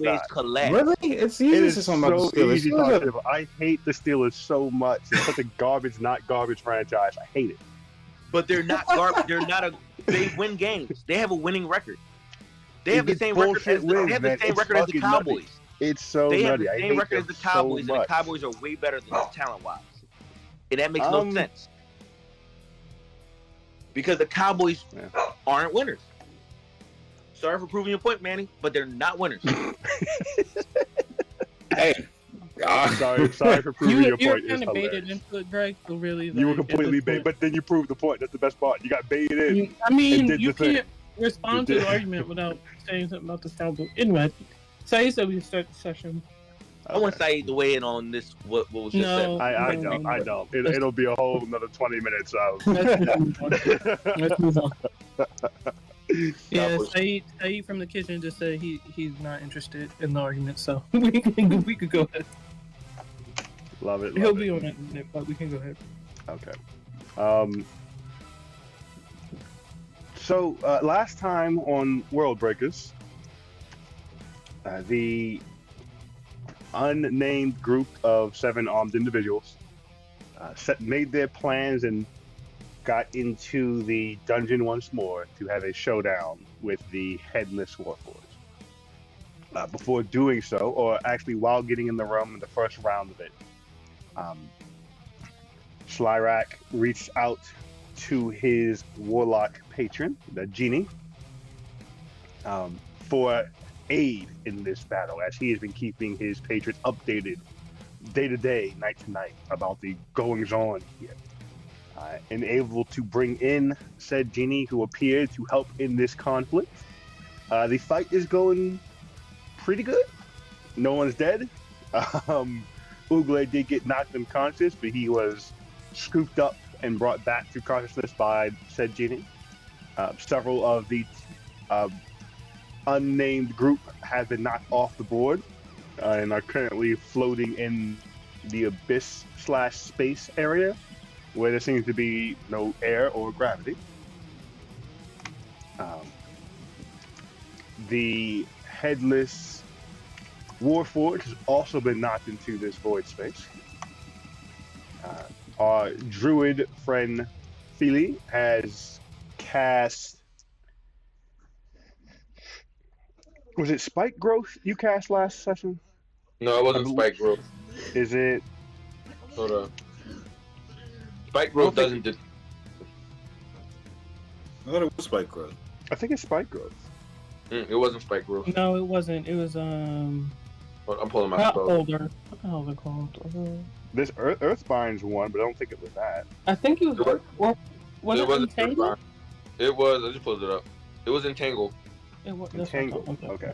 always collapse. Really? It's easy It to is say something about so the Steelers. easy to talk about. I hate the Steelers so much. It's such a garbage, not garbage franchise. I hate it. But they're not garbage. They're not a. They win games. They have a winning record. They have the same record as the, they have the same record as the Cowboys. It's so they have nutty. the same record as the Cowboys, and the Cowboys are way better than them talent-wise. And that makes no sense. Because the Cowboys aren't winners. Sorry for proving your point, Manny, but they're not winners. Hey. Sorry for proving your point. You're kind of baited into it, Greg. So really, you were completely baited, but then you proved the point. That's the best part. You got baited in. I mean, you can't respond to the argument without saying something about the Cowboys. Anyway, Saeed said we can start the session. I want Saeed to weigh in on this. What was just said? I don't. It'll be a whole another 20 minutes of. Let's move on. Yeah, Saeed from the kitchen just said he's not interested in the argument, so we could go ahead. Love it. He'll be on it, but we can go ahead. Okay. So last time on World Breakers, the unnamed group of 7 armed individuals made their plans and got into the dungeon once more to have a showdown with the Headless Warforged. Before doing so, or actually while getting in the room in the first round of it, Slyrak reached out to his warlock patron, the Genie, for aid in this battle, as he has been keeping his patrons updated day to day, night to night about the goings on here. And able to bring in said Genie, who appeared to help in this conflict. The fight is going pretty good. No one's dead. Ugle did get knocked unconscious, but he was scooped up and brought back to consciousness by said Genie. Several of the unnamed group have been knocked off the board and are currently floating in the abyss/space area, where there seems to be no air or gravity. The Headless Warforged has also been knocked into this void space. Our druid friend Feely has cast... Was it Spike Growth you cast last session? No, it wasn't Spike Growth. Is it? Hold on. Spike Growth doesn't. I thought it was Spike Growth. I think it's Spike Growth. It wasn't Spike Growth. No, it wasn't. It was I'm pulling my not spell. older. What the hell is it called? This Earthbind's one, but I don't think it was that. I think it was. Was it Entangle? It was. I just pulled it up. It was Entangle. It was Entangle. Okay.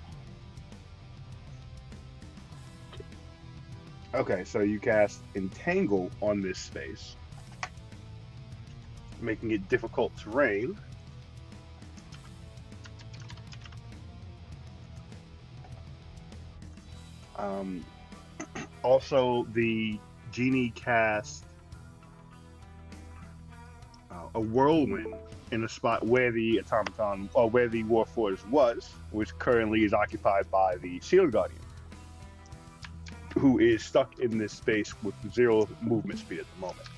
Okay, so you cast Entangle on this space, making it difficult terrain. Also, the Genie cast a whirlwind in a spot where the automaton, or where the Warforged was, which currently is occupied by the Shield Guardian, who is stuck in this space with 0 movement speed at the moment.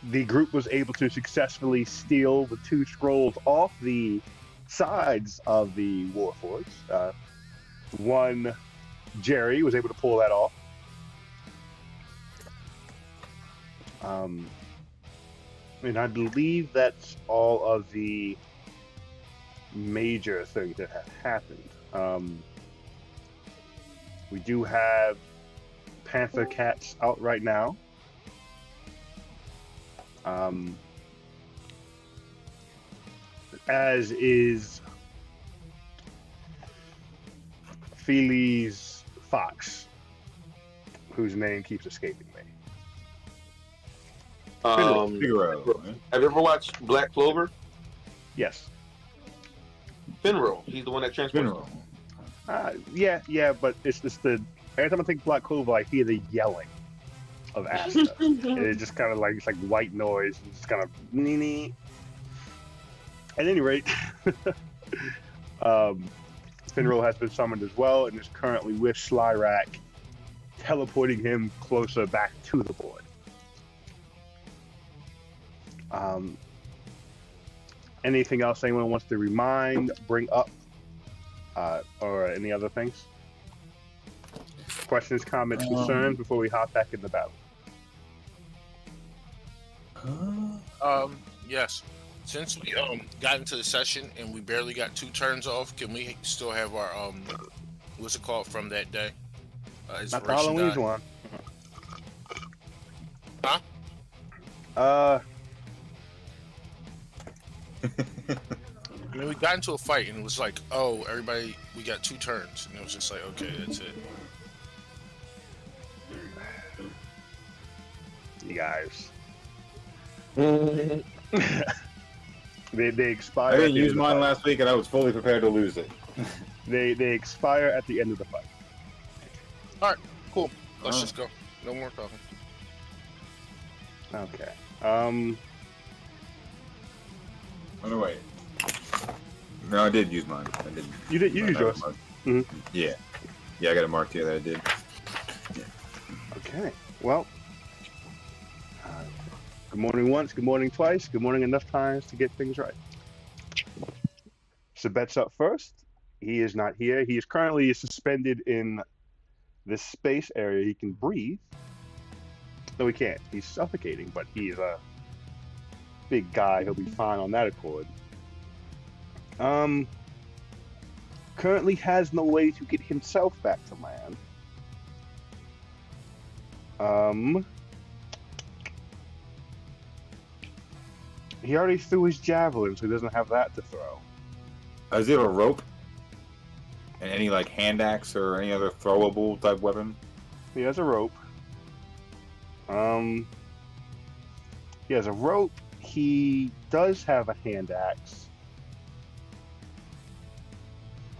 The group was able to successfully steal the 2 scrolls off the sides of the Warforged. One, Jerry, was able to pull that off. And I believe that's all of the major things that have happened. We do have Panther Cats out right now. As is Feely's Fox, whose name keeps escaping me. Figaro. Have you ever watched Black Clover? Yes. Finro. He's the one that transports. Yeah, but it's the every time I think Black Clover, I hear the yelling of Asta. It's just kind of like, it's like white noise. It's kind of nee. At any rate, Finral has been summoned as well and is currently with Slyrak, teleporting him closer back to the board. Anything else anyone wants to bring up, or any other things? Questions, comments, concerns before we hop back in the battle? Yes. Since we got into the session and we barely got 2 turns off, can we still have our what's it called from that day? Not the Halloween one. Huh? I mean, we got into a fight and it was like, oh, everybody, we got 2 turns, and it was just like, okay, that's it. You guys. They expire. I didn't use mine last week, and I was fully prepared to lose it. They expire at the end of the fight. All right, cool. Let's just go. No more talking. Okay. Oh, no, wait. No, I did use mine. I didn't. You did. You used yours. Mm-hmm. Yeah. Yeah, I got it marked here that I did. Yeah. Okay. Well. Good morning once, good morning twice, good morning enough times to get things right. Sabet's up first. He is not here. He is currently suspended in this space area. He can breathe. No, he can't. He's suffocating, but he's a big guy. He'll be fine on that accord. Currently has no way to get himself back to land. He already threw his javelin, so he doesn't have that to throw. Does he have a rope? And any, like, hand axe or any other throwable type weapon? He has a rope. He has a rope. He does have a hand axe.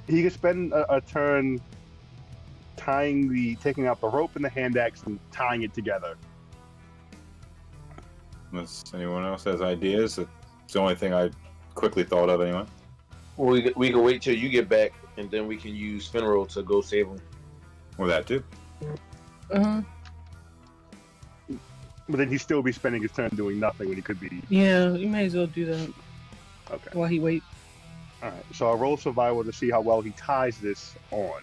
He can spend a turn taking out the rope and the hand axe and tying it together. Unless anyone else has ideas, it's the only thing I quickly thought of anyway. Well, we can wait till you get back, and then we can use Finral to go save him. Or that too. But then he'd still be spending his turn doing nothing when he could be. Yeah, you may as well do that. Okay. While he waits. All right. So I'll roll survival to see how well he ties this on,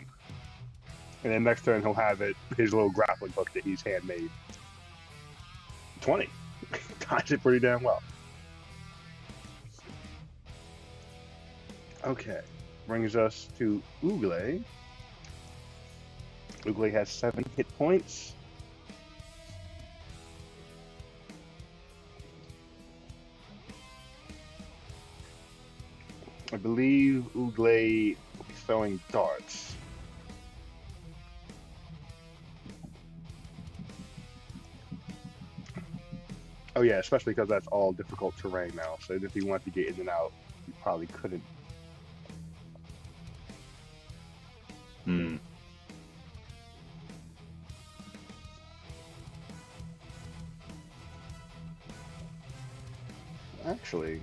and then next turn he'll have his little grappling hook that he's handmade. 20. Ties it pretty damn well. Okay. Brings us to Ugle. Ugle has 7 hit points. I believe Ugle will be throwing darts. Oh yeah, especially because that's all difficult terrain now. So if he wanted to get in and out, he probably couldn't. Actually.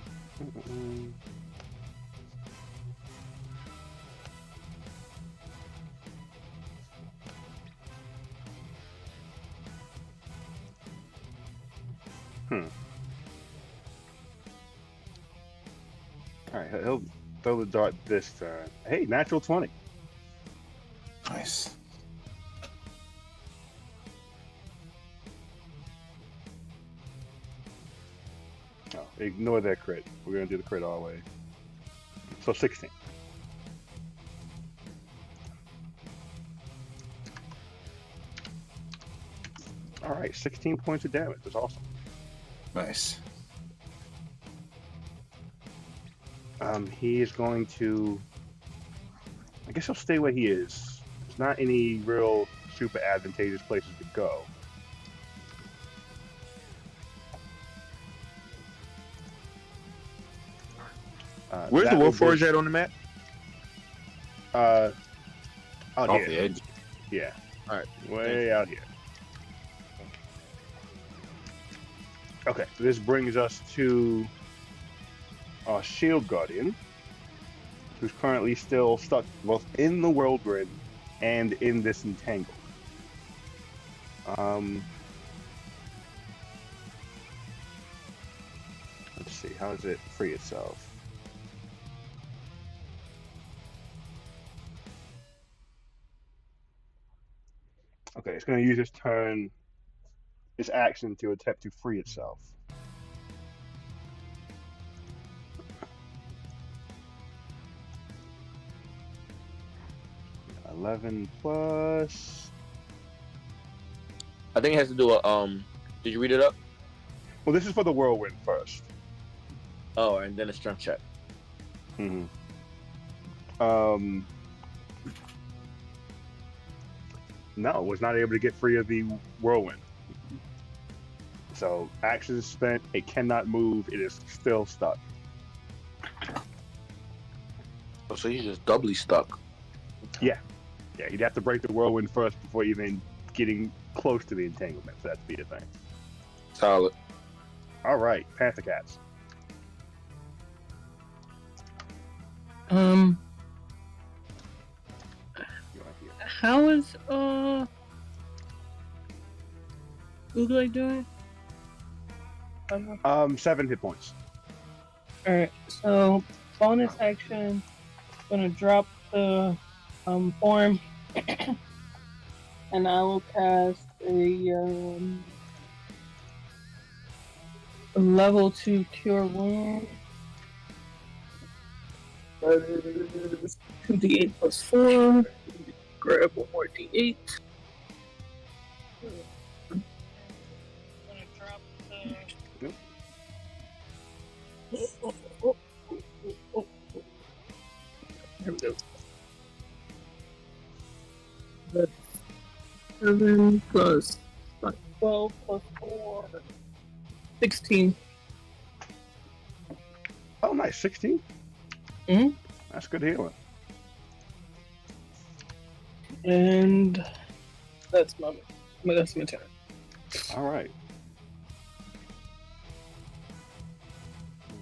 Alright, he'll throw the dart this turn. Hey, natural 20. Nice. Oh, ignore that crit. We're going to do the crit all the way. So 16. Alright, 16 points of damage. That's awesome. Nice. He is going to... I guess he'll stay where he is. There's not any real super advantageous places to go. Where's the Warforged at on the map? Out Off here. the edge. Yeah. All right. Way out here. Okay, this brings us to our Shield Guardian. who's currently still stuck both in the whirlwind and in this entangle. Let's see, how does it free itself? Okay, it's going to use its action to attempt to free itself. $11 plus. I think it has to do a Did you read it up? Well, this is for the whirlwind first. Oh, and then a strength check. Mm-hmm. No, was not able to get free of the whirlwind. So action is spent. It cannot move. It is still stuck. Oh, so he's just doubly stuck. Yeah, he'd have to break the whirlwind first before even getting close to the entanglement for that to be a thing. Solid. All right, Panther Cats. How is Google doing? 7 hit points. Alright, so bonus action, gonna drop the form, and I will cast a level 2 cure wound. That is 2d8 plus 4. Grab one more d8. I'm gonna drop the. There we go. That's 7 plus 12 plus 4. 16. Oh, nice. 16? Mm-hmm. That's good healing. And that's my turn. All right.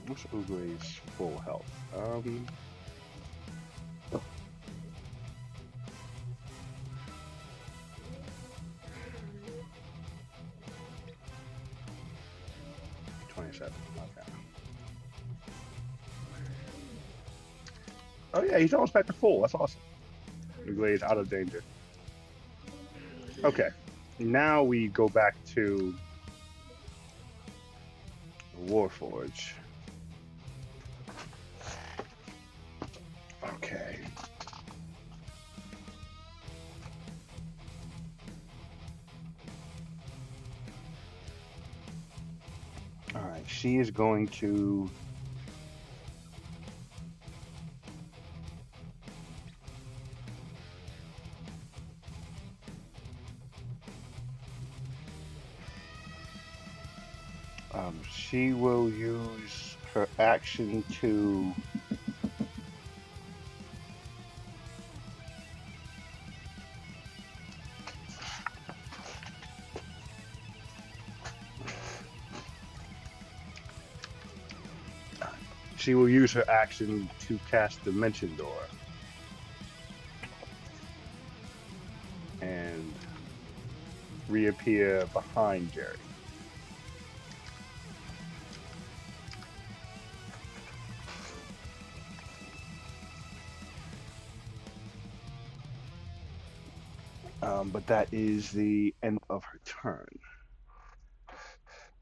What's Ooglay's full health? 27. Okay. Oh yeah, he's almost back to full. That's awesome. Ooglay's out of danger. Okay. Now we go back to Warforge. Okay. All right, she is going to she will use her action to cast Dimension Door and reappear behind Jerry. But that is the end of her turn.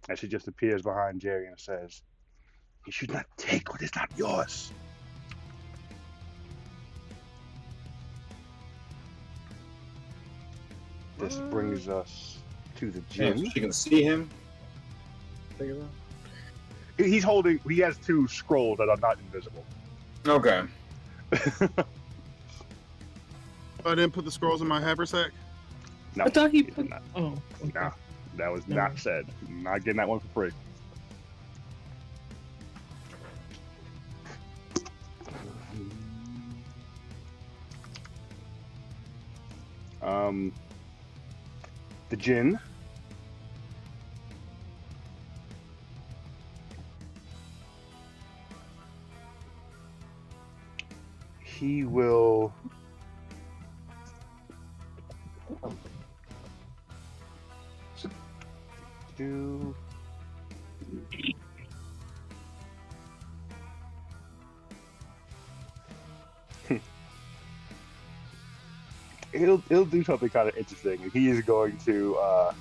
And she just appears behind Jerry and says, "You should not take what is not yours." This brings us to the gym. Yeah, she can see him. He has 2 scrolls that are not invisible. Okay. I didn't put the scrolls in my haversack. No, I thought he did put. not. Oh, okay. No, that was not said. I'm not getting that one for free. The Jinn. Two. He'll do something kind of interesting. He is going to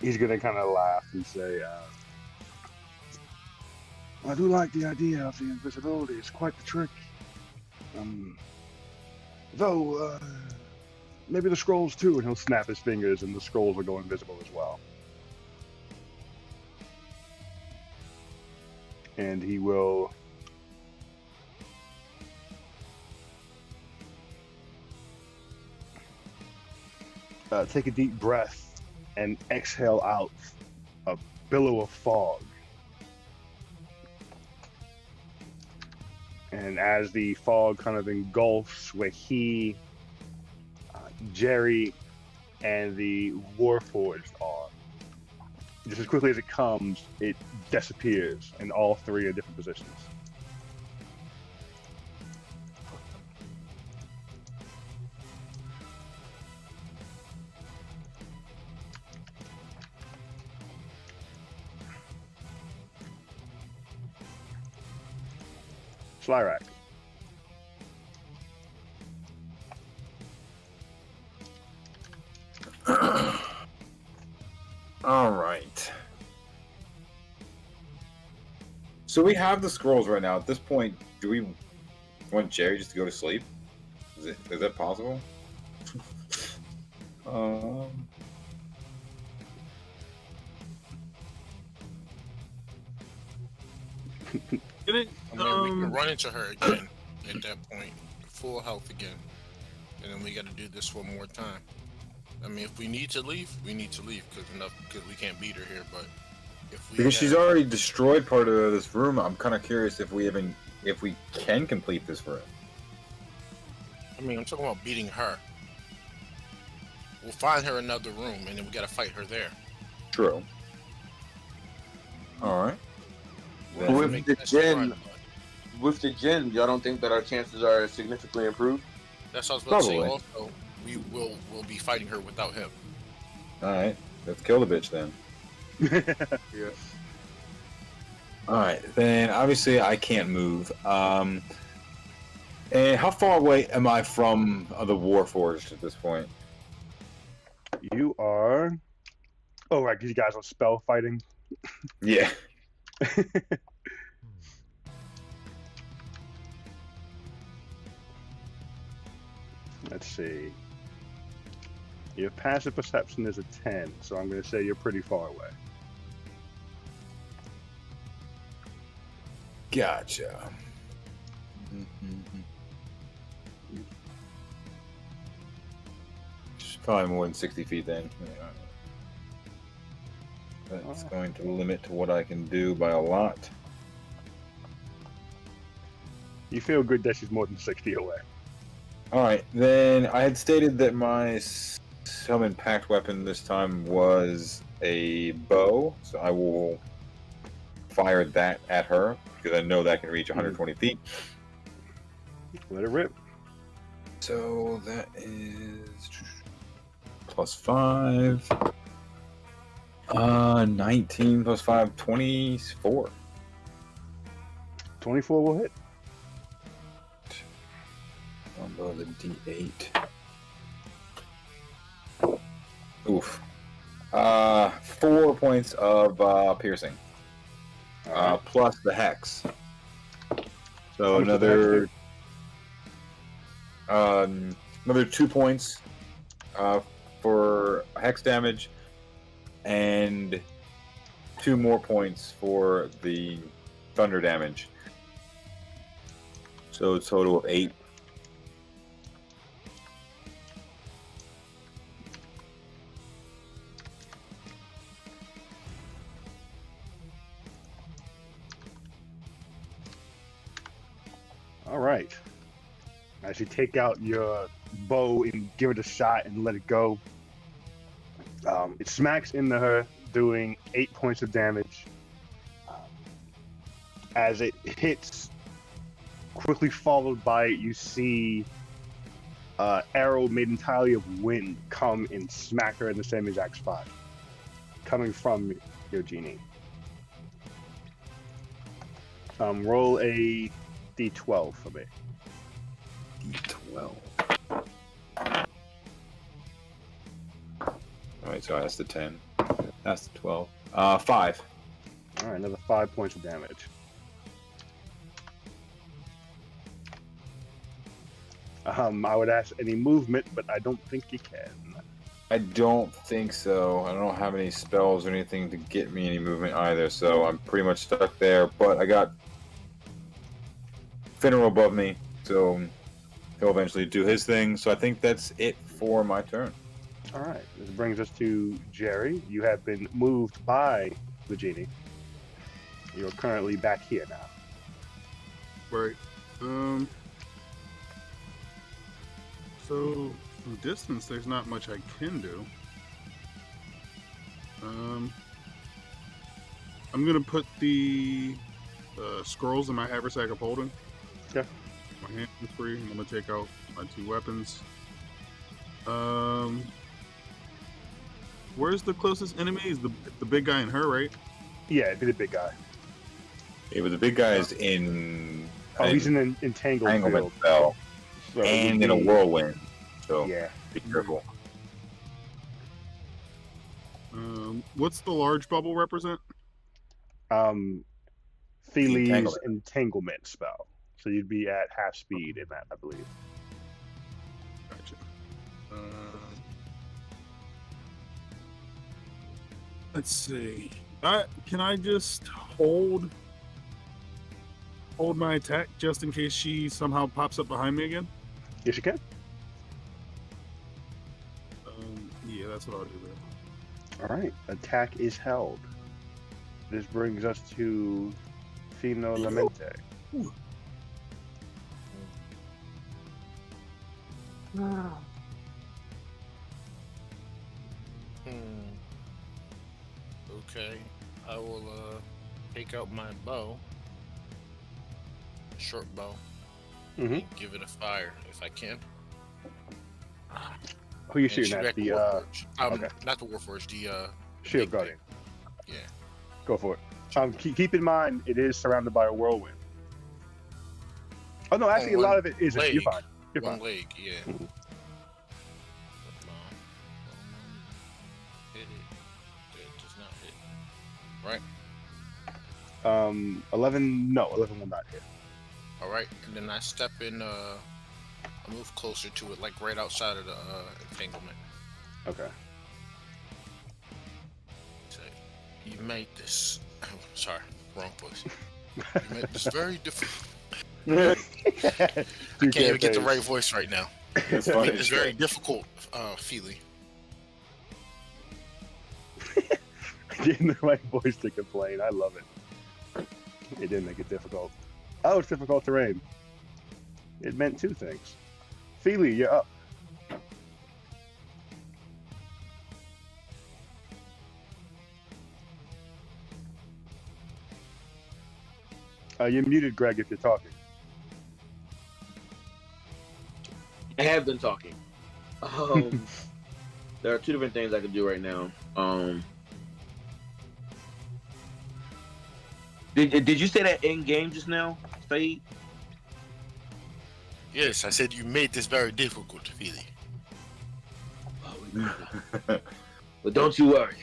he's going to kind of laugh and say, I do like the idea of the invisibility. It's quite the trick. Though, maybe the scrolls too. And he'll snap his fingers and the scrolls will go invisible as well. And he will... take a deep breath and exhale out a billow of fog. And as the fog kind of engulfs where he, Jerry, and the Warforged are, just as quickly as it comes, it disappears, and all three are different positions. Slyrak. All right. So we have the scrolls right now. At this point, do we want Jerry just to go to sleep? Is that possible? We can run into her again at that point, full health again, and then we got to do this one more time. I mean, if we need to leave, we need to leave because we can't beat her here. But because she's already destroyed part of this room, I'm kind of curious if we can complete this room. I mean, I'm talking about beating her. We'll find her another room, and then we got to fight her there. True. All right. With the gin, y'all don't think that our chances are significantly improved? That's what I was about to say. Also, we'll be fighting her without him. All right, let's kill the bitch then. Yeah. All right, then obviously I can't move. And how far away am I from the Warforged at this point? You are... Oh, right, because you guys are spell fighting? Yeah. Let's see. Your passive perception is a 10, so I'm going to say you're pretty far away. Gotcha. It's probably more than 60 feet then. That's going to limit to what I can do by a lot. You feel good that she's more than 60 away. Alright, then I had stated that my summon pact weapon this time was a bow, so I will fire that at her, because I know that can reach 120 feet. Let it rip. So that is plus 5. 19 plus 5, 24. 24 will hit. One below the D8. Oof. 4 points of piercing. Plus the hex. So another 2 points for hex damage, and 2 more points for the thunder damage. So a total of 8. All right. As you take out your bow and give it a shot and let it go, it smacks into her, doing 8 points of damage. As it hits, quickly followed by it, you see arrow made entirely of wind come and smack her in the same exact spot, coming from your genie. Roll a d12 for me. D12. Alright, so that's the 10. That's the 12. 5. Alright, another 5 points of damage. I would ask any movement, but I don't think you can. I don't think so. I don't have any spells or anything to get me any movement either, so I'm pretty much stuck there. But I got Finneral above me, so he'll eventually do his thing. So I think that's it for my turn. Alright, this brings us to Jerry. You have been moved by the genie. You're currently back here now. Right. So from distance, there's not much I can do. I'm gonna put the scrolls in my haversack of holding. Okay. My hand is free. I'm gonna take out my 2 weapons. Where's the closest enemy? Is the big guy and her, right? Yeah, it'd be the big guy. Yeah, but the big guy is in. Oh, he's in an entangled entanglement field. spell So it and would in a be- whirlwind. So Yeah. be careful. What's the large bubble represent? Feely's Entanglement. entanglement spell. So you'd be at half speed in that, I believe. Gotcha. Let's see. Can I just hold my attack just in case she somehow pops up behind me again? Yes, you can. Yeah, that's what I'll do there. All right. Attack is held. This brings us to Fino Lamente. Okay, I will take out my bow, short bow, Mm-hmm. and give it a fire if I can. Who you And shooting shoot at? at The Warforged. okay. Not the Warforged, the Shield big Guardian. thing. Yeah. Go for it. Keep in mind, it is surrounded by a whirlwind. Oh no, actually, a lot of it isn't. You're leg. fine. You're One fine. leg, yeah. Mhm. Hit it. It does not hit. Right? 11. No, 11 will not hit. All right, and then I step in. I move closer to it, like right outside of the entanglement. Okay. Say, you made this. Sorry, wrong voice. You made this very difficult. I can't even get the right voice right now. It's You funny. made this very difficult, Feely. Getting the right voice to complain. I love it. It didn't make it difficult. Oh, it's difficult terrain. It meant 2 things. Feely, you're up. You're muted, Greg, if you're talking. I have been talking. There are 2 different things I can do right now. Did you say that in game just now, Saeed? Yes, I said you made this very difficult, Feely. But don't you worry,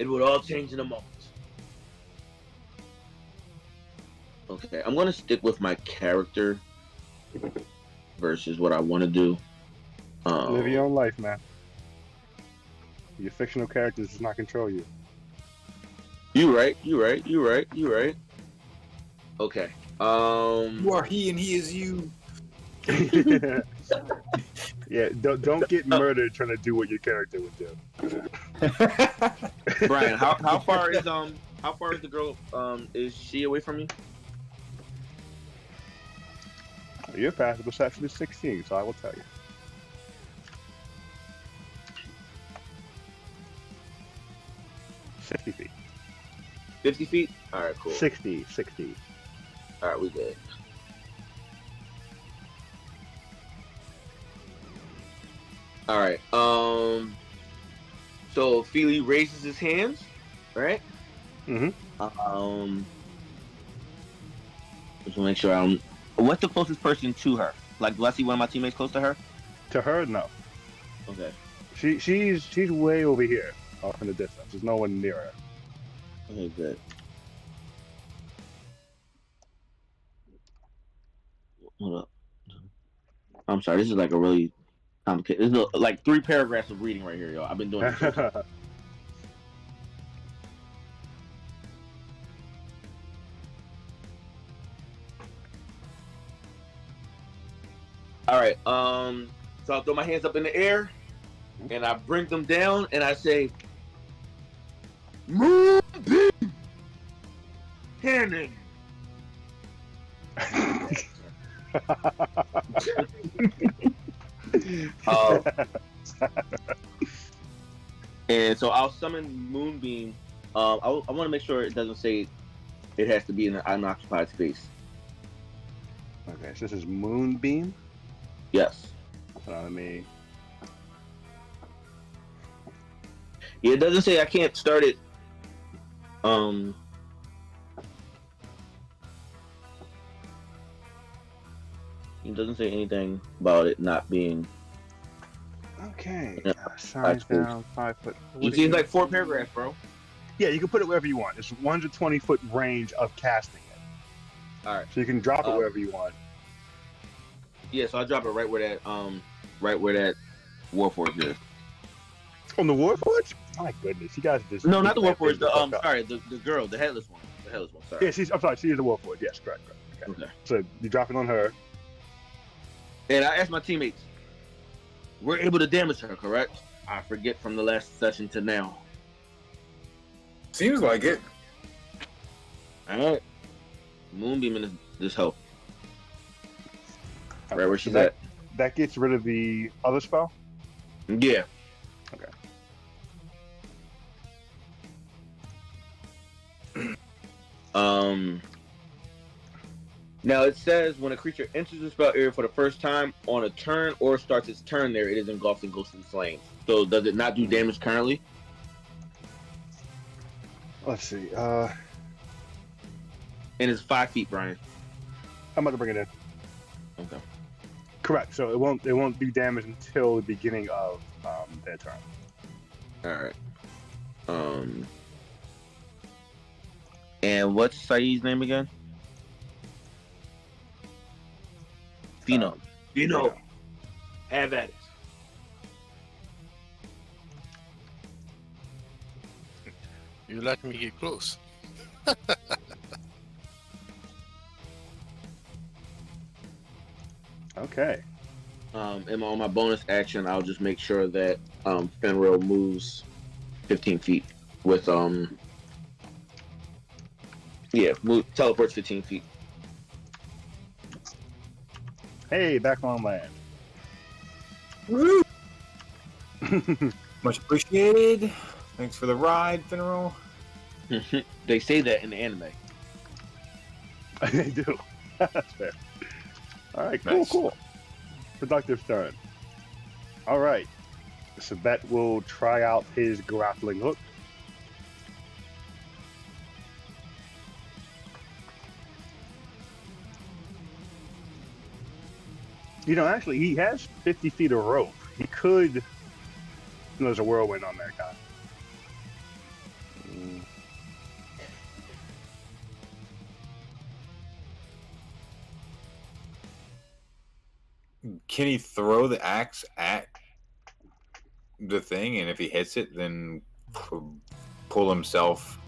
it will all change in a moment. Okay, I'm gonna stick with my character versus what I want to do. Live your own life, man. Your fictional characters does not control you. You right. Okay. You are he and he is you. Yeah, don't get murdered trying to do what your character would do. Brian, how far is the girl? Is she away from you? Your passive perception is 16, so I will tell you. $50 feet. 50 feet. All right, cool. 60. All right, we good. All right. So Feely raises his hands, right? Mm-hmm. Just to make sure I'm. What's the closest person to her? Like, do I see one of my teammates close to her? To her, no. Okay. She's way over here, off in the distance. There's no one near her. Okay, good. Hold up. I'm sorry. This is like a really complicated. This is like 3 paragraphs of reading right here, y'all. I've been doing this. All right. So I'll throw my hands up in the air, and I bring them down, and I say, "Moonbeam cannon." And so I'll summon Moonbeam. I want to make sure it doesn't say it has to be in an unoccupied space. Okay, so this is Moonbeam. Yes. Hold on, let me. Yeah, it doesn't say I can't start it. It doesn't say anything about it not being. Okay. Yeah. Size down 5 foot. You see, it's like 4 paragraphs, bro. Yeah, you can put it wherever you want. It's 120-foot range of casting it. All right. So you can drop it wherever you want. Yeah, so I drop it right where that Warforged is. On the Warforged? My goodness, you guys just. No, not the Warforged. The girl, the headless one. Sorry. Yeah, I'm sorry. She is the Warforged. Yes, correct. Okay. So you drop it on her. And I asked my teammates, we're able to damage her, correct? I forget from the last session to now. Seems like it. Alright. Moonbeam in this help. Right where she's at. at. That gets rid of the other spell? Yeah. Okay. Now it says when a creature enters the spell area for the first time on a turn or starts its turn there, it is engulfed in ghostly flames. So does it not do damage currently? Let's see. And it's 5 feet, Brian. I'm about to bring it in. Okay. Correct. So it won't do damage until the beginning of their turn. Alright. And what's Saeed's name again? Fino. Fino. Have at it. You let me get close. Okay. And on my bonus action, I'll just make sure that Fenrir moves 15 feet with teleports 15 feet. Hey, back on land. Woo! Much appreciated. Thanks for the ride, Fenrir. They say that in the anime. They do. That's fair. All right, cool. Productive turn. All right. Sabet will try out his grappling hook. You know, actually, he has 50 feet of rope. He could. There's a whirlwind on that guy. Can he throw the axe at the thing, and if he hits it, then pull himself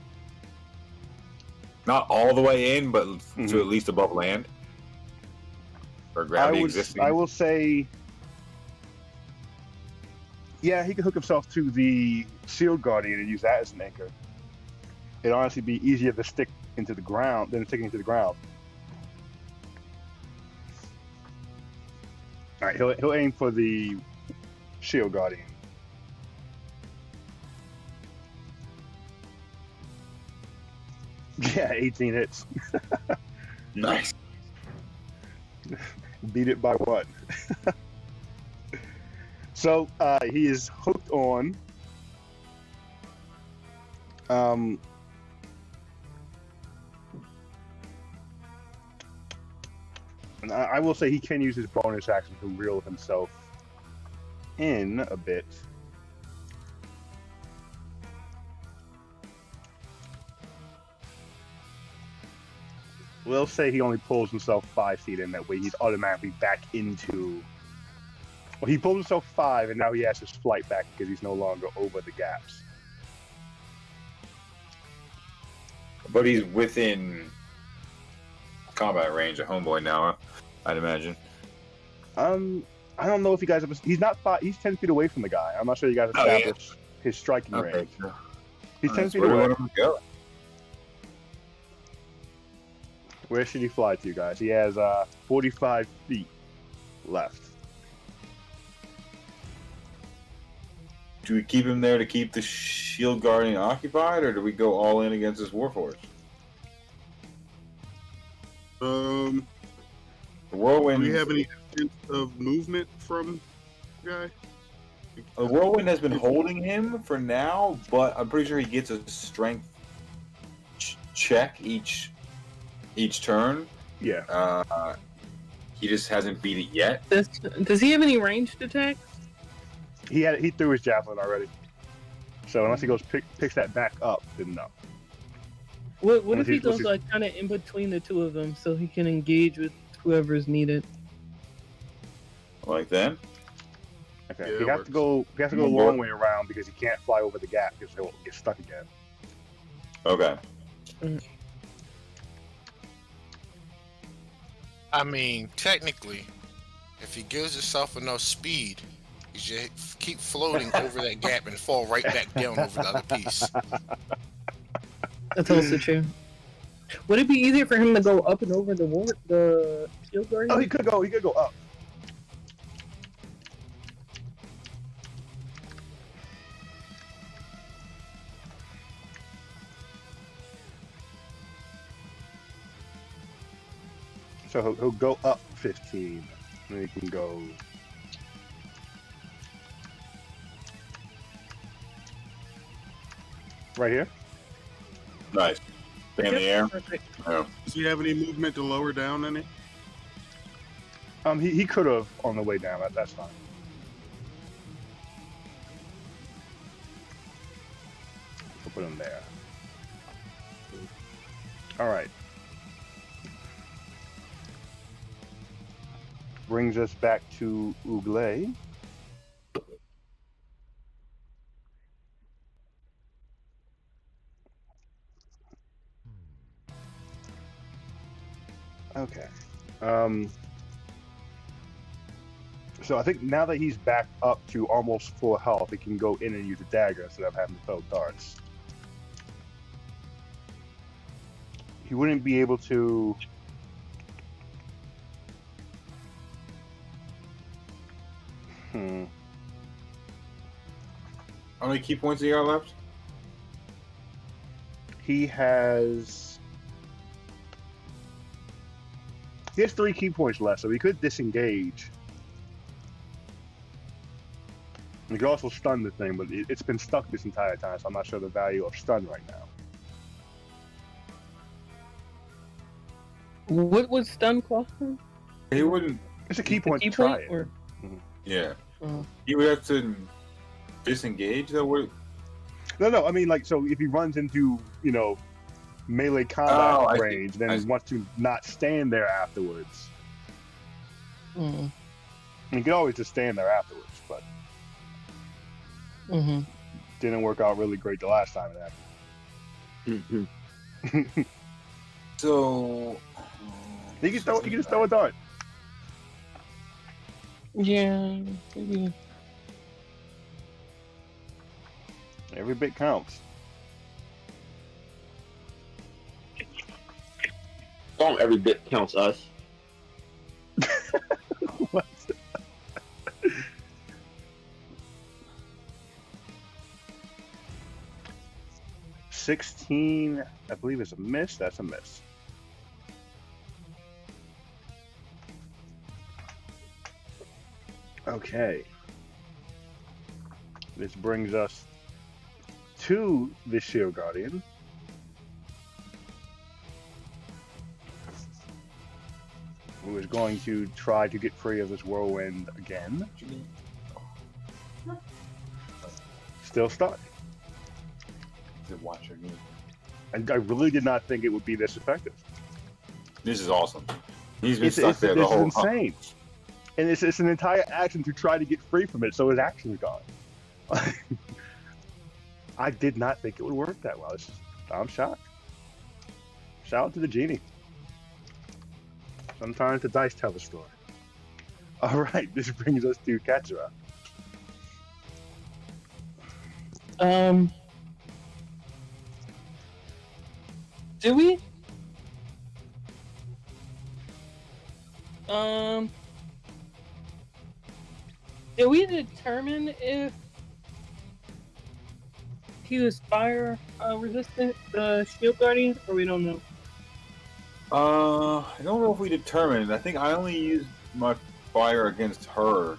not all the way in, but to at least above land? Or gravity existing? I will say, yeah, he could hook himself to the Shield Guardian and use that as an anchor. It'd honestly be easier to stick into the ground than sticking into the ground. All right, he'll aim for the Shield Guardian. Yeah, 18 hits. Nice. Beat it by what? So he is hooked on. And I will say he can use his bonus action to reel himself in a bit. We'll say he only pulls himself 5 feet in. That way he's automatically back into... Well, he pulled himself 5, and now he has his flight back because he's no longer over the gaps. But he's within combat range of Homeboy now, I'd imagine. I don't know if you guys have... He's not 5... He's 10 feet away from the guy. I'm not sure you guys established his striking range. Sure. He's 10 feet Where do you away. want him to go? Where should he fly to, guys? He has 45 feet left. Do we keep him there to keep the Shield Guardian occupied, or do we go all in against his Warforged? Do The Whirlwind. we have any evidence of movement from the guy? The Whirlwind has been holding him for now, but I'm pretty sure he gets a strength check each turn. Yeah. He just hasn't beat it yet. Does he have any ranged attacks? He threw his javelin already. So unless he goes picks that back up, then no. What if he goes like kind of in between the two of them so he can engage with whoever's needed? Like that? Okay. Yeah, he has to go a long way around because he can't fly over the gap because he'll get stuck again. Okay. I mean, technically, if he gives himself enough speed, he should keep floating over that gap and fall right back down over the other piece. That's also true. Would it be easier for him to go up and over the shield guardian? Oh, he could go up. So he'll go up 15, and he can go. Right here. Nice. Stay in the air. Perfect. Oh. Does he have any movement to lower down any? He could have on the way down. That's fine. We'll put him there. All right. Brings us back to Ugle. Okay. So I think now that he's back up to almost full health, he can go in and use a dagger instead of having to throw darts. He wouldn't be able to. How many key points do you got left? He has 3 key points left, so he could disengage. He could also stun the thing, but it's been stuck this entire time, so I'm not sure the value of stun right now. What would stun cost him? He wouldn't. It's a key point Key to try point, it. or Yeah. oh. He would have to disengage, though? What? No, I mean, like, so if he runs into, melee combat I range, see. then I he see. wants to not stand there afterwards. Mm. You could always just stand there afterwards, but Mm-hmm. didn't work out really great the last time it happened. So. You can just throw a dart. Yeah, maybe. Every bit counts. Every bit counts us. What? $16, I believe, is a miss. That's a miss. Okay. This brings us to the Shield Guardian. Who is going to try to get free of this whirlwind again. Still stuck. Watch your knee. And I really did not think it would be this effective. This is awesome. He's been stuck there the whole time. This is insane. And it's an entire action to try to get free from it, so his action is gone. I did not think it would work that well. I'm shocked. Shout out to the genie. Sometimes the dice tell the story. All right, this brings us to Katsura. Do we? Did we determine if he was fire resistant, the Shield Guardian, or we don't know? I don't know if we determined. I think I only used my fire against her.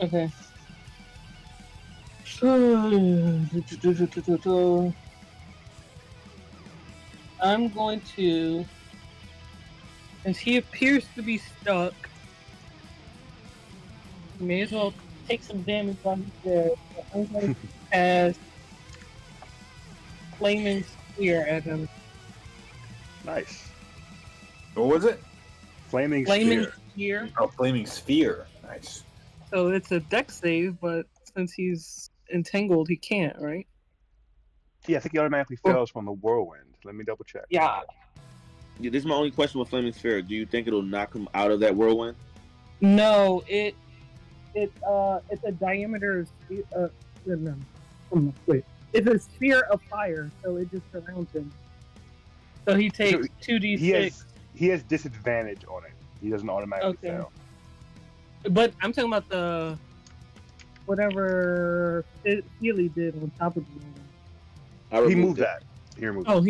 Okay. I'm going to, as he appears to be stuck, may as well take some damage while he's there. So I'm going to cast Flaming Spear at him. Nice. What was it? Flaming Spear. Oh, Flaming Sphere. Nice. So it's a dex save, but since he's entangled, he can't, right? Yeah, I think he automatically fails from the whirlwind. Let me double check. Yeah. This is my only question with Flaming Sphere. Do you think it'll knock him out of that whirlwind? No, it's a diameter of no. Wait. It's a sphere of fire, so it just surrounds him. So he takes 2d6. He has disadvantage on it. He doesn't automatically fail. But I'm talking about the whatever Healy did on top of the He moved that. He moved that.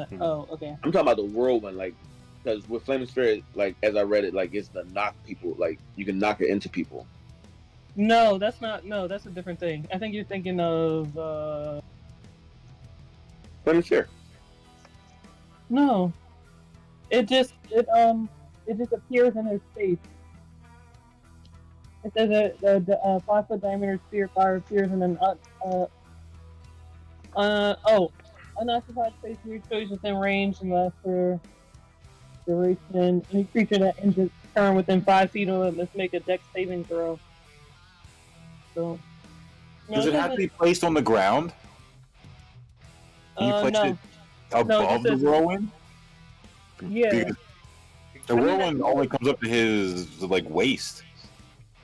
Mm-hmm. Oh, okay. I'm talking about the whirlwind, like, because with Flaming Sphere, like, as I read it, like, it's to knock people, like, you can knock it into people. No, that's not. No, that's a different thing. I think you're thinking of. Flaming Sphere. No, it just appears in his face. It says that the 5-foot diameter sphere of fire appears in an unoccupied space near your choice within range and lasts for duration. Any creature that ends its turn within 5 feet of it must make a dex saving throw. So, Does it have to be placed on the ground? Can you place it above the whirlwind? Yeah. Because the whirlwind only comes up to his waist.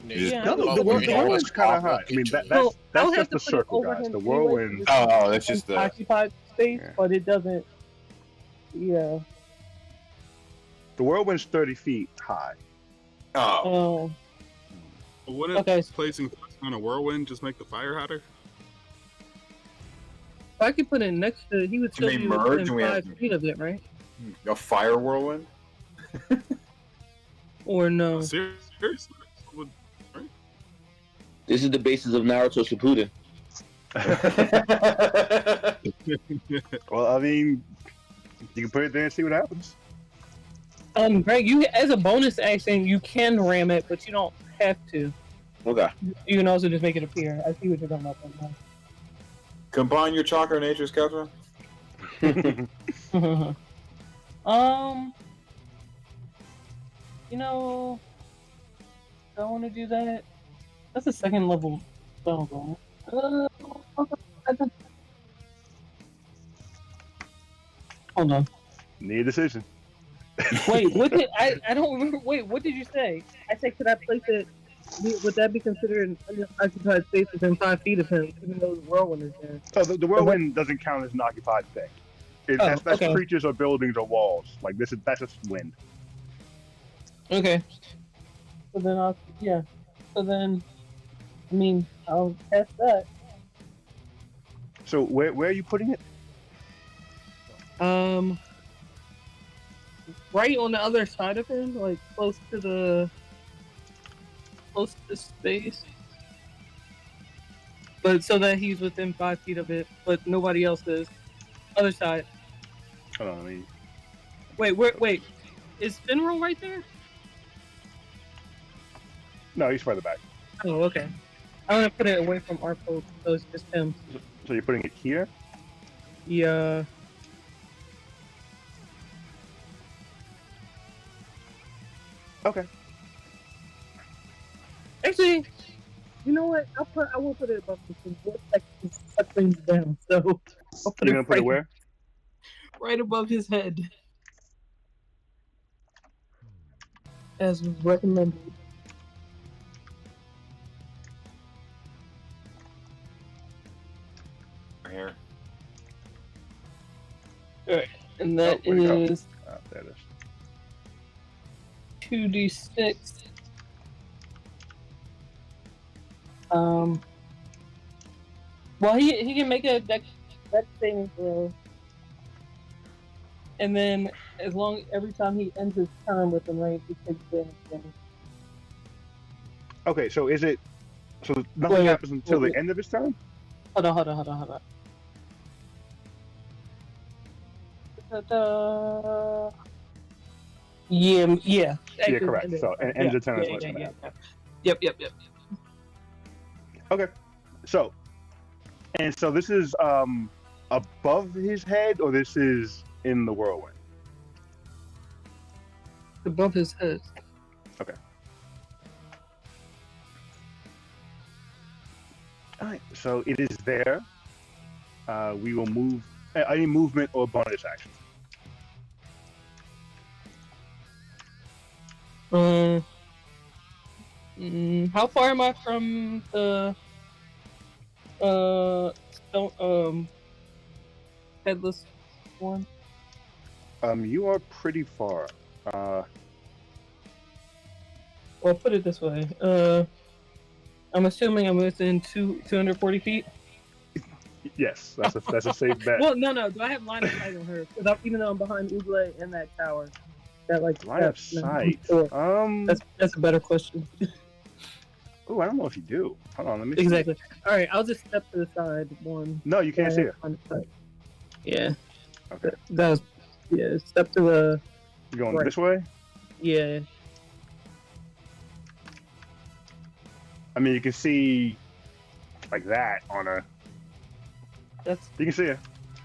Yeah. The whirlwind's kind of high. I mean, that's just the circle, guys. The whirlwind. Oh, that's just the occupied space, but it doesn't. Yeah. The whirlwind's 30 feet high. Oh. What if placing on a whirlwind just make the fire hotter? If I could put it next to, he would still be within 5 feet of it, right? A fire whirlwind? Or no? Seriously? This is the basis of Naruto Shippuden. Well, I mean, you can put it there and see what happens. Greg, you as a bonus action, you can ram it, but you don't have to. Okay. You can also just make it appear. I see what you're talking about. Combine your chakra natures, Catherine. You know, do I want to do that? That's a second level spell, right? Hold on. Need a decision. Wait, what did I don't remember. Wait, what did you say? I said, could I place it? Would that be considered an occupied space within 5 feet of him, even though the whirlwind is there? Oh, the whirlwind doesn't count as an occupied thing. That's creatures or buildings or walls. Like that's just wind. Okay. So then So then, I mean, I'll test that. So where are you putting it? right on the other side of him, like close to the space, but so that he's within 5 feet of it, but nobody else is. Other side. Hold on, let me. Wait. Is Finral right there? No, he's further back. Oh, okay. I'm gonna put it away from our post, so it's just him. So you're putting it here? Yeah. Okay. Actually, you know what? I will put it above the vortex and set things down. So I'll put You're it gonna put it where? right above his head, as was recommended. Here. Alright, and that where'd it go? is Oh, there it is. 2d6. Well, he can make a dex saving throw, and then every time he ends his turn within range, he takes damage. Okay, so is it? So nothing Wait, happens until wait. the end of his turn? Hold on. Yeah. Yeah, correct. So end of turn is what's gonna happen. Yep. Okay. So this is above his head, or this is in the whirlwind? Above his head. Okay. All right. So it is there. We will move any movement or bonus action. How far am I from the headless one? You are pretty far. Well, put it this way. I'm assuming I'm within 240 feet. Yes, that's a safe bet. Well, no. Do I have line of sight on her? Because even though I'm behind Ugle and that tower, that Line of sight. That's a better question. Oh, I don't know if you do. Hold on, let me. Exactly. See. All right, I'll just step to the side. One. No, you can't see her. Yeah. Okay. That was. Yeah. Step to the. You going this way? Yeah. I mean, you can see like that on a. You can see her.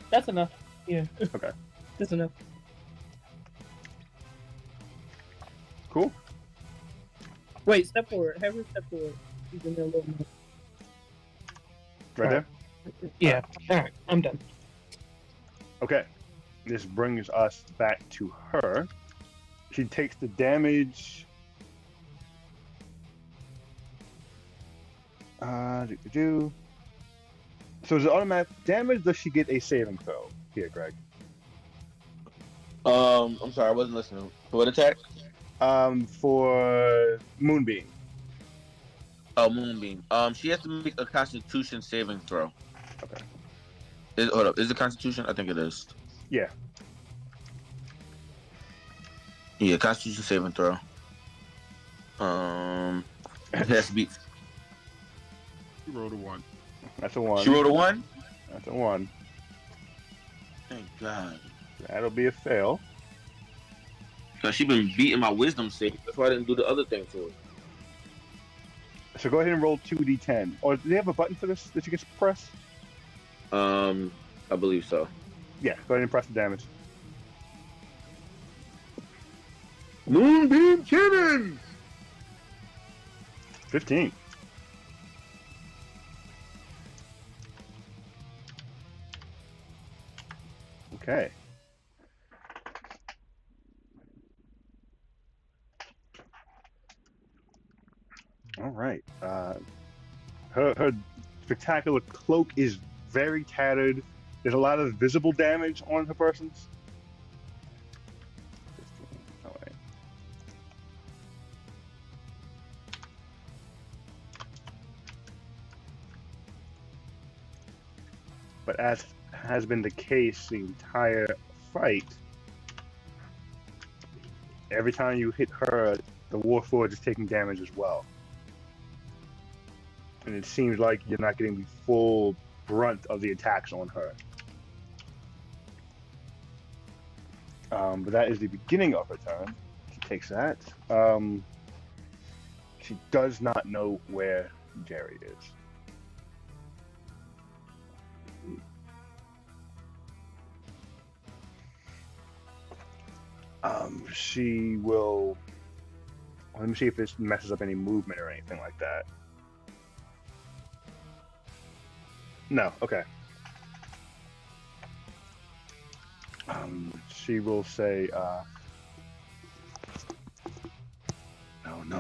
That's enough. Yeah. Okay. That's enough. Cool. Wait, step forward. Have her step forward. She's in there a little more. Right there? Yeah. Alright, I'm done. Okay. This brings us back to her. She takes the damage. So is it automatic damage? Does she get a saving throw? Here, Greg. I'm sorry, I wasn't listening. What attack? For Moonbeam. Oh, Moonbeam. She has to make a Constitution saving throw. Okay. Hold up. Is it Constitution? I think it is. Yeah. Yeah, Constitution saving throw. It has to be. You rolled a 1. That's a 1. She rolled a 1? That's a 1. Thank God. That'll be a fail. Because she been beating my wisdom save. That's why I didn't do the other thing for it. So go ahead and roll 2d10. Or do they have a button for this that you can press? I believe so. Yeah, go ahead and press the damage. Moonbeam cannon! 15. Okay. All right. Her spectacular cloak is very tattered. There's a lot of visible damage on her persons. All right. But as has been the case the entire fight, every time you hit her, the Warforged is taking damage as well. And it seems like you're not getting the full brunt of the attacks on her. But that is the beginning of her turn. She takes that. She does not know where Jerry is. She will. Let me see if this messes up any movement or anything like that. No, okay. She will say,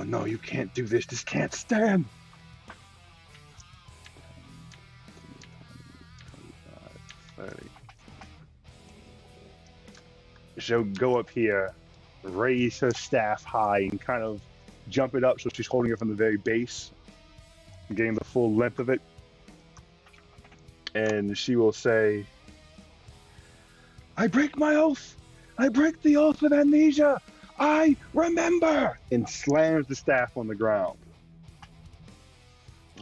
no, you can't do this. This can't stand. 30. She'll go up here, raise her staff high, and kind of jump it up so she's holding it from the very base, getting the full length of it. And she will say, I break my oath. I break the oath of amnesia. I remember. And slams the staff on the ground.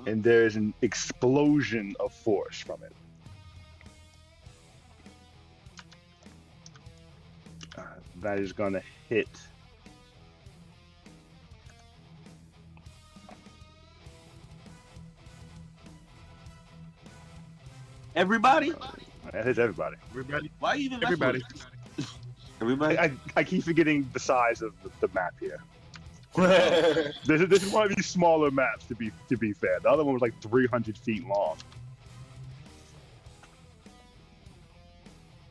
And there's an explosion of force from it. That is going to hit. Everybody? That hits everybody. Everybody. Why even Everybody. Everybody? I keep forgetting the size of the map here. This is one of these smaller maps, to be fair. The other one was like 300 feet long.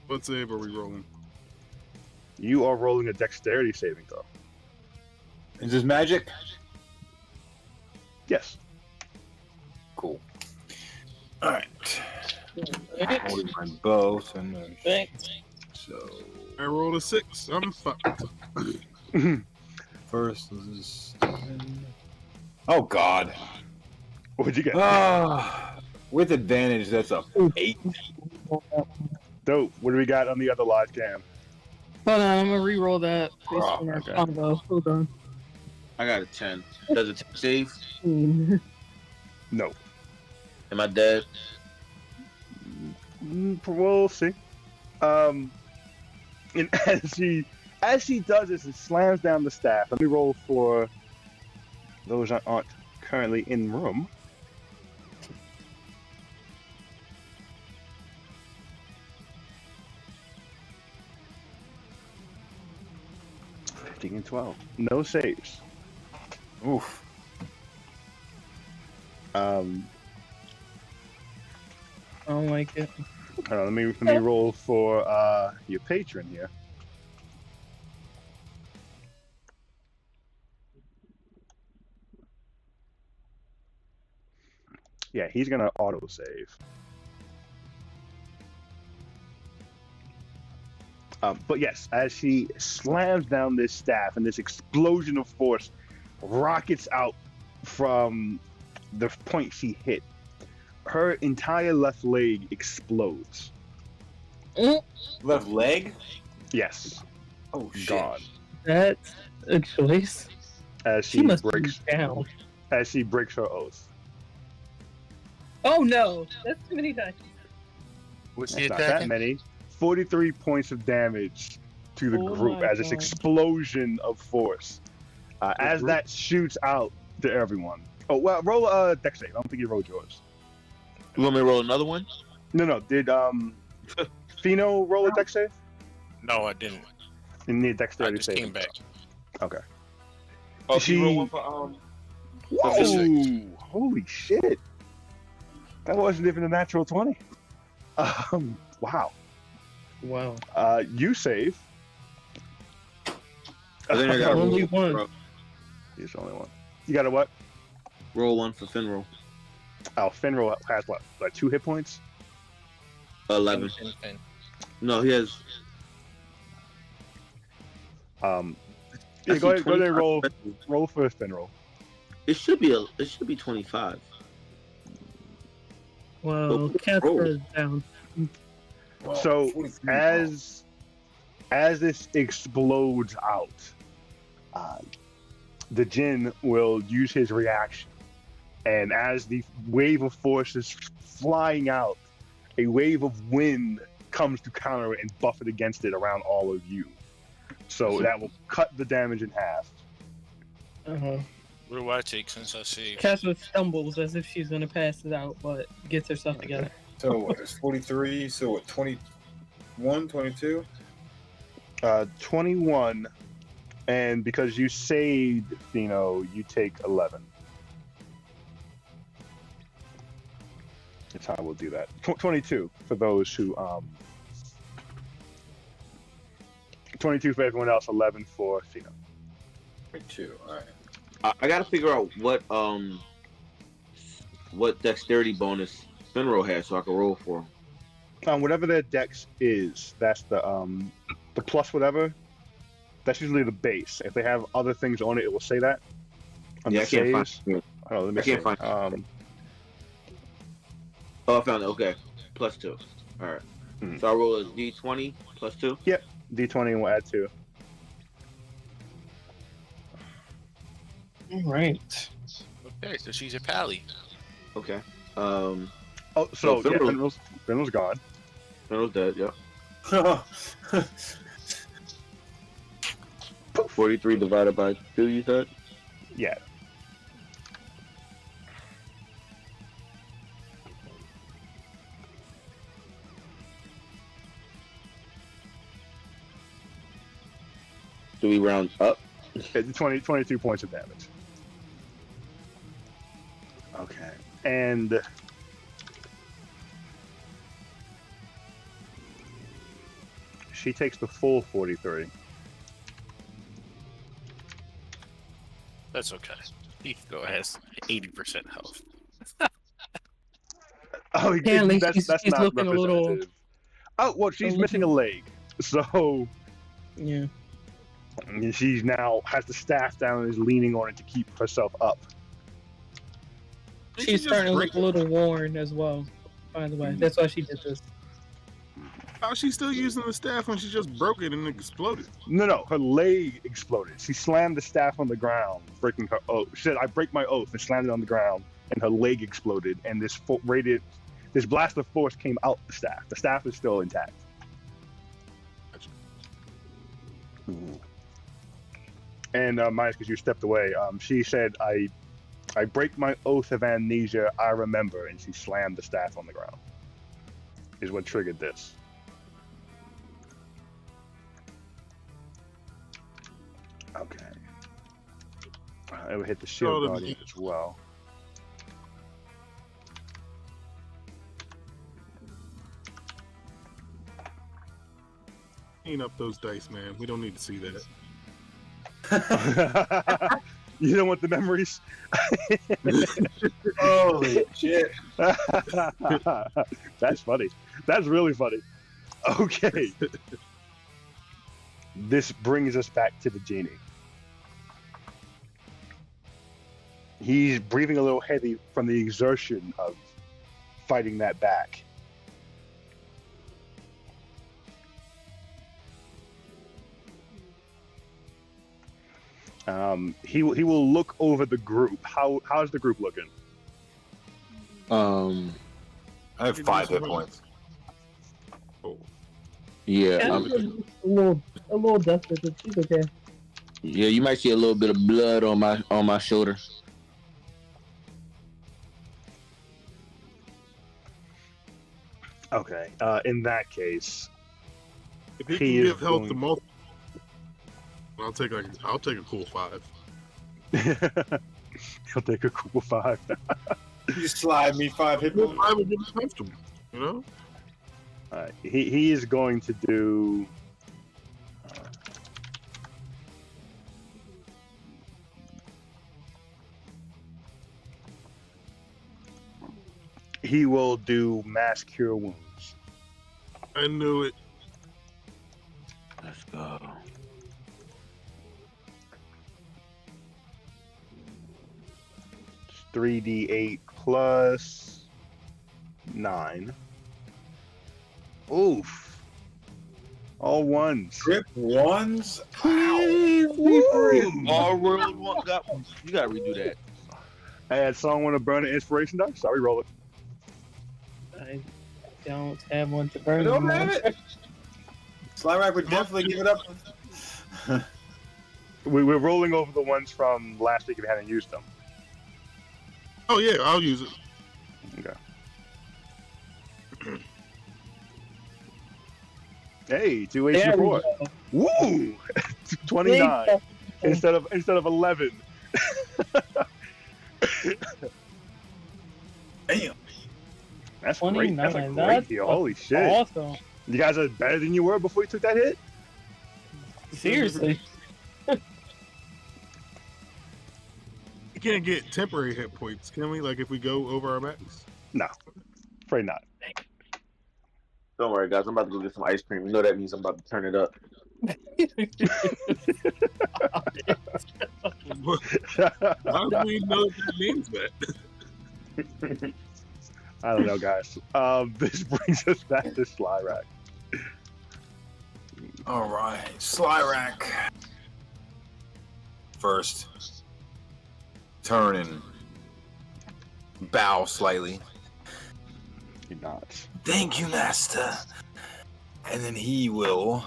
What save are we rolling? You are rolling a dexterity saving throw. Is this magic? Yes. Cool. All right. Holding my bow, so I rolled a 6. I'm fucked. first is. Oh God. What'd you get? With advantage, that's a 8. Dope. What do we got on the other live cam? Hold on, I'm gonna re-roll that based Oh, on our okay. combo. Hold on. I got a 10. Does it save? No. Am I dead? We'll see. And as she does this and slams down the staff, let me roll for those that aren't currently in room. And 12. No saves. Oof. I don't like it. Let me roll for your patron here. Yeah, he's gonna auto save. But yes, as she slams down this staff and this explosion of force rockets out from the point she hit, her entire left leg explodes. Left leg? Yes, Oh shit. gone. That's a choice. As She she must be breaks, down. as she breaks her oath. Oh no, that's too many dice. What's That's he not that attacking? many. 43 points of damage to the Oh group my as this God. explosion of force. As that shoots out to everyone. Oh, well, roll a dex save. I don't think you rolled yours. You want me to roll another one? No. Did Fino roll a dex save? No, I didn't. You need a I dexterity just save. came back. Okay. Oh, She- you roll one for Whoa! Holy shit! That wasn't even a natural 20. Wow. Wow. You save. I think I got Only one. He's the only one. You got a what? roll one for Finro. Oh, Finro has what? Like 2 hit points? 11. And No, he has. Yeah, I go see ahead and 25. roll for Finro. It should be 25. Well, Oh, Casper roll. is down. So 43. as this explodes out, the Jinn will use his reaction, and as the wave of force is flying out, a wave of wind comes to counter it and buff it against it around all of you. So that will cut the damage in half. What do I take since I saved? Casper stumbles as if she's gonna pass it out, but gets herself together. So what, it's 43, so what, 21, 22? 21, and because you saved, you take 11. That's how we'll do that. 22 for those who 22 for everyone else, 11 for Fino. 22, alright. I gotta figure out what dexterity bonus Finro has so I can roll for him. Whatever their dex is, that's the plus whatever. That's usually the base. If they have other things on it, it will say that. On Yeah, the I can't find saves. it. Oh, let me I can't see. find it. Oh, I found it. Okay, +2. All right. So I roll a d20 +2. Yep, d20 and we'll add 2. All right. Okay, so she's a pally. Okay. Oh, so yeah, Finral's gone. Finral's dead. Yep. 43 divided by 2. You said? Yeah. Do we round up? 22 points of damage. Okay. And she takes the full 43. That's okay. He go has 80% health. Oh, Yeah, at least that's she's not looking a little- representative. Oh, well, she's missing a leg. So Yeah. and she now has the staff down and is leaning on it to keep herself up. She's starting to look a little worn as well, by the way. That's why she did this. How's she still using the staff when she just broke it and it exploded? No, her leg exploded. She slammed the staff on the ground, breaking her oath. She said, "I break my oath," and slammed it on the ground, and her leg exploded, and this blast of force came out the staff. The staff is still intact. And minus because you stepped away, she said, I break my oath of amnesia, I remember," and she slammed the staff on the ground. Is what triggered this. Okay. It would hit the shield guardian as well. Clean up those dice, man. We don't need to see that. You don't want the memories? Holy shit. That's funny. That's really funny. Okay. This brings us back to the genie. He's breathing a little heavy from the exertion of fighting that back. He will look over the group. How's the group looking? I have 5 hit points. Yeah. A little dusted, but she's okay. Yeah, you might see a little bit of blood on my shoulder. Okay. In that case, If he He can is give health going- to multiple, I'll take a cool 5. he'll take a cool 5. You slide me 5 hit Cool points. 5 would be comfortable, you know? He is going to do. He will do mass cure wounds. I knew it. Let's go. It's 3d8 plus 9. Oof. All ones. Trip ones? Please. All world one got. You gotta redo that. And someone want to burn an inspiration die? Sorry, roll it. I don't have one to burn. I don't anymore. have it. Slyrack would definitely give it up. We're rolling over the ones from last week if you hadn't used them. Oh yeah, I'll use it. Okay. Hey, 2 There we 4. go. Woo! 29 instead of 11. Damn. That's great. That's a 29. great That's deal. Holy shit! awesome. You guys are better than you were before you took that hit. Seriously. We can't get temporary hit points, can we? Like if we go over our max. No, afraid not. Don't worry, guys. I'm about to go get some ice cream. You know that means I'm about to turn it up. How do we know that means that? I don't know, guys. This brings us back to Slyrack. All right, Slyrack. First, turn and bow slightly. He nods. Thank you, Master. And then he will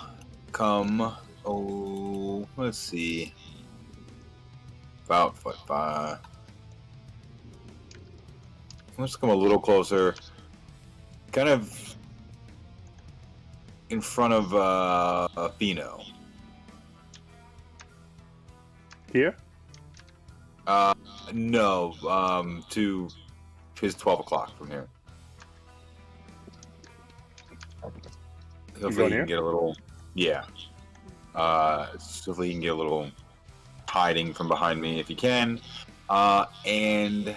come. Oh, let's see. About foot 5. Let's come a little closer. Kind of in front of Fino. Here? No, to his 12 o'clock from here. Hopefully he can get a little, yeah. Hopefully he can get a little hiding from behind me if he can. And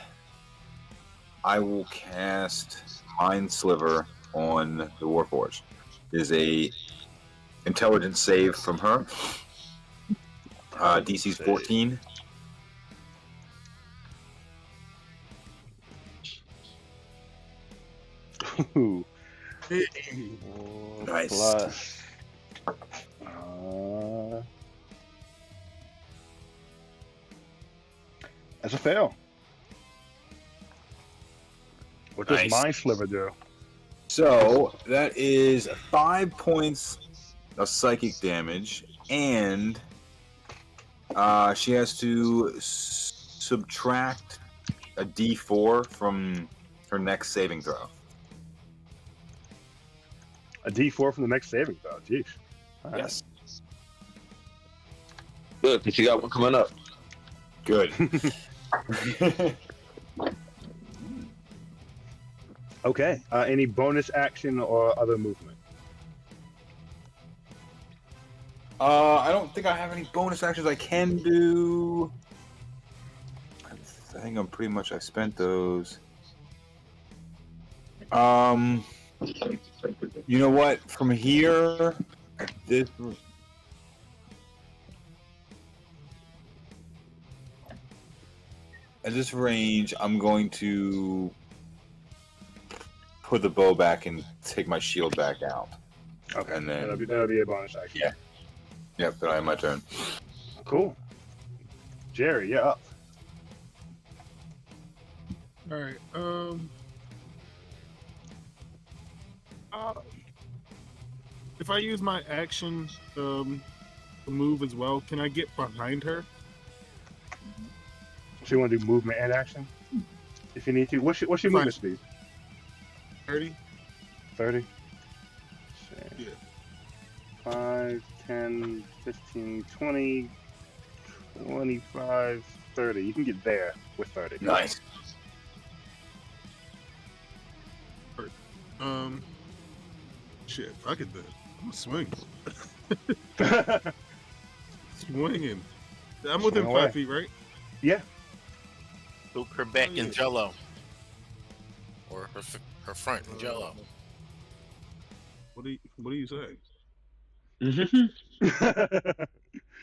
I will cast Mind Sliver on the Warforged. It is a intelligence save from her. DC's 14. Ooh. Nice. Plus. That's a fail. What does Nice. Mind Sliver do? So that is 5 points of psychic damage, and she has to subtract a D4 from her next saving throw. A D4 from the next saving throw. Jeez. All right. Yes. Good, because you got one coming up. Good. Okay. Any bonus action or other movement? I don't think I have any bonus actions I can do. I think I'm pretty much. I spent those. You know what? From here, this. At this range, I'm going to put the bow back and take my shield back out. Okay. And then, That'll be a bonus action. Yeah. Yep, then I have my turn. Cool. Jerry, you're up. All right. If I use my action to move as well, can I get behind her? So you want to do movement and action? If you need to. What's your movement speed? 30? 30? Yeah. 5, 10, 15, 20, 25, 30. You can get there with 30. Nice. Shit, I could do it. I'm swinging. Swinging. I'm within Swing away. 5 feet, right? Yeah. Luke her back in Jello, or her front in Jello. What do you say?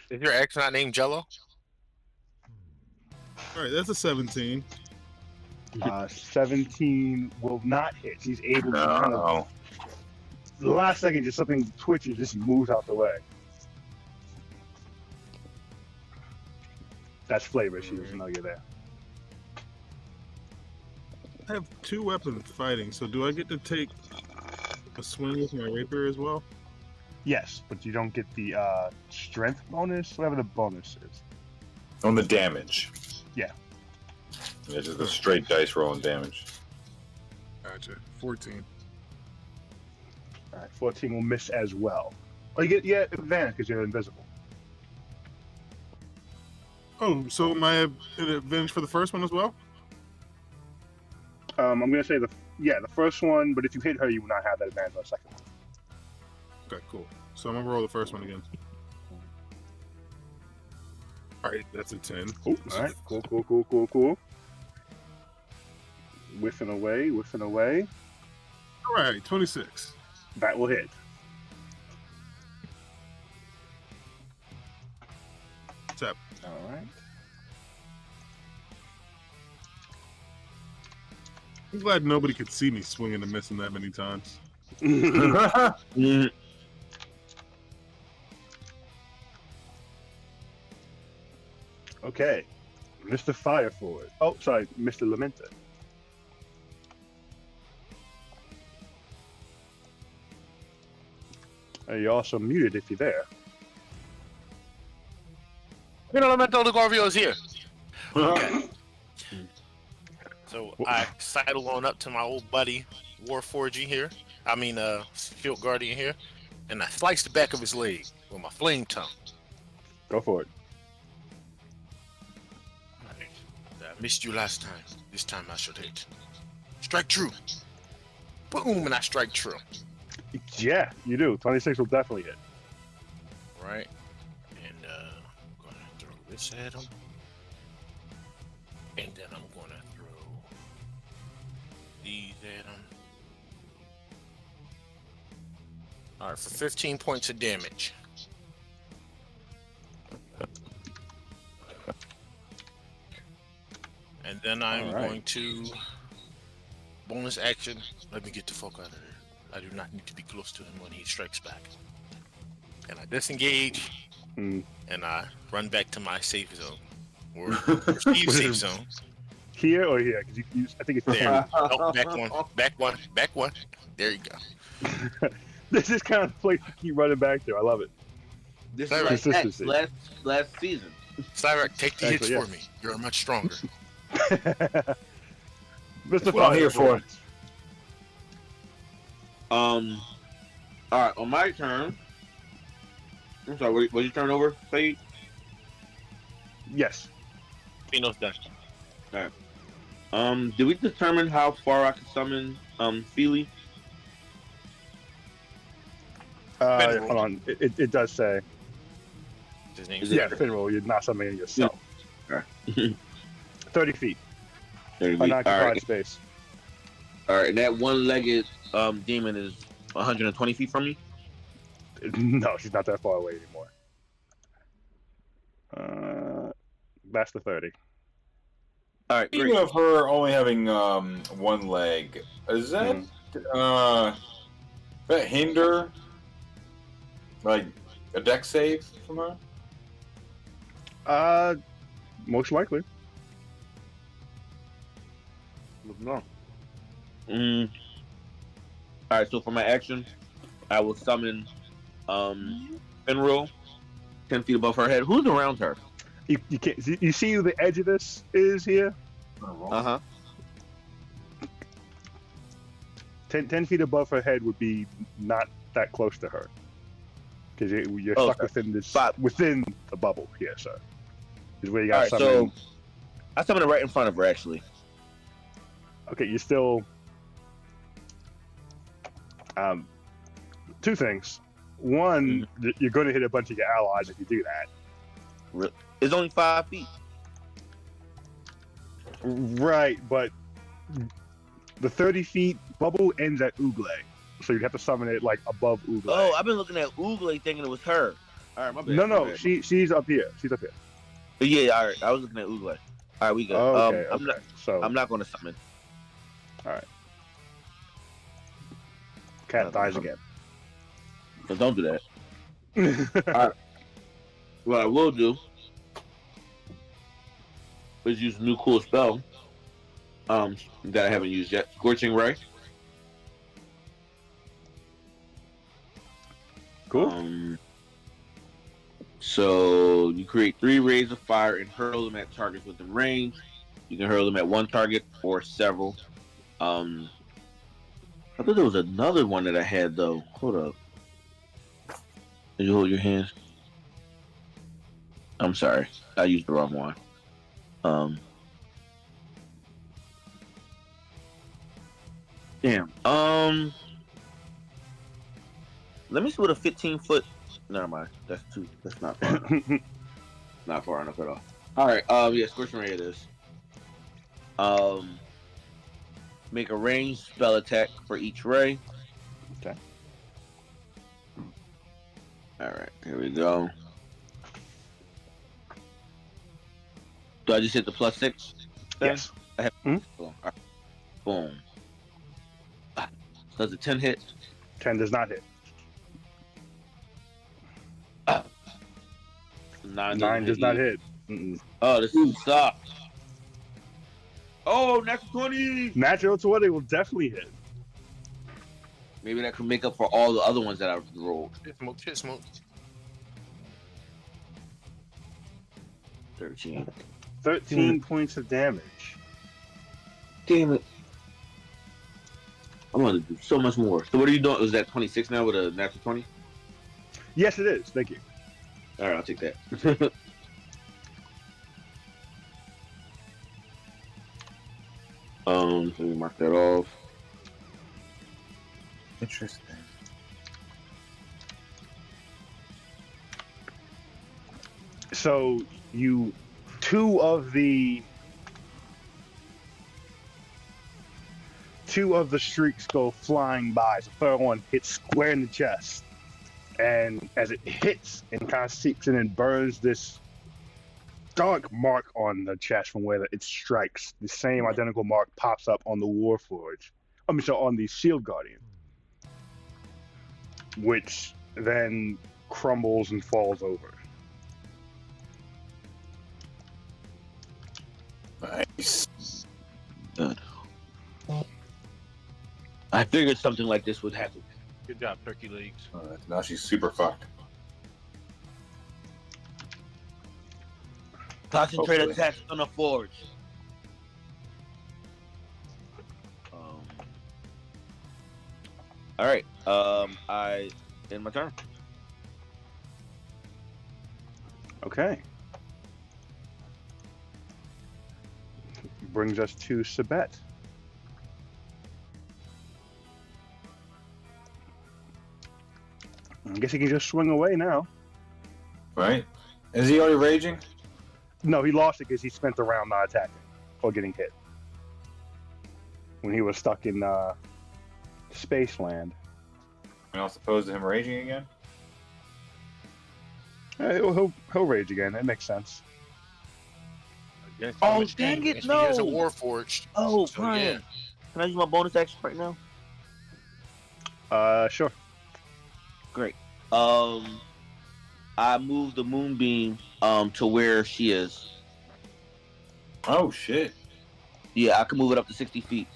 Is your ex not named Jello? All right, that's a 17. 17 will not hit. She's able to kind of, No. the last second, just something twitches, just moves out the way. That's flavor. She doesn't know you're there. I have 2 weapons fighting, so do I get to take a swing with my rapier as well? Yes, but you don't get the strength bonus, whatever the bonus is. On the damage. Yeah. Yeah, just a straight dice roll and damage. Gotcha. 14. All right, 14 will miss as well. Oh, you get advantage because you're invisible. Oh, so my advantage for the first one as well? I'm gonna say the first one, but if you hit her, you will not have that advantage on the second one. Okay, cool. So I'm gonna roll the first one again. Alright, that's a 10. All right, cool. Whiffing away. Alright, 26. That will hit. Tap. All right. I'm glad nobody could see me swinging and missing that many times. Okay, Mr. Fireford. Oh, sorry, Mr. Lamenta. You're also muted if you're there. Elemento de Garvio's here. Okay. So I sidle on up to my old buddy, Warforging here. Field Guardian here. And I slice the back of his leg with my flame tongue. Go for it. I missed you last time. This time I should hit. Strike true. Boom, and I strike true. Yeah, you do. 26 will definitely hit. Right. And I'm gonna throw this at him. And then I'm gonna throw these at him. Alright, for 15 points of damage. And then I'm going to bonus action. Let me get the fuck out of there. I do not need to be close to him when he strikes back. And I disengage, and I run back to my safe zone. Or perceived safe zone. Here or here? Because I think it's there. Oh, back one. There you go. This is kind of the place to keep running back to. I love it. This Cyrac, is like X, last season. Cyrac, take the hits for me. You're much stronger. Mr. Well, I'm here for it. All right, on my turn. I'm sorry, was your turn over, Fade? Yes. Pino's done. All right. Did we determine how far I can summon Feely? Hold on. It does say. His name Yeah, Finroll. You're not summoning yourself. Yeah. Okay. 30 feet. 30 feet. Unoccupied space. All right, and that one-legged demon is 120 feet from me? No, she's not that far away anymore. That's the 30. All right, Speaking great. of her only having one leg, is that that hinder like a deck save from her? Most likely. No. All right, so for my action, I will summon Finro 10 feet above her head. Who's around her? You can't. You see who the edge of this is here? Uh-huh. 10 feet above her head would be not that close to her. Because you're stuck within this within the bubble here, sir. Is where you got to summon. So I summon it right in front of her, actually. Okay, you're still. Two things. One, you're going to hit a bunch of your allies if you do that. It's only 5 feet. Right, but the 30 feet bubble ends at Oogle. So you'd have to summon it like above Oogle. Oh, I've been looking at Oogle thinking it was her. All right, my bad. No, she's up here. She's up here. Yeah, all right. I was looking at Oogle. All right, we good. Okay, I'm not going to summon. All right. Cat dies again. So don't do that. All right. What I will do Let's use a new cool spell. That I haven't used yet. Scorching Ray. Cool. So you create 3 rays of fire and hurl them at targets within range. You can hurl them at one target or several. I thought there was another one that I had though. Hold up. Did you hold your hands? I'm sorry, I used the wrong one. Damn. Let me see what a 15-foot. Never mind. That's too. That's not far. Not far enough at all. All right. Yeah. Scorching Ray it is. Make a ranged spell attack for each ray. Okay. All right. Here we go. Do I just hit the +6? Yes. I have. All right. Boom. Does a 10 hit? 10 does not hit. 9 does not hit. Oh, this sucks. Oh, natural 20. Natural 20 will definitely hit. Maybe that could make up for all the other ones that I rolled. Hit smoke. 13. 13 points of damage. Damn it. I'm gonna do so much more. So what are you doing? Is that 26 now with a natural 20? Yes, it is. Thank you. All right, I'll take that. Let me mark that off. Interesting. So you, two of the streaks go flying by. So the third one hits square in the chest, and as it hits and kind of seeps in and burns this dark mark on the chest from where it strikes, the same identical mark pops up on the Warforge. On the Shield Guardian, which then crumbles and falls over. Nice. Good. I figured something like this would happen. Good job, turkey legs. Now she's super fucked. Concentrate Hopefully. attacks on the forge. All right. I end my turn. Okay. Brings us to Sabet. I guess he can just swing away now. Right? Is he already raging? No, he lost it because he spent the round not attacking or getting hit. When he was stuck in Spaceland. You're not opposed to him raging again? He'll rage again. That makes sense. Oh, dang it, no! He has a Warforged. Oh, so, Brian. yeah. Can I use my bonus action right now? Sure. Great. I moved the moonbeam to where she is. Oh, shit. Yeah, I can move it up to 60 feet.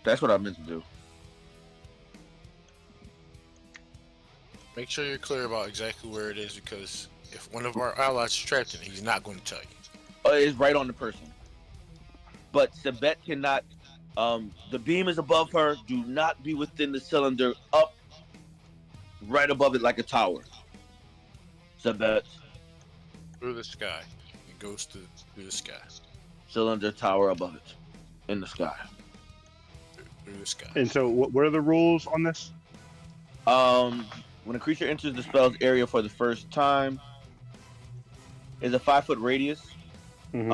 That's what I meant to do. Make sure you're clear about exactly where it is, because if one of our allies is trapped in it, he's not going to tell you. It's right on the person. But Sabet cannot. The beam is above her. Do not be within the cylinder. Up, right above it like a tower. Sabet. Through the sky. It goes through the sky. Cylinder tower above it, in the sky. Through the sky. And so, what are the rules on this? When a creature enters the spell's area for the first time, is a 5-foot radius. Mm-hmm.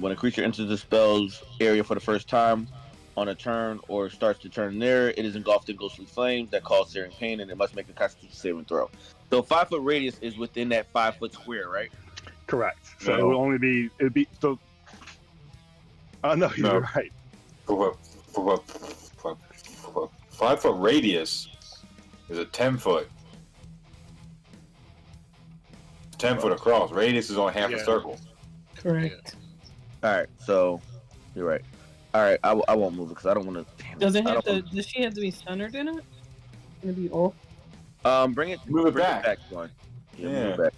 When a creature enters the spell's area for the first time on a turn or starts to turn there, it is engulfed in ghostly flames that cause searing pain, and it must make a Constitution saving throw. So 5-foot radius is within that 5-foot square, right? Correct. So No. it would only be. It'd be so. Oh no, you're No. right. For 5-foot radius. is a 10-foot. 10-foot across. Radius is only half a circle. Correct. All right, so you're right. All right, I won't move it because I don't want to. Does it have to? Does she have to be centered in it? Gonna be off. Bring it. Move it bring back. It back one. Yeah. Move it back.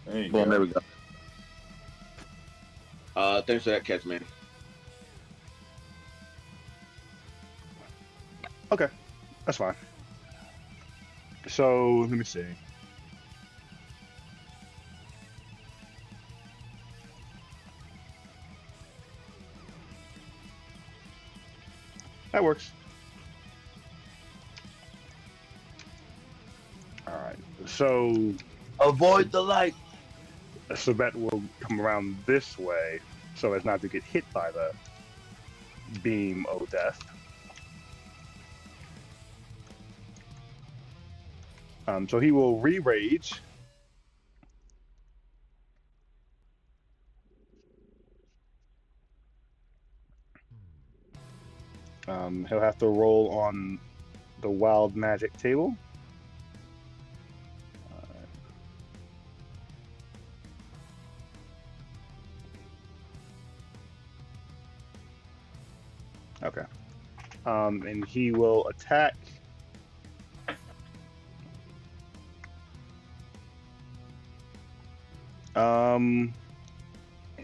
There you Boom. go. There we go. Thanks for that catch, man. Okay, that's fine. So let me see. That works. All right. So Avoid the light. Sabet will come around this way so as not to get hit by the beam of death. So he will re-rage. He'll have to roll on the wild magic table. Okay. And he will attack.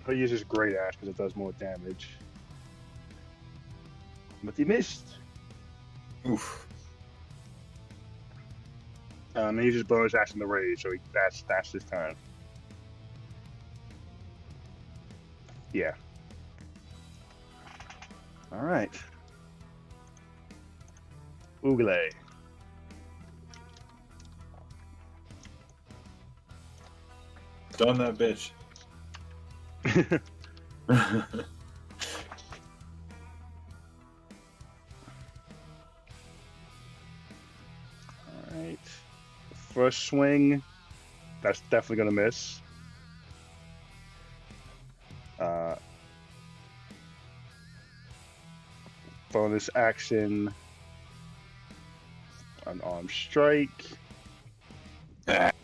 He'll use his Great Axe because it does more damage. But he missed. Oof. He uses bonus action to rage, so that's his turn. Yeah. All right. Oogle. Stun that bitch. Alright. First swing. That's definitely going to miss. Bonus action. Unarmed strike. That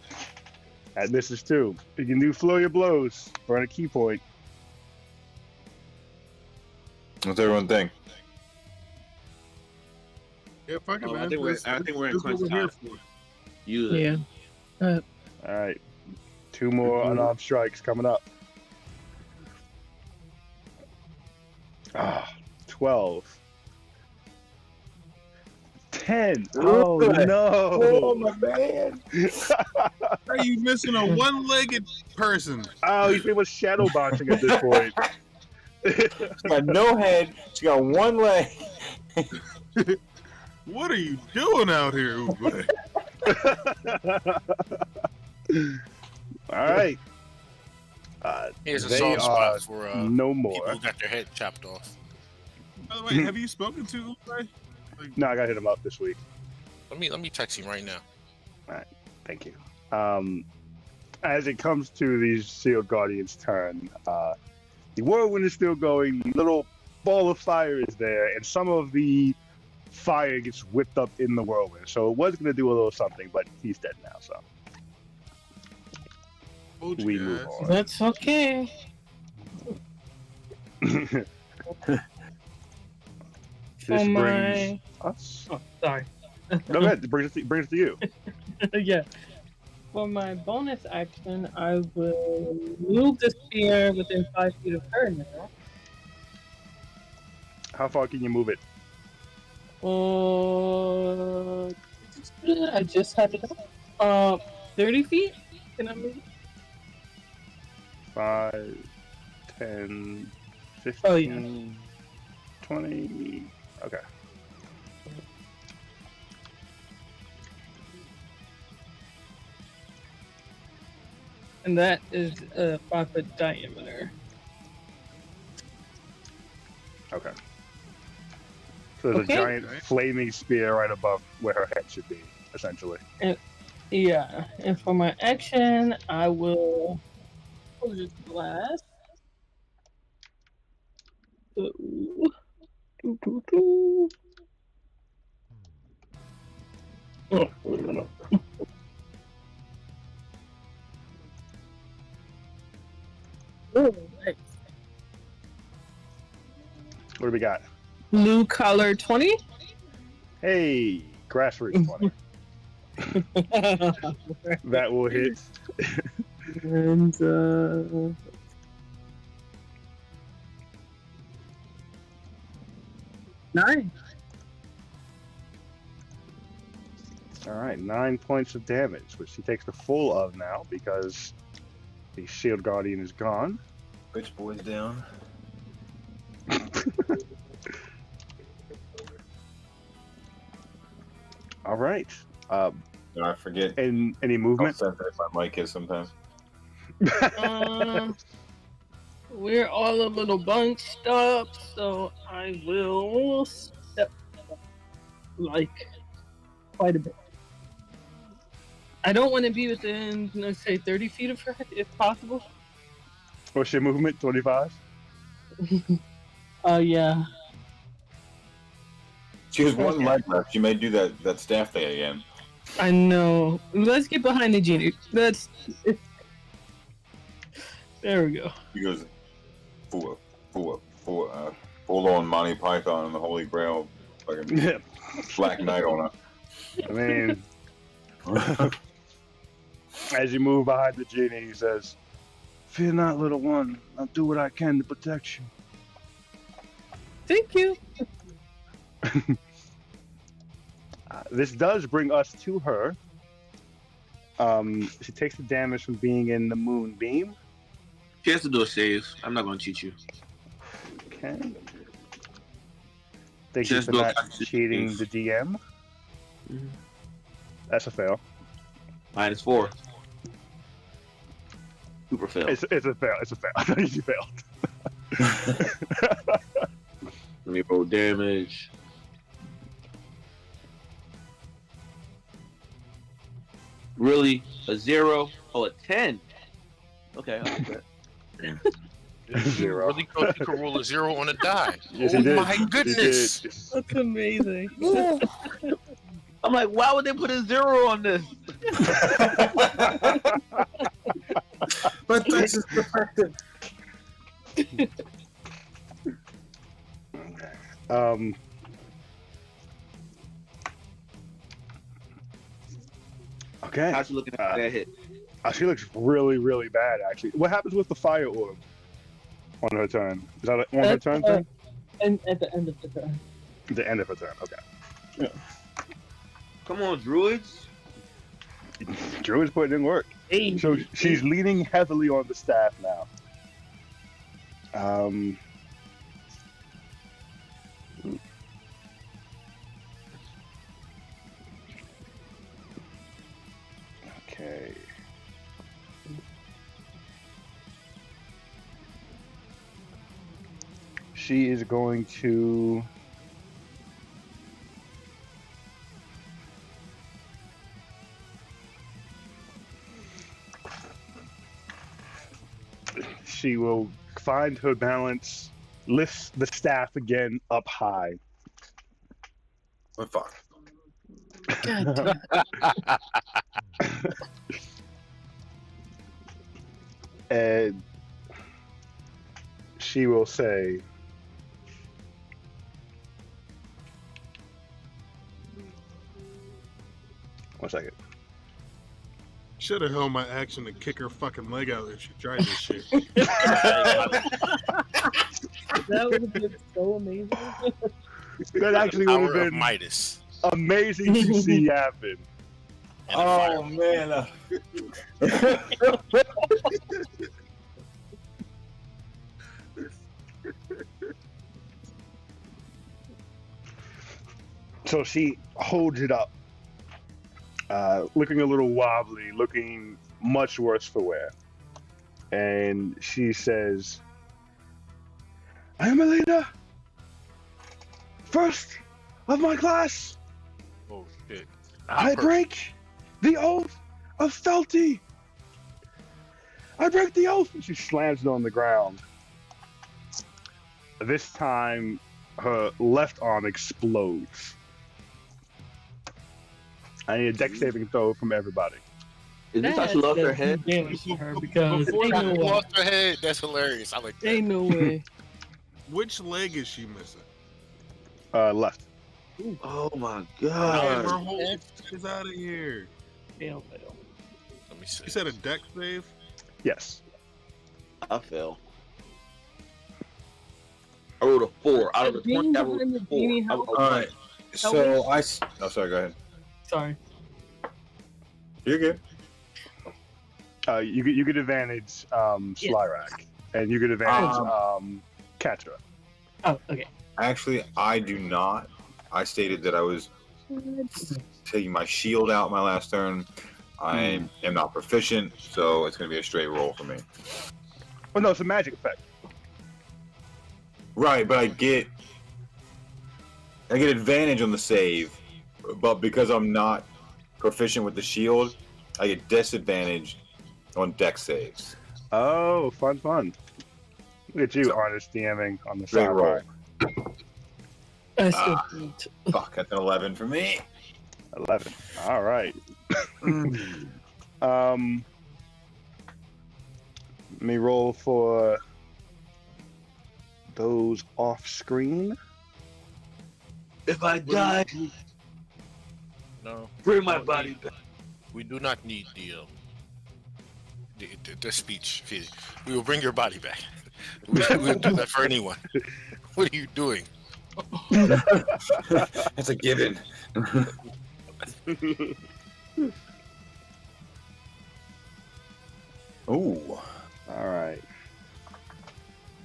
misses too. You can do flurry of blows. Burn a key point. What's everyone think? Yeah, fuck it, man. I think we're in That's what crunch we're here time. for. Use it. Yeah. Alright. 2 more unarmed strikes coming up. 12. 10. Oh no! Oh my man! Are you missing a one-legged person? Oh, he's pretty much shadow boxing at this point. She got no head. She got one leg. What are you doing out here, Uwe? All right. Here's a They soft are spot for no people more. who got their head chopped off. By the way, have you spoken to Uwe? No, I got to hit him up this week. Let me text him right now. All right. Thank you. As it comes to the Sealed Guardian's turn, the whirlwind is still going. The little ball of fire is there, and some of the fire gets whipped up in the whirlwind. So it was going to do a little something, but he's dead now. So Told you we guys. move on. That's okay. This Oh, brings my. us. Oh, sorry. No, go ahead. It brings it to you. Yeah. For my bonus action, I will move the spear within 5 feet of her now. How far can you move it? I just had it up. 30 feet? Can I move it? 5, 10, 15, Oh, yeah. 20. Okay. And that is a 5-foot diameter. Okay. So there's Okay. a giant flaming spear right above where her head should be, essentially. Yeah. And for my action, I will Eldritch Blast. Ooh. Doo, doo, doo. Oh, nice. What do we got? Blue collar 20. Hey, grassroots 20. That will hit. And 9. All right, 9 points of damage, which he takes the full of now because the shield guardian is gone. Bitch boy's down. All right. I forget. And any How movement? sensitive my mic is sometimes. We're all a little bunched up, so I will step like quite a bit. I don't want to be within, let's say, 30 feet of her, if possible. What's your movement? 25? Yeah. She has one leg left. She may do that staff thing again. I know. Let's get behind the genie. There we go. He goes full on Monty Python and the Holy Grail, fucking Black Knight on her. I mean, as you move behind the genie, he says, "Fear not, little one. I'll do what I can to protect you." Thank you. This does bring us to her. She takes the damage from being in the moonbeam. She has to do a save. I'm not going to cheat you. Okay. Thank you for not cheating the DM. Mm-hmm. That's a fail. -4. Super fail. It's a fail. It's a fail. I thought you failed. Let me roll damage. Really? A 0? Oh, a 10. Okay, I'll take that. Zero. Really thought you could roll a 0 on a die. Yes, oh he did. my goodness! That's amazing. I'm like, why would they put a 0 on this? But this is perfected. Okay. How's she looking at that hit? She looks really, really bad, actually. What happens with the fire orb on her turn? Is that on her turn thing? And at the end of the turn. The end of her turn, okay. Yeah. Come on, druids. Drew is putting in work. Hey. So she's leaning heavily on the staff now. Okay. She is going to... She will find her balance, lifts the staff again up high. Oh, fuck. God damn it. And she will say, one second. Should have held my action to kick her fucking leg out if she tried this shit. That would have been so amazing. That actually would have Power of been Midas. amazing to see happen. And a Oh fire. man. So she holds it up, looking a little wobbly, looking much worse for wear. And she says, "I am a leader, first of my class. Oh shit. I break the oath of Felty. I break the oath." And she slams it on the ground. This time, her left arm explodes. I need a deck saving throw from everybody. Is this how she lost her head? Damage to her because Before ain't no that, way. Lost her head. That's hilarious. I like that. Ain't no way. Which leg is she missing? Left. Oh my Get god. her whole is out of here. Fail. Let me see. You said a deck save? Yes. I fell. I rolled a 4. Out of the 20, I rolled a 4. All right. So oh, sorry. Go ahead. Sorry. You're good. You get advantage Slyrak, and you get advantage Katra. Oh, okay. Actually, I do not. I stated that I was taking my shield out my last turn. I am not proficient, so it's going to be a straight roll for me. Oh no, it's a magic effect. Right, but I get advantage on the save, but because I'm not proficient with the shield, I get disadvantage on deck saves. Oh, fun. Look at you, honest DMing on the Straight side roll. I still beat. Fuck, that's an 11 for me. 11. All right. Let me roll for those off screen. If I die, No. bring my body back. We do not need the speech. We will bring your body back. We'll do that for anyone. What are you doing? That's a given. Ooh. All right.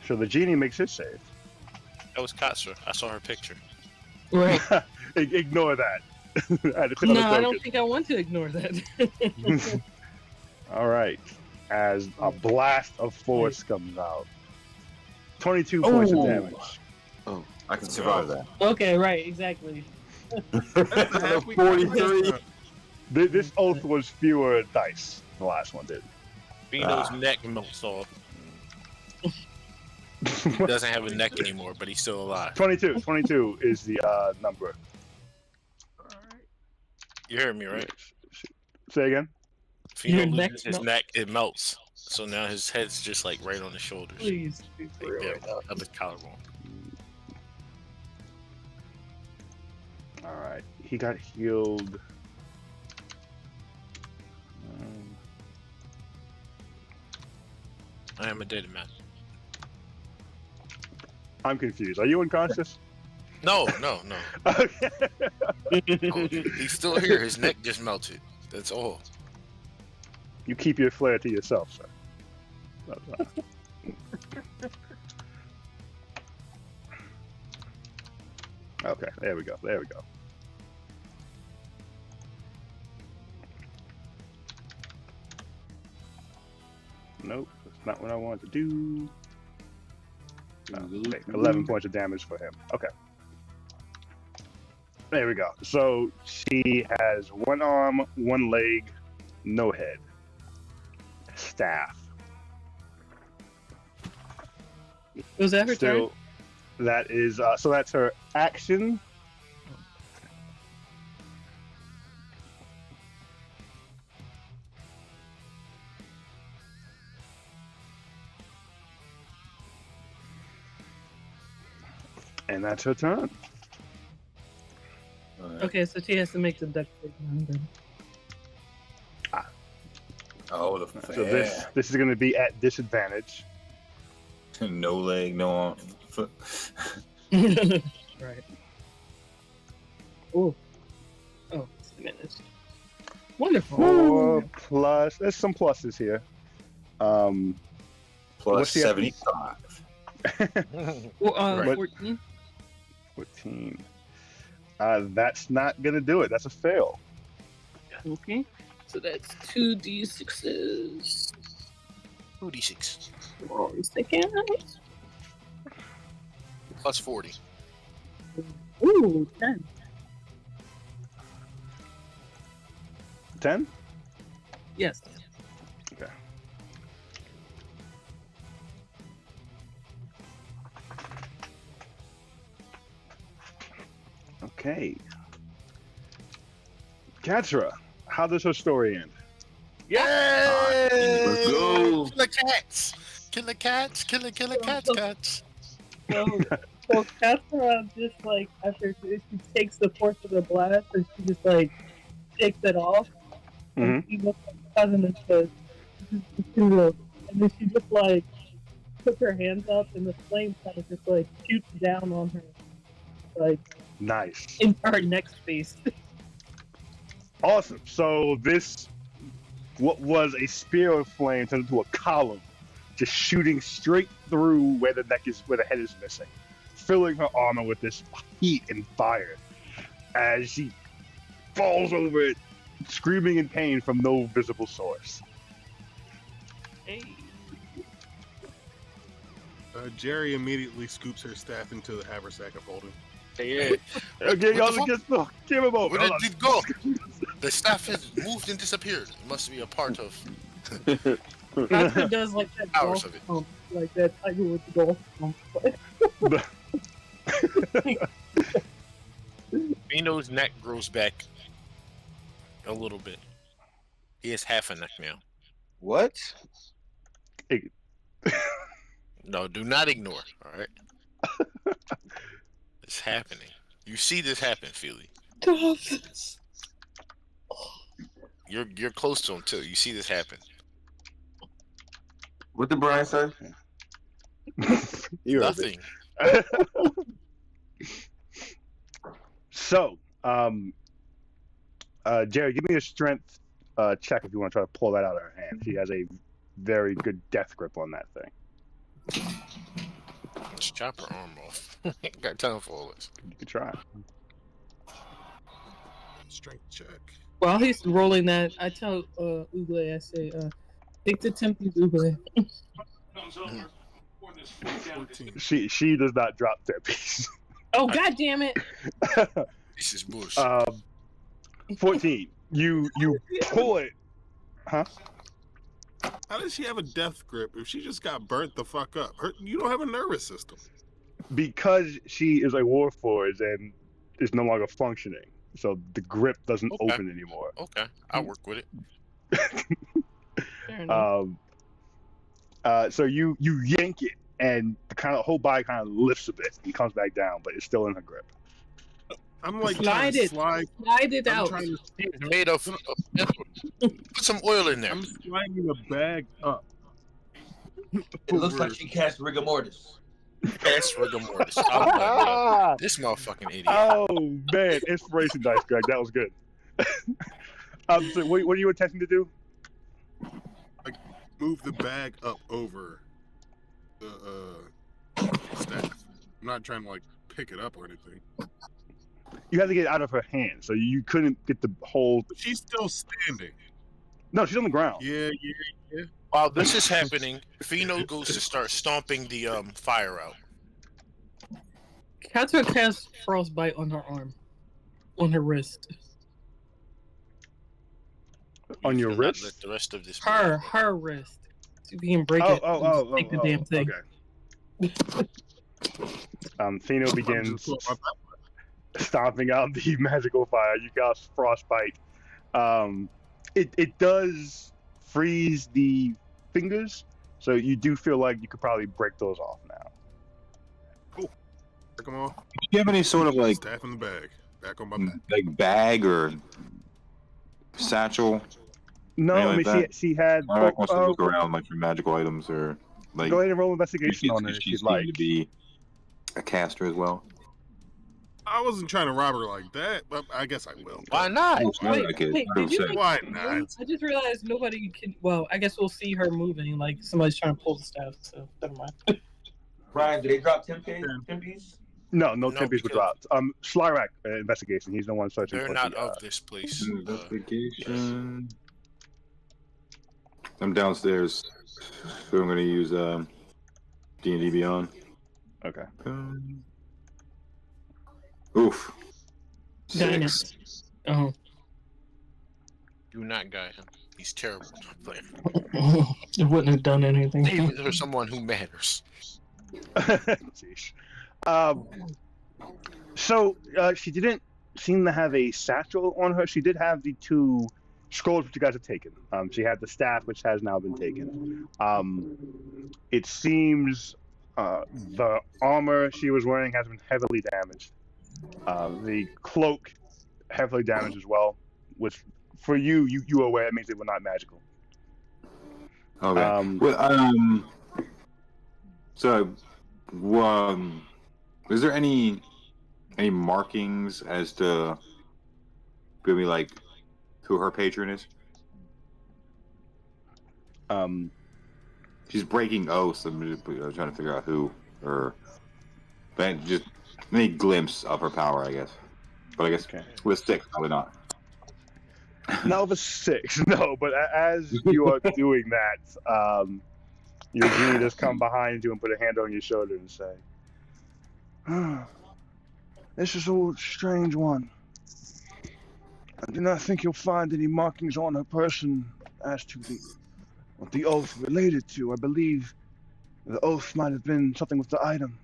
So the genie makes his save. That was Katsu. I saw her picture. Right. Ignore that. I had to click on the No, I token. don't think I want to ignore that. All right. As a blast of force comes out. 22 Oh. points of damage. I can survive that. Okay, right, exactly. 43. This oath was fewer dice. The last one did. Bino's neck melts off. He doesn't have a neck anymore, but he's still alive. 22. 22 is the number. You heard me, right? Say again? Fino Your loses neck his melts? neck, it melts. So now his head's just like right on his shoulders. Please. Be for real Yeah, right now. up his collarbone. All right. He got healed. I am a dead man. I'm confused. Are you unconscious? No. Okay. No, he's still here. His neck just melted. That's all. You keep your flair to yourself, sir. Okay, there we go. Nope, that's not what I wanted to do. Okay, 11 points of damage for him. Okay. There we go. So she has one arm, one leg, no head. Staff. Was that her turn? Still, that is, so that's her action. And that's her turn. Okay, so she has to make the deck save now, then. Oh, the So this is going to be at disadvantage. no leg, no arm. Foot. Right. Oh, it's diminished. Wonderful. 4 plus. There's some pluses here. Plus What's the 75. Well, Right. 14. 14. That's not going to do it. That's a fail. Okay. So that's 2d6s. 2d6. 1 second. Plus 40. Ooh, 10. 10? Yes. Okay. Okay. Katra, how does her story end? Let's go. Killer cats. Killer cats. Killer cats. So Cassandra just like after she takes the force of the blast and she just like takes it off and she looks at her cousin and says, "This is too real." And then she just like puts her hands up and the flame kind of just like shoots down on her, like Nice. into her neck space. Awesome. So this, what was a spear of flame, turned into a column, just shooting straight through where the head is missing, filling her armor with this heat and fire as she falls over it, screaming in pain from no visible source. Hey. Jerry immediately scoops her staff into the haversack of holding. Yeah. Okay, y'all just the camera mode. Where did it go? The staff has moved and disappeared. It must be a part of. Cassandra does like that Hours golf of it. pump, like that tiger with the golf pump. Fino's neck grows back a little bit. He has half a neck now. What? No, do not ignore. All right. It's happening. You see this happen, Feely. You're close to him too. You see this happen. What did Brian say? Nothing. So, Jerry, give me a strength check if you want to try to pull that out of her hand. She has a very good death grip on that thing. Let's chop her arm off. Ain't got time for all this. You can try. Strength check. While he's rolling that, I tell Ugle, I say, take the Tempe's Ugle. 14. She does not drop that piece. Oh, god damn it! This is bush. 14. You pull it. Huh? How does she have a death grip if she just got burnt the fuck up? You don't have a nervous system. Because she is a warforged and is no longer functioning. So the grip doesn't Okay. open anymore. Okay, I'll work with it. Fair enough. So you yank it, and the whole body kind of lifts a bit and comes back down, but it's still in her grip. I'm like Slide trying to it. slide. Slide it I'm out. trying to. It's made of put some oil in there. I'm sliding the bag up. It looks like she cast rigor mortis. Pass rigor mortis. Oh, my God. This motherfucking idiot. Oh man, inspiration dice, Greg. That was good. So what are you attempting to do? Move the bag up over the staff. I'm not trying to like pick it up or anything. You have to get it out of her hand, so you couldn't get the whole. But she's still standing. No, she's on the ground. Yeah. While this is happening, Fino goes to start stomping the fire out. Cassandra casts frostbite on her arm, on her wrist. On your Do not wrist? Let the rest of this. Her wrist. So we can break it. and take the damn thing. Okay. Fino begins stomping out the magical fire. You cast frostbite. It does freeze the fingers, so you do feel like you could probably break those off now. Break them off. Do you have any sort of like Staff in the bag. Back on my back. bag or satchel? No, Anything I mean like that? she had. I want to look around like for magical items or like. Go ahead and roll investigation on it if if she's you'd like. to be a caster as well. I wasn't trying to rob her like that, but I guess I will. Why not? Wait, did you? Why not? I just realized nobody can. Well, I guess we'll see her moving. Like somebody's trying to pull the staff. So never mind. Brian, did they drop Tempe's? No No, tempies were because- dropped. Slyrak investigation. He's the one searching They're for not the, of this place. Investigation. I'm downstairs, so I'm going to use D&D Beyond. Okay. Oof. Dinah. 6. Oh. Do not guide him. He's terrible. Player. It wouldn't have done anything. Even for someone who matters. Jeez. So she didn't seemed to have a satchel on her. She did have the 2 scrolls which you guys have taken. She had the staff, which has now been taken. It seems the armor she was wearing has been heavily damaged. The cloak heavily damaged as well, which for you are aware it means they were not magical. Okay. So, is there any markings as to maybe like who her patron is? She's breaking oaths. I'm just trying to figure out who, or just any glimpse of her power, I guess. But I guess with 6, probably not. Not with 6, no. But as you are doing that, your genie just come behind you and put a hand on your shoulder and say, "This is a strange one. I do not think you'll find any markings on her person as to what the oath related to. I believe the oath might have been something with the item."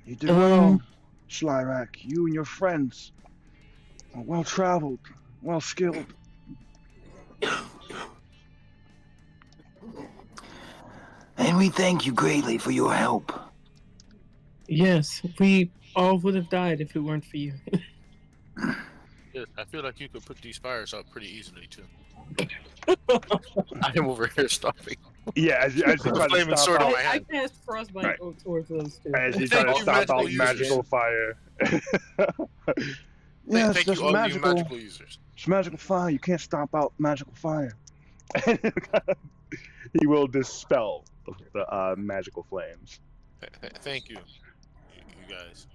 You did well, Slyrak. You and your friends are well-traveled, well-skilled. And we thank you greatly for your help. Yes, we all would have died if it weren't for you. Yes, I feel like you could put these fires out pretty easily too. I am over here starving. Yeah, as you try to stop out, I cast frostbite towards those 2. As you try to stop out magical fire. Yes, thank you, all magical, you magical users. It's magical fire. You can't stop out magical fire. He will dispel the magical flames. Thank you, you guys.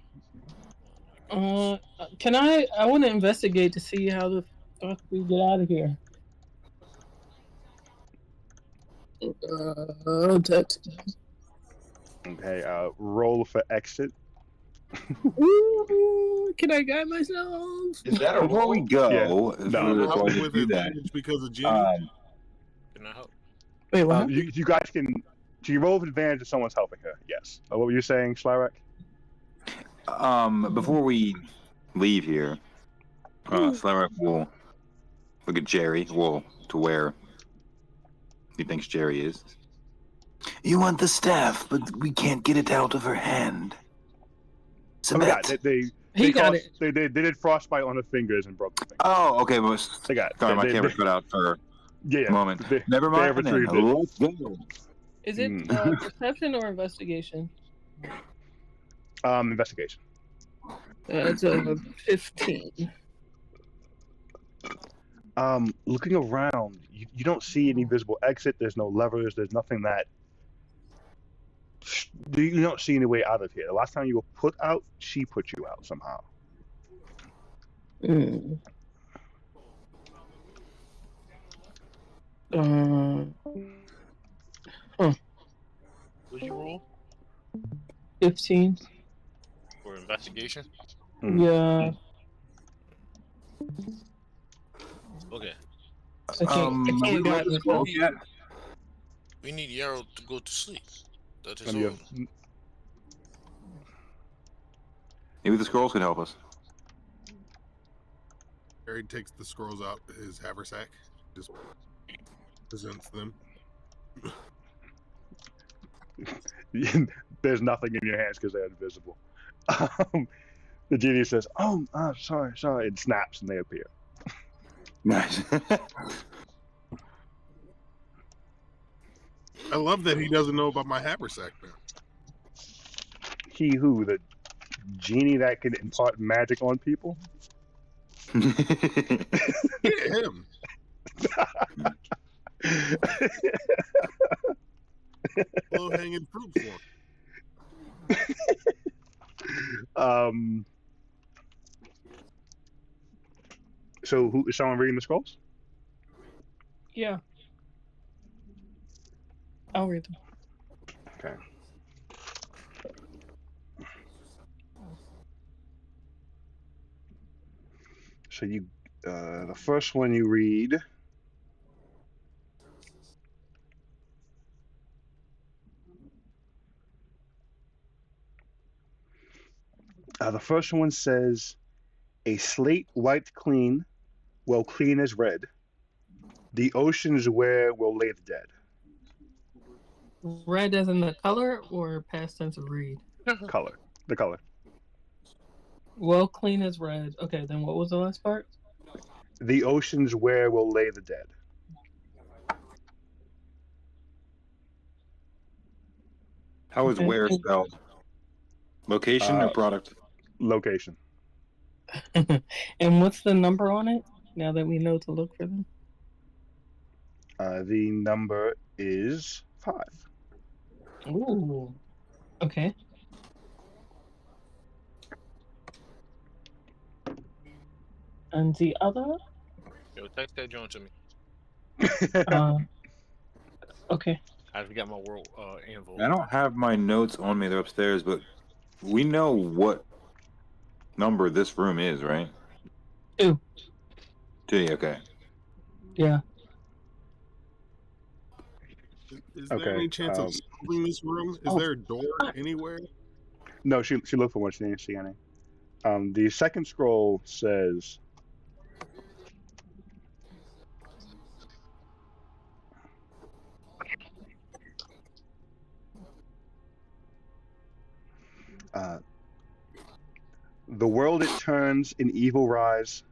Can I want to investigate to see how the fuck we get out of here. Text. Okay, roll for exit. Ooh, can I guide myself? Is that a before we go? Yeah. No, we're going to with do that. advantage because of Jimmy. Can I help? Wait, what? You guys can. Do you roll with advantage if someone's helping her? Yes. What were you saying, Slyrak? Before we leave here, Slyrak will look at Jerry. Well, to where he thinks Jerry is. You want the staff, but we can't get it out of her hand. Oh my God, they did frostbite on her fingers and broke the finger. Oh, okay, but They got it. sorry, my camera cut out for a moment. Never mind. Let's go. Is it perception or investigation? Investigation. It's a 15. Looking around, you don't see any visible exit. There's no levers. There's nothing that. You don't see any way out of here. The last time you were put out, she put you out somehow. What'd you roll? 15. For investigation? Yeah. Okay. I can't guide myself. We need Yarrow to go to sleep. That is Yeah. all. Maybe the scrolls can help us. Harry takes the scrolls out his haversack, just presents them. There's nothing in your hands because they're invisible. The genie says, sorry, and snaps and they appear. Nice. I love that he doesn't know about my haversack now. He who? The genie that can impart magic on people? Yeah, him. Low hanging fruit for him. So is someone reading the scrolls? Yeah. I'll read them. Okay. So you, the first one you read. The first one says, a slate wiped clean, well clean as red. The oceans where will lay the dead. Red as in the color or past tense of read? Color. The color. Well, clean as red. Okay, then what was the last part? The oceans where will lay the dead. How is where spelled? Location or product? Location. And what's the number on it? Now that we know to look for them. The number is 5. Ooh. Okay. And the other? Yo, text that joint to me. Okay. I forgot my world envelope. I don't have my notes on me. They're upstairs, but we know what number this room is, right? 2. 2, okay. Yeah. Is there any chance of solving this room? Is there a door anywhere? No, she looked for one. She didn't see any. The second scroll says, the world it turns in evil rise,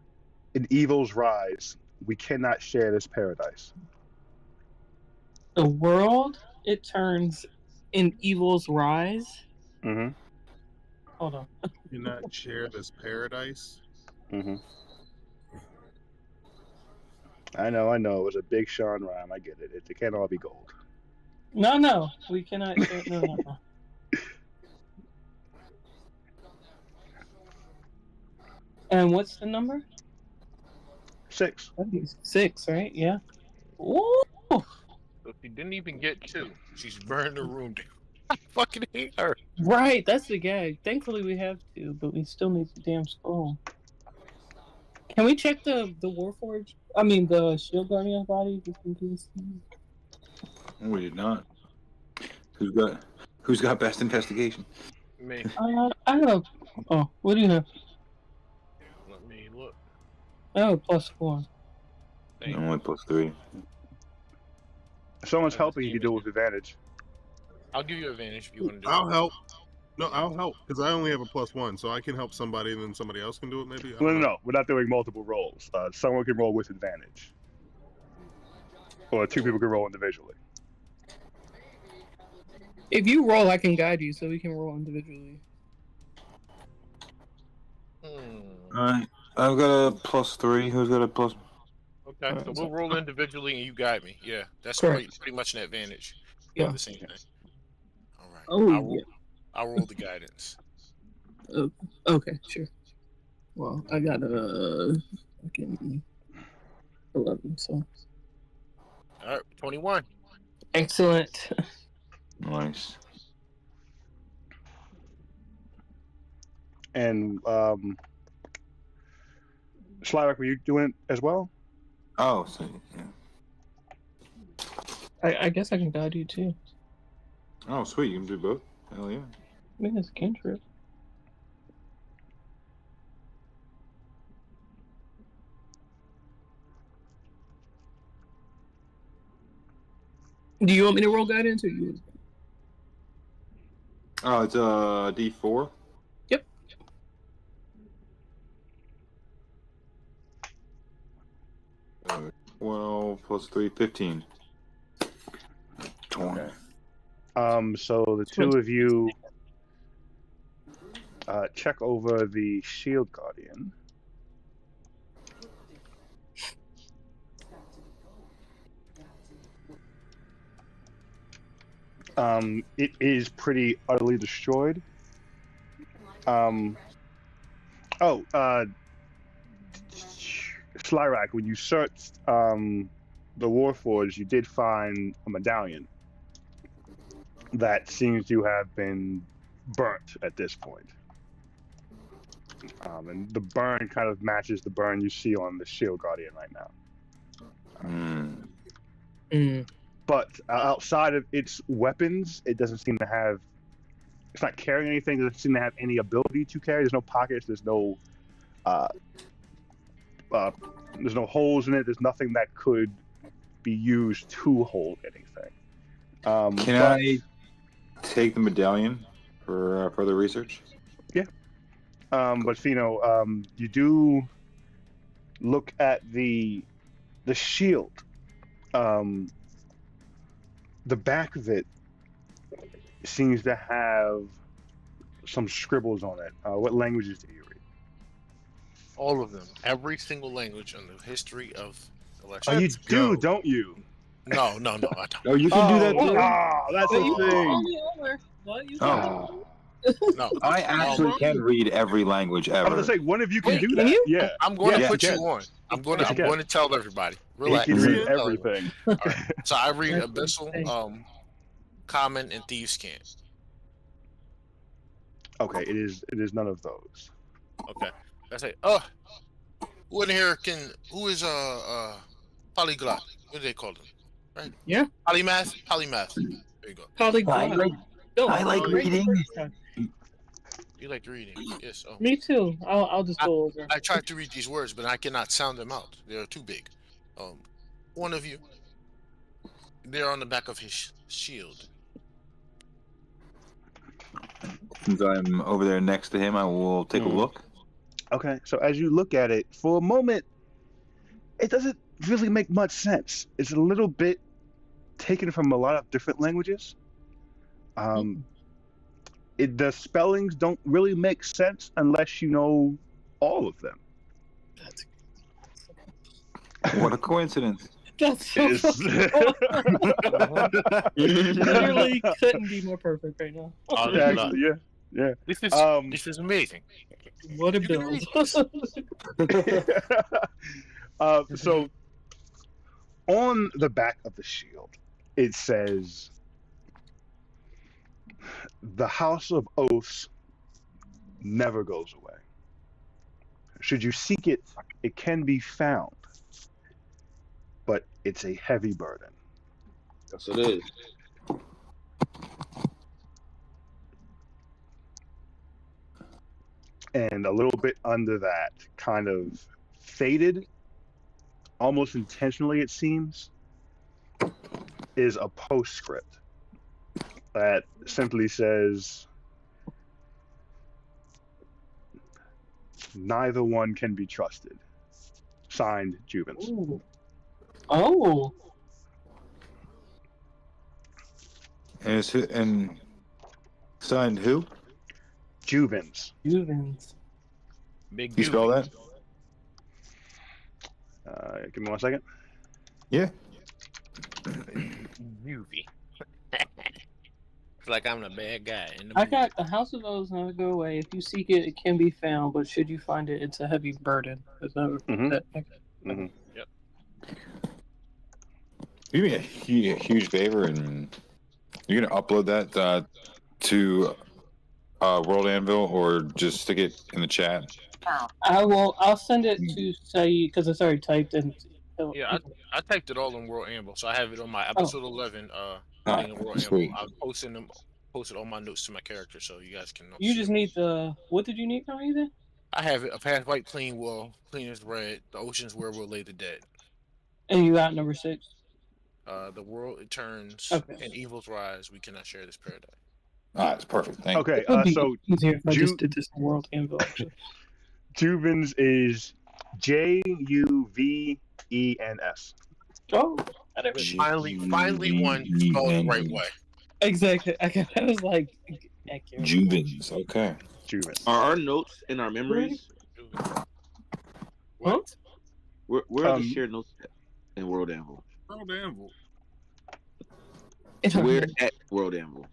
in evil's rise. We cannot share this paradise. The world it turns in evil's rise. Mm-hmm. Hold on. Do not share this paradise. Mm-hmm. I know. It was a big Sean rhyme. I get it. It can't all be gold. No, we cannot. No. And what's the number? 6. 6, right? Yeah. Ooh. So she didn't even get 2. She's burned the room down. I fucking hate her. Right, that's the gag. Thankfully we have 2, but we still need the damn scroll. Can we check the Warforged? I mean the Shield Guardian's body just in case? We did not. Who's got best investigation? Me. I have. Oh, what do you have? Let me look. Oh, +4. Only +3. If someone's helping, you can do it with advantage. I'll give you advantage if you want to do I'll it. help. No, I'll help because I only have a +1, so I can help somebody, and then somebody else can do it. Maybe. No. We're not doing multiple rolls. Someone can roll with advantage, or 2 people can roll individually. If you roll, I can guide you, so we can roll individually. Alright. I've got a +3. Who's got a plus? Okay, so we'll roll individually and you guide me. Yeah, that's Correct. pretty much an advantage. Yeah. The same thing. All right. Oh, I'll roll the guidance. Okay, sure. Well, I got a fucking 11, so. All right, 21. Excellent. Nice. And Slyrock, were you doing it as well? Oh, so yeah. I guess I can guide you too. Oh, sweet. You can do both. Hell yeah. I mean, it's a cantrip. Do you want me to roll guidance or you? Oh, it's a D4. Yep. 12 plus 3, 15. 20. So the 2 of you check over the Shield Guardian. It is pretty utterly destroyed. Slyrak, when you searched the Warforged, you did find a medallion that seems to have been burnt at this point. And the burn kind of matches the burn you see on the Shield Guardian right now. But outside of its weapons, it doesn't seem to have It's not carrying anything. It doesn't seem to have any ability to carry. There's no pockets. There's no holes in it. There's nothing that could be used to hold anything. Can I take the medallion for further research? Yeah. But Fino, you do look at the shield. The back of it seems to have some scribbles on it. What languages do you read? All of them. Every single language in the history of Elestria. Oh, you do, don't you? No, I don't. Oh, you can do that too. Oh, that's But the you thing. only over. What you Oh. No. I actually can read every language I was ever. gonna say one of you can Wait, do can that. you? Yeah. I'm going to Yes, put you you can. on. I'm going Yes, you can. to tell everybody. He Relax. can I'm read gonna tell everyone. everything. All right. So I read That's Abyssal, Common, and Thieves' Cant. Okay, it is none of those. Okay. I say, who in here who is polyglot? What do they call them? Right? Yeah. Polymath. There you go. Polyglot. I like reading. You like reading? Yes. Oh. Me too. I'll just go over. I tried to read these words, but I cannot sound them out. They are too big. One of you. They're on the back of his shield. Since I'm over there next to him, I will take a look. Okay, so as you look at it, for a moment, it doesn't really make much sense. It's a little bit taken from a lot of different languages. The spellings don't really make sense unless you know all of them. What a coincidence. That's so literally couldn't be more perfect right now. Actually, yeah. This is amazing. What a build. So on the back of the shield, it says, "The House of Oaths never goes away. Should you seek it, it can be found, but it's a heavy burden." Yes, it is. And a little bit under that, kind of faded, almost intentionally it seems, is a postscript that simply says, "Neither one can be trusted." Signed, Juvens. Ooh. Oh. And signed who? Juvens. Juvens. Big You spell that? Give me 1 second. Yeah. movie. It's like I'm the bad guy in the I movie. got the House of O's never go away. If you seek it, it can be found, but should you find it, it's a heavy burden. Is that, Mhm. Yep. Do me a huge favor, and you're gonna upload that to World Anvil, or just stick it in the chat. I'll send it to Saeed because it's already typed and. Yeah, I typed it all in World Anvil, so I have it on my episode 11. In World sweet. Anvil. I've posted all my notes to my character, so you guys can. You see just them. need what did you need from me then? I have it. A path white, clean wall, clean as red. The oceans where we'll lay the dead. And you got number 6. The world it turns Okay. and evils rise. We cannot share this paradise. It's perfect. Thank you. Okay, It would be so easier if I just did this in World Anvil. Actually. Juvens is Juvens. Oh, Finally one spelled the right way. exactly. I was like, accurate. Juvens. Okay. Juvens. Are our notes in our memories? Huh? Where are the shared notes in World Anvil? World Anvil. Where at World Anvil?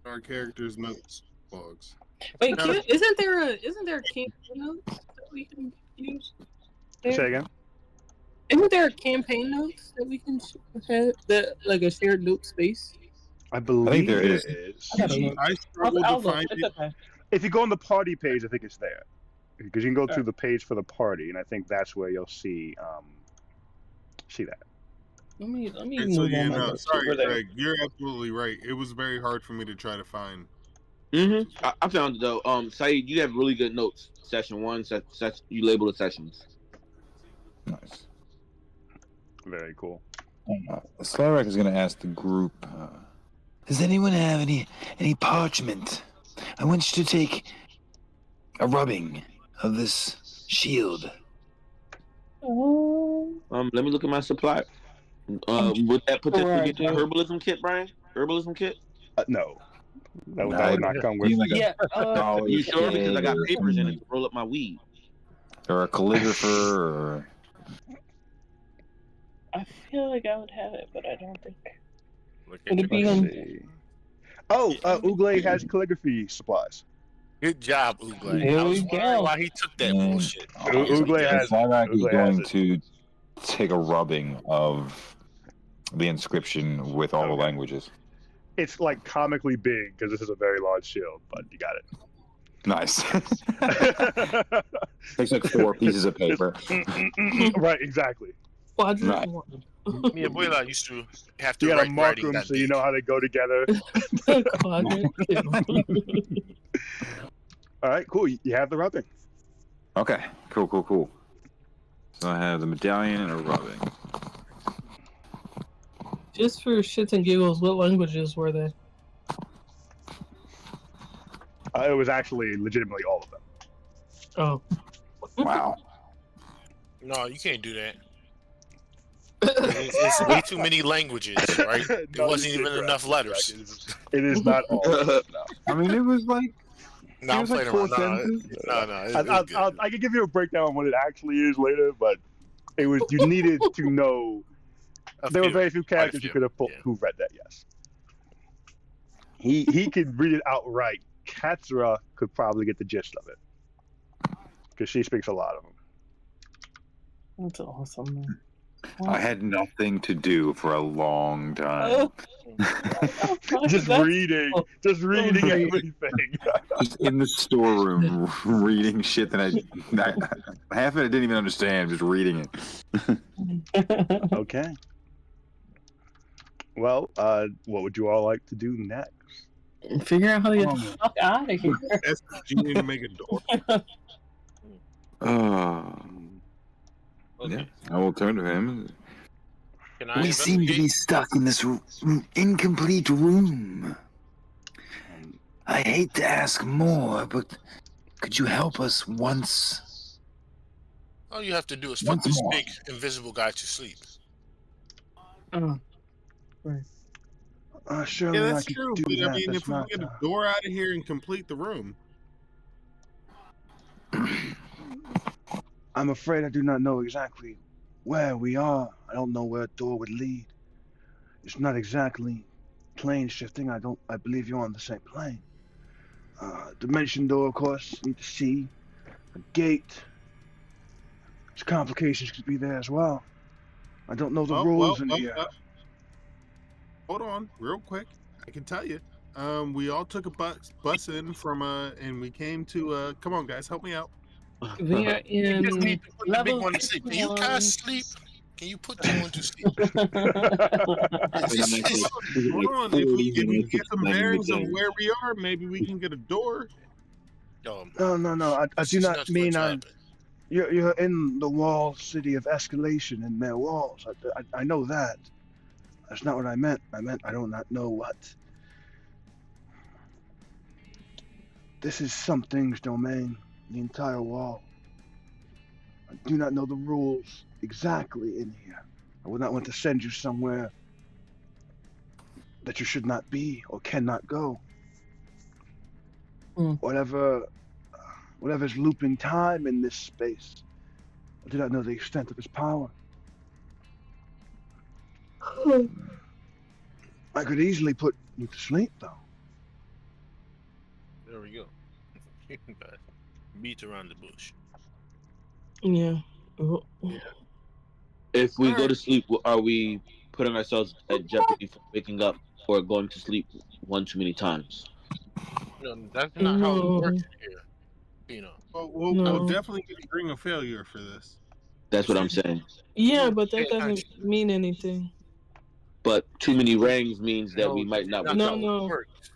Our characters' notes logs. Wait, isn't there a campaign notes that we can use? Say again. Isn't there a campaign notes that we can have that like a shared note space? I believe think there there is. I gotta look. I struggled I'll to look. find It's it. okay. If you go on the party page, I think it's there. Because you can go to the page for the party, and I think that's where you'll see that. Let me And so, move yeah, on my no, notes sorry, over there. Greg. You're absolutely right. It was very hard for me to try to find I found it though. Saeed, you have really good notes. Session 1, you label the sessions. Nice. Very cool. Slyrak is going to ask the group. Does anyone have any parchment? I want you to take a rubbing of this shield. Let me look at my supply. Would that potentially get a herbalism kit, Brian? Herbalism kit? No. That would not come with like it. Are you sure? Because I got papers in it to roll up my weed. Or a calligrapher, or... I feel like I would have it, but I don't think. Let's see. Oh, Ugle has calligraphy supplies. Good job, Ugle. Here I was we wondering go. why he took that bullshit. Ugle has Slyrak is Ugle going has to take a rubbing of the inscription with all the languages. It's like comically big because this is a very large shield, but you got it. Nice. Takes like 4 pieces of paper. Right, exactly. Quadrant Right. 1. Me and Abuela used to have to You gotta write mark writing them that so you big. know how they go together. Quadrant 2. All right, cool. You have the rubbing. Okay, cool. So I have the medallion and a rubbing. Just for shits and giggles, what languages were they? It was actually legitimately all of them. Oh. Wow. No, you can't do that. It's way too many languages, right? There No, wasn't you even did, enough correct. letters. It is not all. No. I mean, it was like... No, I'm was like playing 4 around. sentences. No. It's good. I can give you a breakdown on what it actually is later, but it was you needed to know. There were very few characters you could have put who read that. Yes, he could read it outright. Katsura could probably get the gist of it because she speaks a lot of them. That's awesome, man. I had nothing to do for a long time. Just reading everything. Just in the storeroom reading shit that I half of it I didn't even understand, just reading it. Okay. Well, what would you all like to do next? Figure out how to get the fuck out of here. Ask the genie to make a door. Yeah, I will turn to him. Can I We seem to be stuck in this incomplete room. I hate to ask more, but could you help us once? All you have to do is put Once this more. big invisible guy to sleep. Oh, right. Surely Yeah, I that's could true. do But that. I mean, That's if we can not, get a door out of here and complete the room. I'm afraid I do not know exactly where we are. I don't know where a door would lead. It's not exactly plane shifting. I believe you're on the same plane. Dimension door, of course. Need to see a gate. There's complications could be there as well. I don't know the rules in here. Hold on, real quick. I can tell you. We all took a bus in from and we came to come on guys, help me out. We are You just in need to put the big level one to sleep. Can you 61. cast sleep? Can you put that one to sleep? Hold on, if we can get some bearings of where we are, maybe we can get a door. No. I do not mean you're in the wall city of escalation and their walls. I know that. That's not what I meant. I do not know what. This is something's domain, the entire wall. I do not know the rules exactly in here. I would not want to send you somewhere that you should not be or cannot go. Whatever's looping time in this space. I do not know the extent of its power. I could easily put you to sleep, though. There we go. Beat around the bush. Yeah. If we go to sleep, are we putting ourselves at jeopardy for waking up or going to sleep one too many times? No, that's not how it works here. You know. Well, we'll definitely get a ring of failure for this. That's what I'm saying. Yeah, but that doesn't mean anything. But too many rings means that we might not. That's No, how it no. works.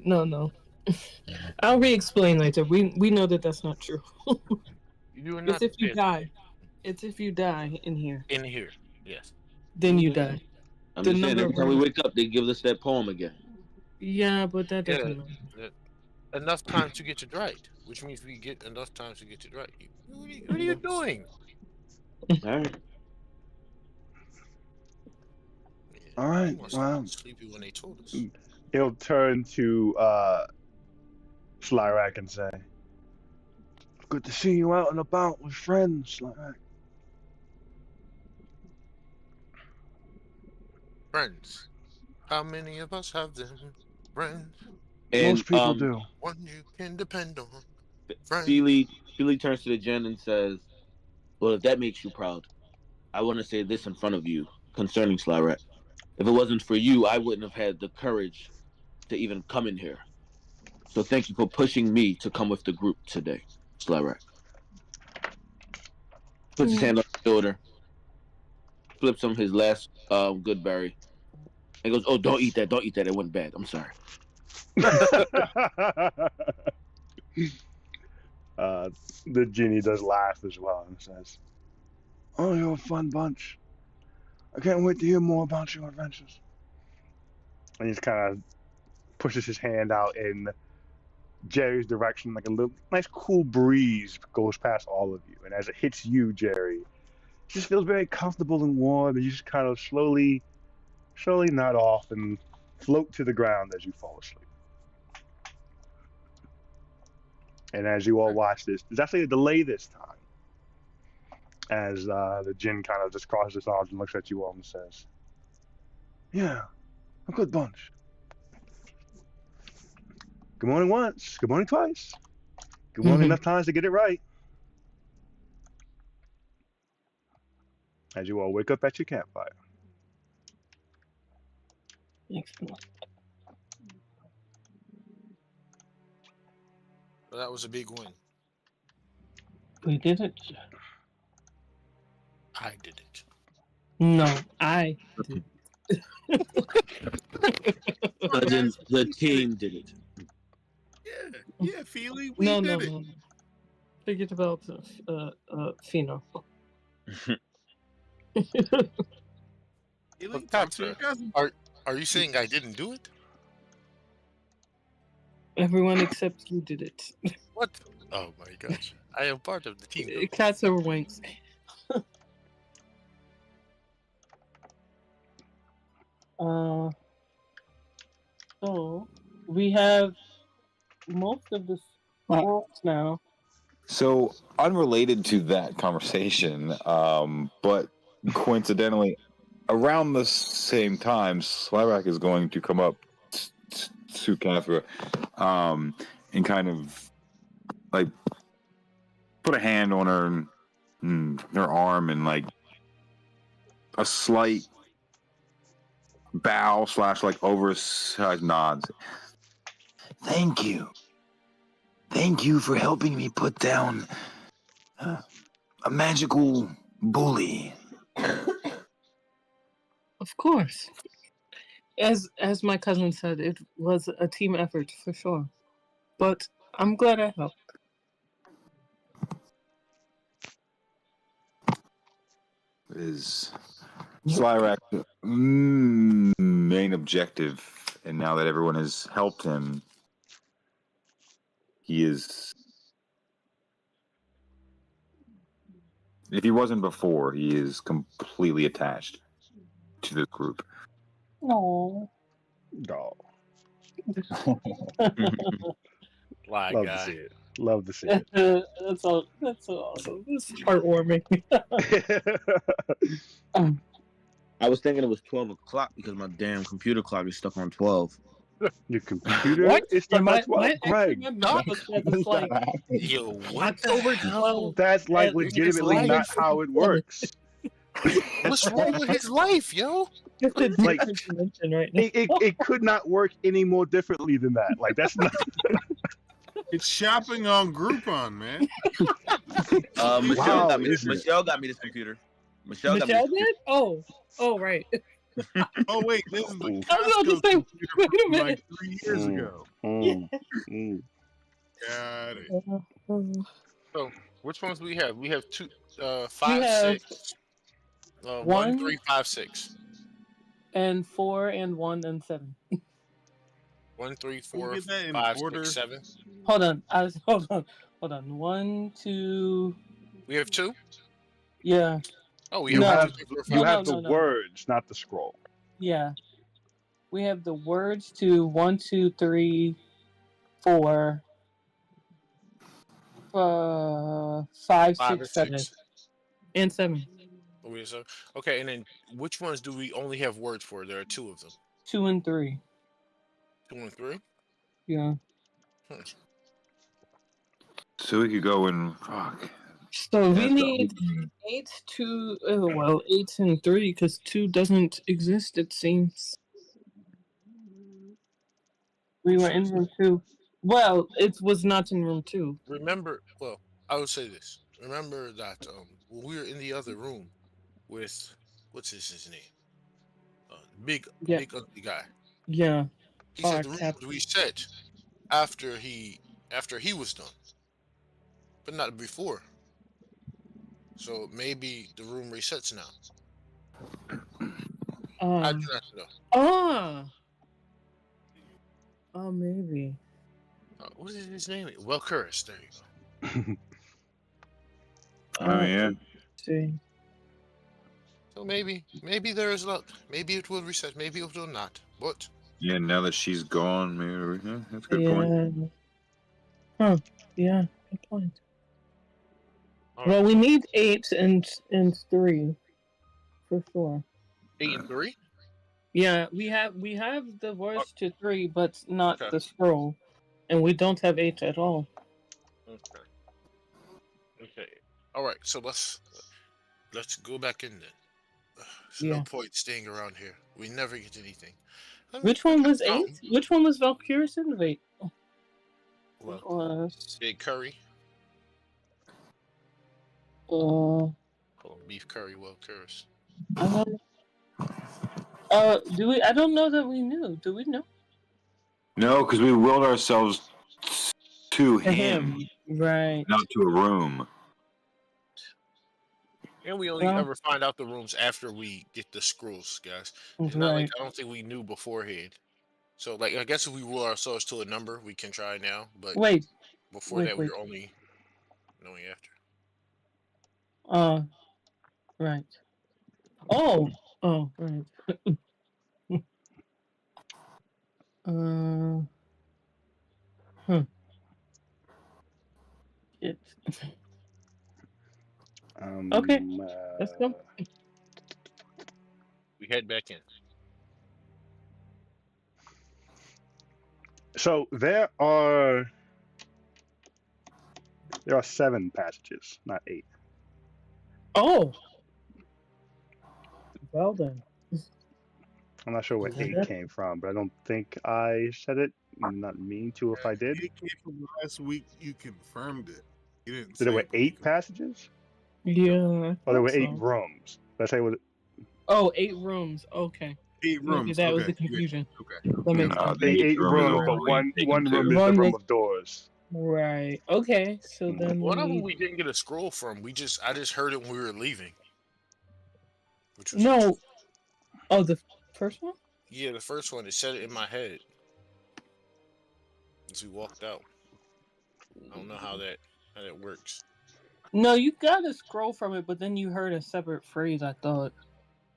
No. I'll re-explain later. We know that that's not true. You are It's not if you fit die. It's if you die in here. in here. Yes. Then you die. I'm The just saying, number every of time we rounds. wake up, they give us that poem again. Yeah, but that Yeah. doesn't matter. Enough time to get it right, which means we get enough time to get it right. What are you doing? All right. All right. He must have Well, been sleepy when they told us. he'll turn to Slyrak and say, "Good to see you out and about with friends, Slyrak." Friends. How many of us have them? Friends. And Most people do. One you can depend on. Friends. Feely turns to the Jen and says, "Well, if that makes you proud, I want to say this in front of you concerning Slarat. If it wasn't for you, I wouldn't have had the courage to even come in here. So thank you for pushing me to come with the group today, Slarat." Puts his hand on his shoulder, flips him his last good berry, and goes, "Oh, don't eat that! Don't eat that! It went bad. I'm sorry." The genie does laugh as well and says, "Oh, you're a fun bunch. I can't wait to hear more about your adventures." And he just kind of pushes his hand out in Jerry's direction, like a little nice cool breeze goes past all of you. And as it hits you, Jerry, it just feels very comfortable and warm, and you just kind of slowly nod off and float to the ground as you fall asleep. And as you all watch this, there's actually a delay this time. As the djinn kind of just crosses his arms and looks at you all and says, "Yeah, a good bunch. Good morning once, good morning twice. Good morning enough times to get it right." As you all wake up at your campfire. Well, that was a big win. We did it. I did it. No, I did. The team did it. Yeah, Feely, we No. did it. No. Forget about Fino. Feely, But talk to your cousin. Are you saying I didn't do it? Everyone except you did it. What? Oh my gosh. I am part of the team. though. Cats over winks. So we have most of the scrolls now. So, unrelated to that conversation, but coincidentally, around the same time, Slyrak is going to come up to Cathra and kind of like put a hand on her arm and like a slight bow / like oversized nods. Thank you. Thank you for helping me put down a magical bully. Of course. As my cousin said, it was a team effort for sure. But I'm glad I helped. Is Slyrak's main objective, and now that everyone has helped him, he is. If he wasn't before, he is completely attached to this group. Aww. Dog. Lie Love guy. to see it. Love to see it. That's so awesome. This is heartwarming. I was thinking it was 12 o'clock because my damn computer clock is stuck on 12. Your computer What? is stuck my, on 12. Greg, my mouth was it's like Yo, what? October 12th. that's like It's legitimately like- not how it works. What's wrong with his life, yo? It's a Like- different dimension right now. It could not work any more differently than that. Like that's not. It's shopping on Groupon, man. Michelle, Wow, got me is it? Michelle got me this computer. Michelle got me Michelle this did? Oh, right. Oh wait, this is the I was about to Costco say, computer wait a from like minute. 3 years ago. Got it. So, which ones we have? We have two, You 5, have 6, 1, 1 3, 5, 6. and 4 and 1 and 7. 1, 3, Can we 4, get that in 5, order? 6, 7. Hold on. Hold on. 1, 2. We have 2. Yeah. Oh, we You have No. 1, have 2, 3, 4, 5. you No, have no, the no. words, not the scroll. Yeah. We have the words to 1, 2, 3, 4, 5, 5 6, and 7, 6. and 7. Oh, we have 7. Okay, and then which ones do we only have words for? There are 2 of them. 2 and 3. 2 and 3. Yeah. So we could go and fuck. So we Yeah, need 8 to 8 and 3 because 2 doesn't exist. It seems we were in room 2. Well, it was not in room 2. Remember, well, I would say this. Remember that when we were in the other room with what's his name? Big Yeah. big ugly guy. Yeah. He said the Fuck, room Cap- was reset after he was done, but not before. So maybe the room resets now. I do not know. Oh, maybe. What is his name? Well, Curtis. There you go. Oh yeah. See. So maybe there is luck. Maybe it will reset. Maybe it will not. But Yeah, now that she's gone, maybe yeah, that's a good Yeah. point. Huh. Yeah. Good point. all Well, right. we need 8 and 3 for sure. 8 and 3. Yeah, we have the words to 3, but not Okay. the scroll, and we don't have 8 at all. Okay. Okay. All right. So let's go back in then. There's no Yeah. point staying around here. We never get anything. Which one was 8? Which one was Valkyrie's Innovate? Well, It was big curry. uh Beef curry, well, Curtis. do we? I don't know that we knew. Do we know? No, because we willed ourselves to To him, right? not to a room. And we only ever find out the rooms after we get the scrolls, guys. It's not like I don't think we knew beforehand. So, like, I guess if we rule ourselves to a number, we can try now. But before that, we were only knowing after. Right. Oh, right. It. Okay, let's go. We head back in. So there are 7 passages, not 8. Oh. Well then. I'm not sure where 8 came from, but I don't think I said it. I'm not mean to if I did. It came from last week. You confirmed it. You didn't. So there were 8 passages? Yeah. Or there were 8 rooms. Let's say what? Oh, 8 rooms. Okay. 8 rooms. Maybe that was the confusion. Okay. That makes sense. 8 rooms, but one room is the room of doors. Right. Okay. So then One of them we didn't get a scroll from. I just heard it when we were leaving. Which was no. Oh, the first one? Yeah, the first one. It said it in my head as we walked out. I don't know how that works. No, you got a scroll from it, but then you heard a separate phrase. I thought.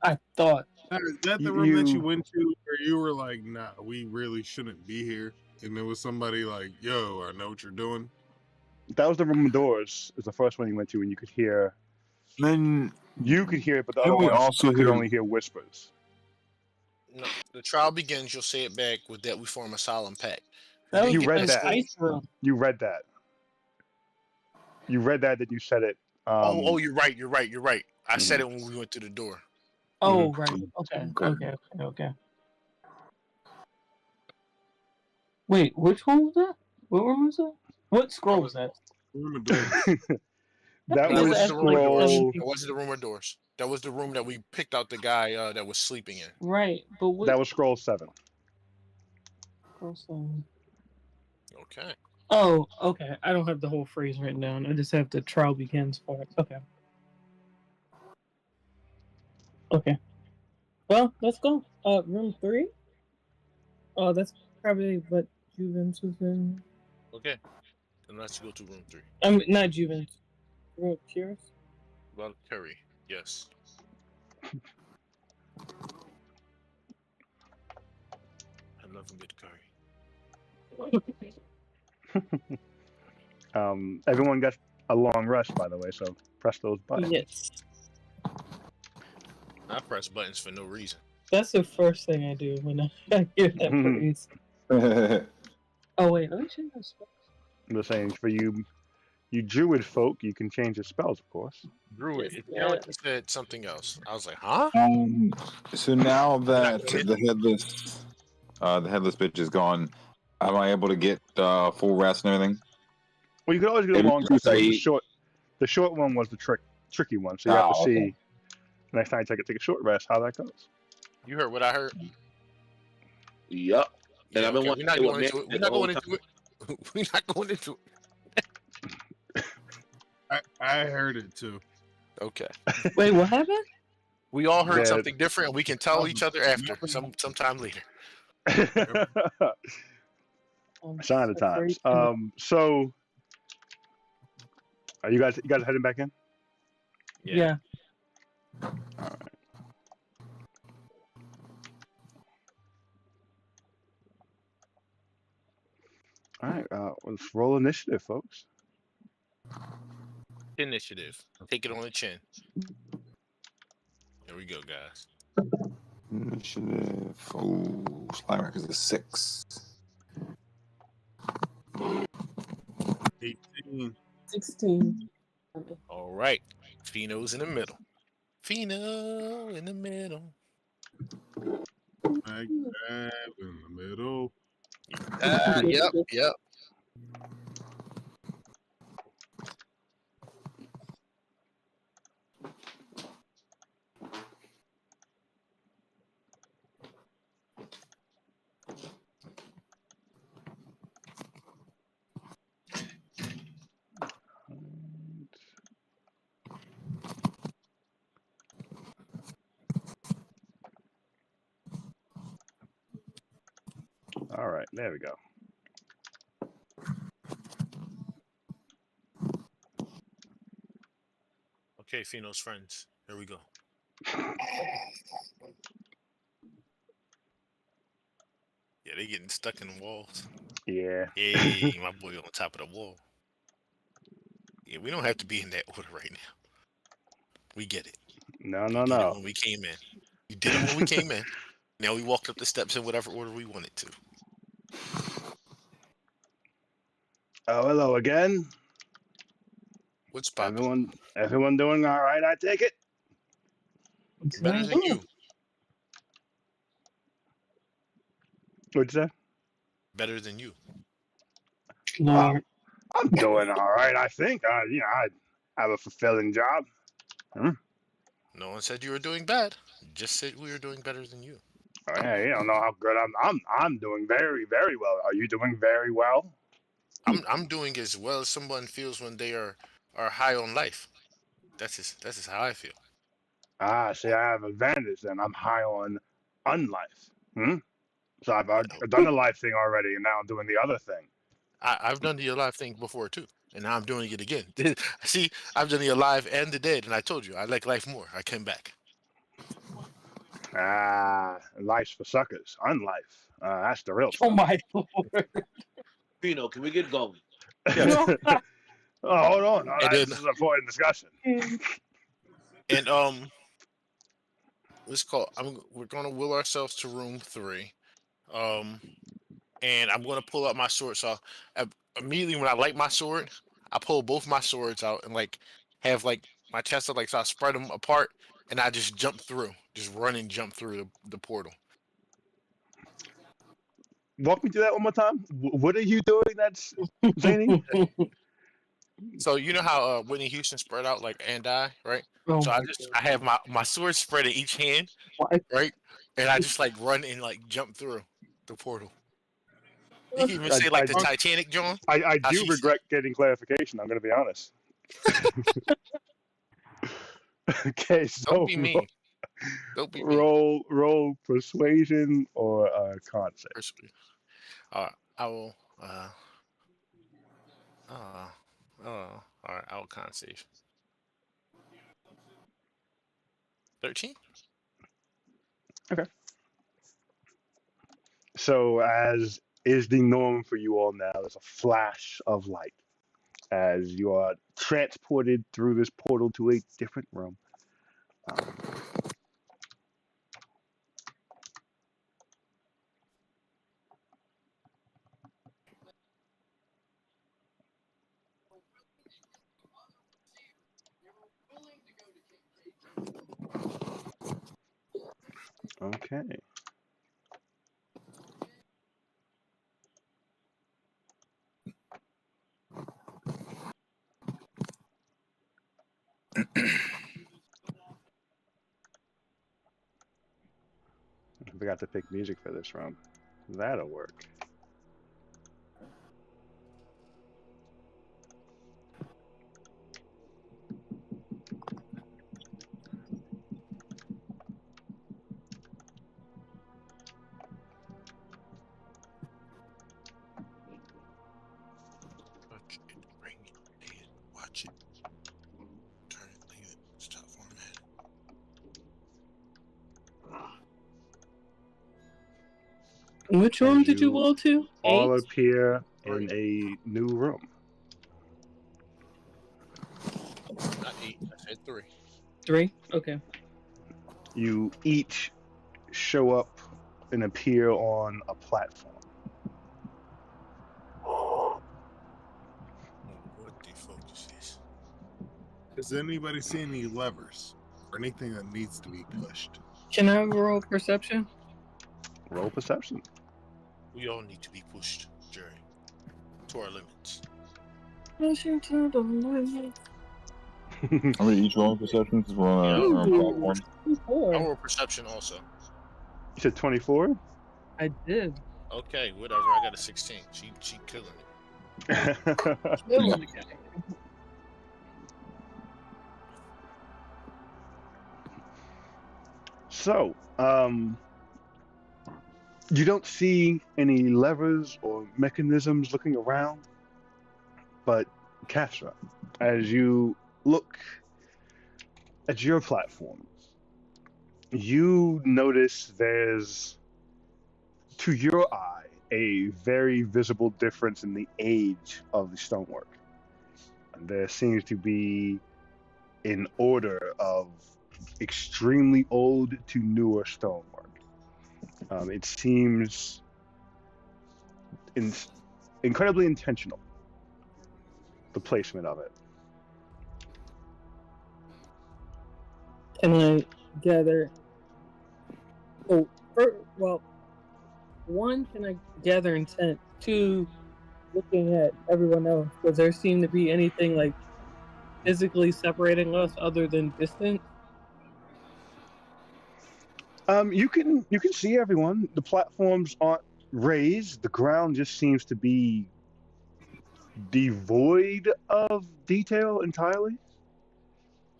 Is that the room that you went to where you were like, nah, we really shouldn't be here? And there was somebody like, yo, I know what you're doing. That was the room of doors. Is the first one you went to, and you could hear. Then you could hear it, but the other ones also could only hear whispers. No, the trial begins. You'll say it back with that we form a solemn pact. You read that. You read that. You read that. That you said it. Oh, you're right. I said it when we went to the door. Oh, right. Okay. Wait, which one was that? What room was that? What scroll was that? That was the scroll. It wasn't the room of doors. That was the room that we picked out the guy that was sleeping in. Right, but what? That was scroll 7. Okay. Oh, okay. I don't have the whole phrase written down. I just have the trial begins part. Okay. Okay. Well, let's go. Room 3. Oh, that's probably what Juvens was in. Okay. Then let's go to room 3. Not Juvens. Room Curious. Well, Terry. Yes. I love a good curry. Everyone got a long rest, by the way, so press those buttons. Yes. I press buttons for no reason. That's the first thing I do when I hear that phrase. Oh, wait. Let me change my spells. I'm just saying, for you druid folk, you can change your spells, of course. Druid. It sounded like you said something else. I was like, huh? So now that the headless bitch is gone, am I able to get full rest and everything? Well, you can always get a long rest. The short one was the tricky one, so you have to see next time you take a short rest how that goes. You heard what I heard? Yup. And I've been We're not going into it. We're not going into it. We're not going into it. I heard it too. Okay. Wait, what happened? We all heard something different, and we can tell each other after sometime later. Sign of the times. So, are you guys heading back in? Yeah. All right. All right. Let's roll initiative, folks. Initiative. Take it on the chin. There we go, guys. Initiative. Oh, slime record is a 6. 18. 16. All right. Fino's in the middle. Fino in the middle. Mag grab in the middle. Yep. All right, there we go. Okay, Fino's friends. Here we go. Yeah, they getting stuck in the walls. Yeah. Hey, my boy on top of the wall. Yeah, we don't have to be in that order right now. We get it. No. Did it when we came in. We did it when we came in. Now we walked up the steps in whatever order we wanted to. Oh, hello again. What's poppin'? Everyone doing all right? I take it. Better than you. What'd you say? Better than you. No. I'm doing all right. I think. I have a fulfilling job. No one said you were doing bad. Just said we were doing better than you. Oh, yeah, you don't know how good I'm doing very, very well. Are you doing very well? I'm doing as well as someone feels when they are high on life. That's just how I feel. Ah, see, I have advantage then. I'm high on unlife. So I've done the life thing already, and now I'm doing the other thing. I've done the alive thing before too, and now I'm doing it again. See, I've done the alive and the dead, and I told you I like life more. I came back. Ah, life's for suckers. Unlife. That's the real stuff. Oh my lord. Fino, can we get going? Oh, hold on. No, And this then- is an important discussion. And let's call. We're gonna will ourselves to room 3. And I'm gonna pull out my sword. So immediately when I light my sword, I pull both my swords out and have my chest up, so I spread them apart, and I just jump through, just run and jump through the portal. Walk me through that one more time. What are you doing that's zany? So you know how Whitney Houston spread out like and I, right? Oh So my I have my sword spread in each hand, God. right? And I just like run and like jump through the portal. You can even I, say like the I, Titanic, John. I How do she's regret getting clarification. I'm going to be honest. Okay, don't so be mean. Don't be mean. roll persuasion or con save. Personally. I will. Uh, all right. I will con save. 13. Okay. So as is the norm for you all now, there's a flash of light as you are transported through this portal to a different room. Okay. I forgot to pick music for this room. That'll work. Touch it, bring it, play it, watch it, turn it, leave it, stop format. Which room did you go to? All 8? appear in a new room. Not 8. I said 3. 3? Okay. You each show up and appear on a platform. What the focus is? Does anybody see any levers or anything that needs to be pushed? Can I roll perception? Roll perception. We all need to be pushed, Jerry, to our limits. How many each roll perception? Because we're on a platform. I roll perception also. You said 24? I did. Okay, whatever. I got a 16. She killing it. Killing the guy. So, you don't see any levers or mechanisms looking around, but Catra, as you look at your platforms, you notice there's, to your eye, a very visible difference in the age of the stonework. There seems to be an order of extremely old to newer stonework. It seems incredibly intentional, the placement of it. Can I gather? Oh, well, 1, can I gather intent? 2, looking at everyone else, does there seem to be anything like physically separating us other than distance? You can see everyone. The platforms aren't raised. The ground just seems to be devoid of detail entirely.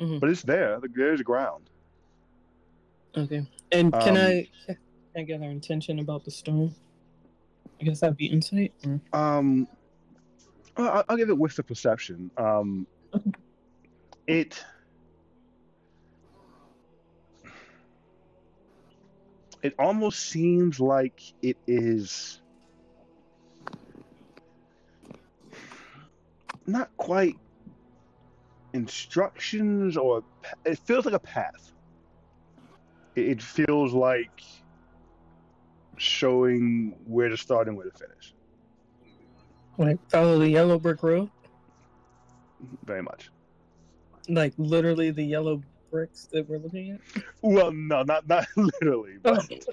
Mm-hmm. But it's there. There's a ground. Okay. And can I get our intention about the stone? I guess that'd be insight. Or? I'll give it with the perception. It almost seems like it is not quite instructions, or it feels like a path. It feels like showing where to start and where to finish. Like follow the yellow brick road? Very much. Like literally the yellow bricks that we're looking at? Well, no, not literally, but it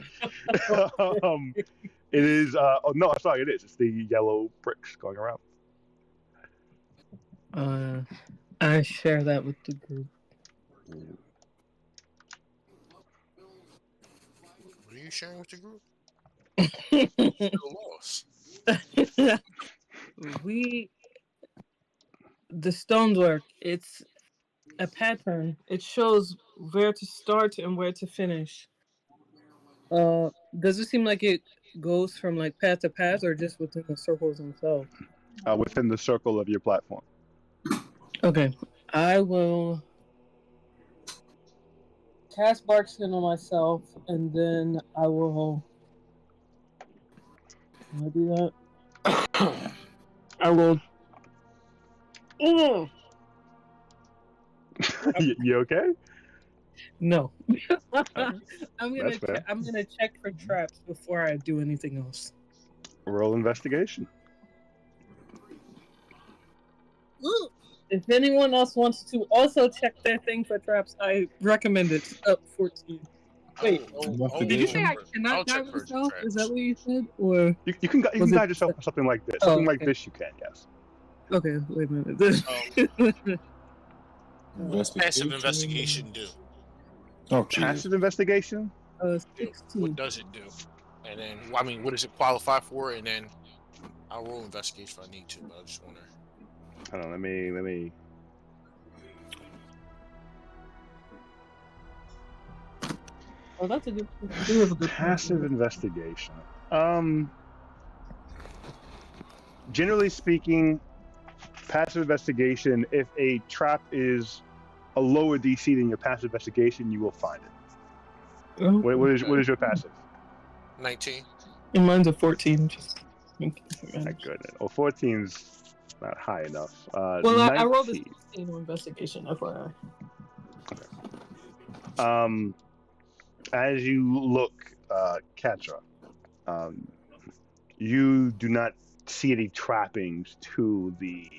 is. Oh no, sorry, it is. It's the yellow bricks going around. I share that with the group. What are you sharing with the group? Still lost. The stonework, it's a pattern. It shows where to start and where to finish. Does it seem like it goes from like path to path or just within the circles themselves? Within the circle of your platform. Okay. I will cast Bark Skin on myself and then I will. Can I do that? I will. Oh! You okay? No. I'm That's fair. gonna check for traps before I do anything else. Roll investigation. If anyone else wants to also check their thing for traps, I recommend it. Up 14. Wait, did you say I cannot guide myself? Is that what you said? Or you can guide yourself for something like this. Something like this you can, yes. Okay, wait a minute. What's passive investigation do? Oh, passive investigation? 16. What does it do? And then, I mean, what does it qualify for? And then I'll roll investigation if I need to, but I just want to. Hold on, let me. Oh, that's a good. Passive investigation. Generally speaking, passive investigation. If a trap is a lower DC than your passive investigation, you will find it. Oh, What is your passive? 19. And mine's a 14. Just My goodness. Oh, 14's not high enough. Well, I rolled a 16 on investigation, FYI. Okay. As you look, Katra, you do not see any trappings to the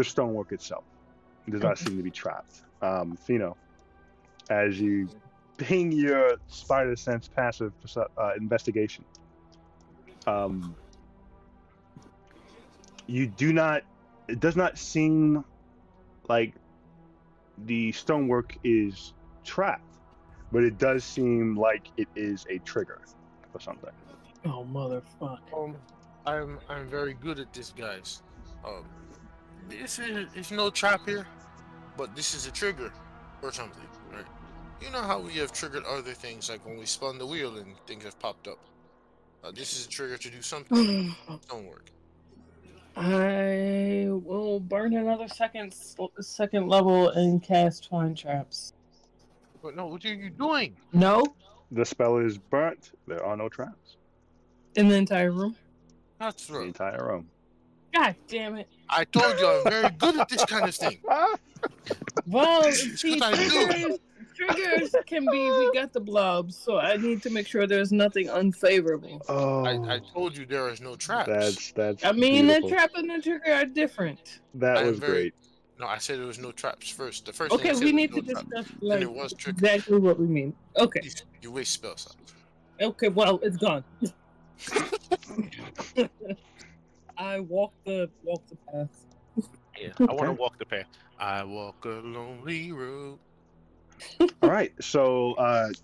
stonework itself. It does not seem to be trapped. Fino, as you ping your spider sense passive investigation, you do not. It does not seem like the stonework is trapped, but it does seem like it is a trigger for something. Oh, motherfucker! I'm very good at this, guys. There's no trap here, but this is a trigger or something, right? You know how we have triggered other things, like when we spun the wheel and things have popped up. This is a trigger to do something. Don't work. I will burn another second level and cast Find Traps. But no, what are you doing? No. The spell is burnt. There are no traps. In the entire room? That's right. The entire room. God damn it. I told you I'm very good at this kind of thing. Well, see, triggers can be, we got the blobs, so I need to make sure there's nothing unfavorable. Oh. I told you there is no traps. That's I mean, beautiful. the trap and the trigger are different. That was great. No, I said there was no traps first. The first okay, thing I said we need was to no discuss like, it was exactly what we mean. Okay. You waste spell slots. Okay, well, it's gone. I walk the path. Yeah, I want to walk the path. I walk a lonely road. All right, so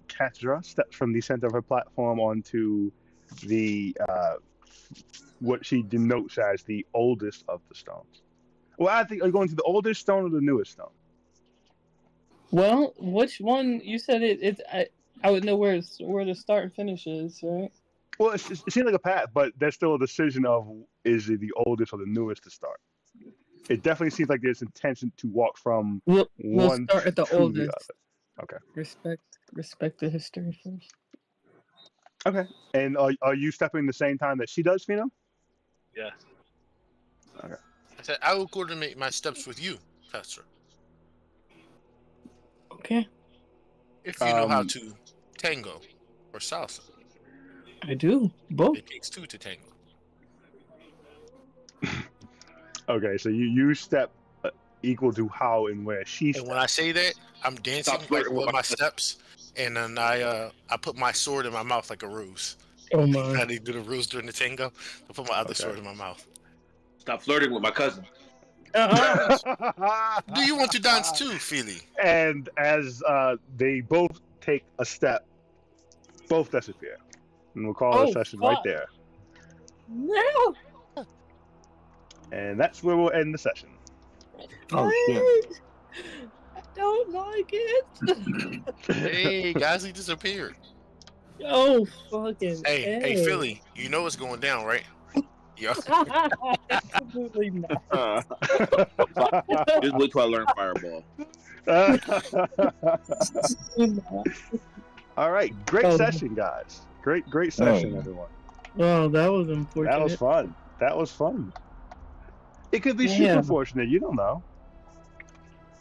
Katra steps from the center of her platform onto the what she denotes as the oldest of the stones. Well, I think are you going to the oldest stone or the newest stone? Well, which one? You said it. I would know where the start and finish is, right? Well, it seems like a path, but there's still a decision of is it the oldest or the newest to start. It definitely seems like there's intention to walk from we'll one start at the to oldest. the other. Okay. Respect the history first. Okay. And are you stepping the same time that she does, Fino? Yeah. Okay. I said I will coordinate my steps with you, Pastor. Okay. If you know how to tango or salsa. I do. Both. It takes two to tango. Okay, so you step equal to how and where she steps. And when I say that, I'm dancing like with my steps, and then I put my sword in my mouth like a ruse. Oh my! How they do the ruse during the tango? I put my other sword in my mouth. Stop flirting with my cousin. Do you want to dance too, Philly? And as they both take a step, both disappear. And we'll call the session right there. No. And that's where we'll end the session. Oh shit! I don't like it. Hey, guys, he disappeared. Oh, fucking. Hey, Philly, you know what's going down, right? Yeah. Absolutely not. Just wait till I learn Fireball. All right, great session, guys. Great session, everyone. Oh, that was unfortunate. That was fun. It could be super fortunate. You don't know.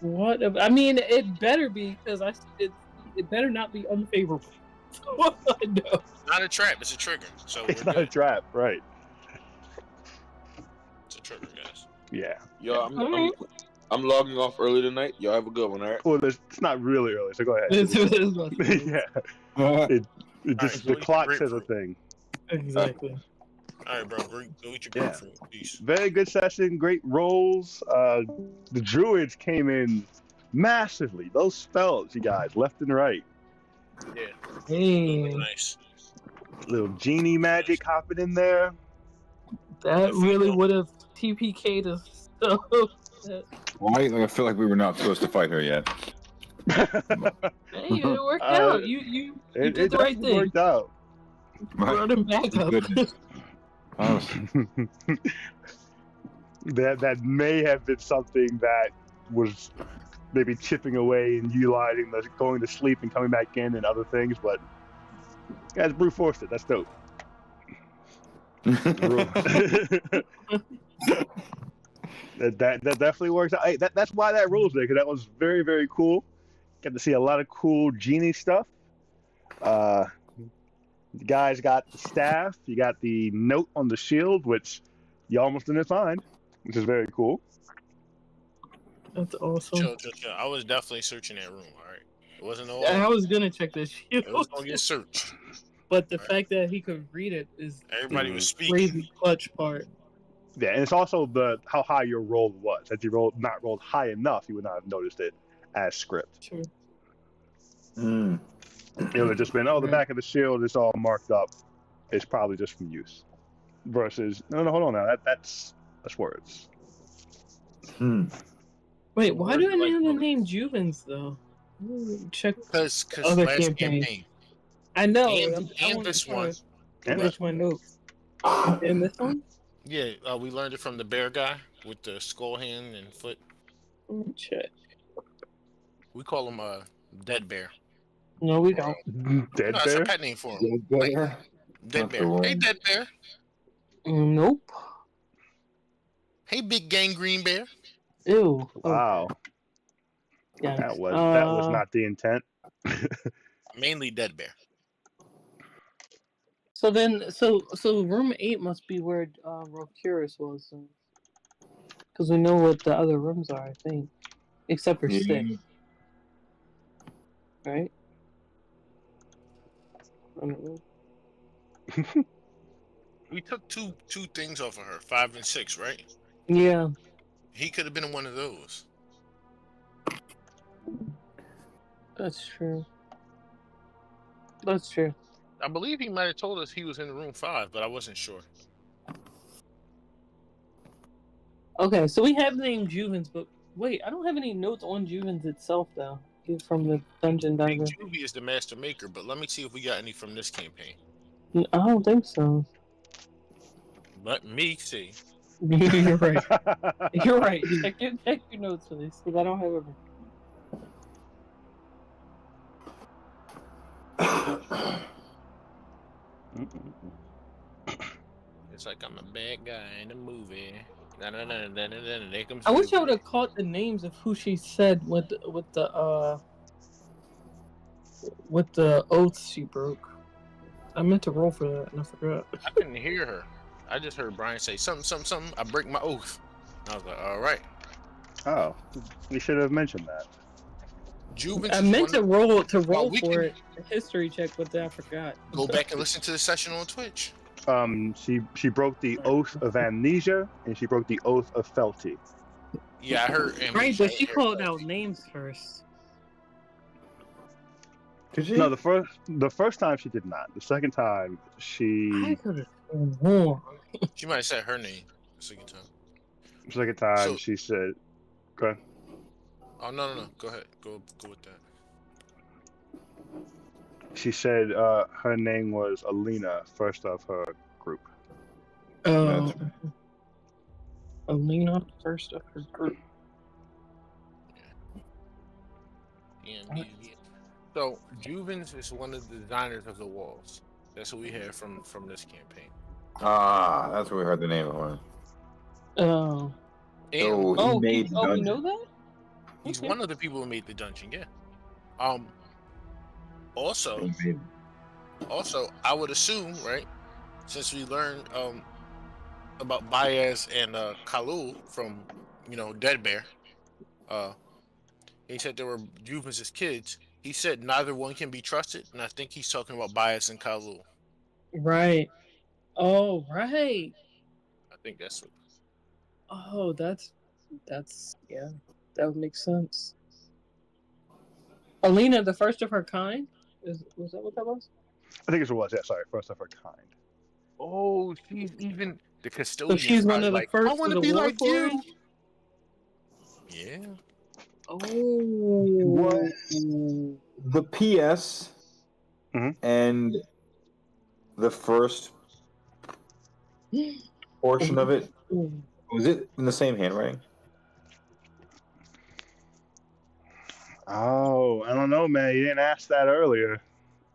What? I mean, it better be because it better not be unfavorable. What I know. Not a trap. It's a trigger. So it's not a trap, right? It's a trigger, guys. Yeah. Yo, I'm logging off early tonight. Y'all have a good one, all right? Well, it's not really early, so go ahead. Yeah. It just the clock says a thing. Exactly. All right, bro. Go eat your grapefruit. Peace. Very good session. Great rolls. The druids came in massively. Those spells, you guys, left and right. Yeah. Hey. Nice. Little genie magic hopping in there. That really would have TPK'd us. So. Why? I feel like we were not supposed to fight her yet. Hey, it worked out. You did the right thing. Worked out. Brought him back up. That may have been something that was maybe chipping away and utilizing the going to sleep and coming back in and other things, but you guys brute forced it. That's dope. that definitely works out. Hey, that's why that rule's there, because that was very, very cool. Got to see a lot of cool genie stuff. You guys got the staff. You got the note on the shield, which you almost didn't find, which is very cool. That's awesome. Chill. I was definitely searching that room, all right? It wasn't all... I was going to check the shield. It was going to get searched. But the fact that he could read it is everybody was speaking. Crazy clutch part. Yeah, and it's also how high your roll was. If you not rolled high enough, you would not have noticed it as script. Sure. It would have just been, the back of the shield is all marked up. It's probably just from use. Versus, no, hold on now. That's words. Wait, why do I know the name Juvens though? Check because other last campaign. I know. And this one. Which my notes. And this one? Yeah, we learned it from the bear guy with the skull hand and foot. Check. We call him Dead Bear. No, we don't. Dead Bear? That's a pet name for him. Dead Bear? Dead Bear. Hey, Dead Bear. Nope. Hey, Big Gangrene Bear. Ew. Wow. Yeah. That was not the intent. Mainly Dead Bear. So then, so room 8 must be where Rocurus was, because we know what the other rooms are, I think, except for 6, right? I don't know. We took two things off of her, 5 and 6, right? Yeah. He could have been in one of those. That's true. That's true. I believe he might have told us he was in room 5, but I wasn't sure. Okay, so we have named Juvens, but wait, I don't have any notes on Juvens itself, though, from the Dungeon Diver. Juvie is the master maker, but let me see if we got any from this campaign. I don't think so. Let me see. You're right. You're right. Check your notes for this, because I don't have everything. It's like I'm a bad guy in a movie. I wish I would have caught the names of who she said with the oaths she broke. I meant to roll for that and I forgot. I couldn't hear her. I just heard Brian say something. I break my oath. I was like, all right. Oh, we should have mentioned that. Juvens I meant to roll for we it. A history check, but then I forgot. Go back and listen to the session on Twitch. She broke the oath of amnesia and she broke the oath of fealty. Yeah, I heard. Right, but she called out names first. Did you? No, the first time she did not. The second time I she. could have sworn. She might have said her name the second time. Second time So- she said. Go ahead. Oh no. Go ahead. Go with that. She said her name was Alina, first of her group. Oh, Alina, first of her group. Yeah. So Juvens is one of the designers of the walls. That's what we have from this campaign. Ah, that's where we heard the name of one. Oh. And So he made the we dungeon. know that? he's Okay. one of the people who made the dungeon. Yeah. Also, He made- I would assume, right, since we learned about Baez and Kalul from Dead Bear, he said they were Juvens' kids. He said neither one can be trusted, and I think he's talking about Baez and Kalul. Right. Oh, right. I think that's what. Oh, that's yeah. That would make sense. Alina, the first of her kind? Was that what that was? I think it was. Yeah, sorry, first of her kind. Oh, she's even the custodian. So she's one of the like, first I want of to the be like you. Warforged? Yeah. Oh. What? The PS Mhm. and the first portion of it, was it in the same handwriting? Oh, I don't know, man. You didn't ask that earlier.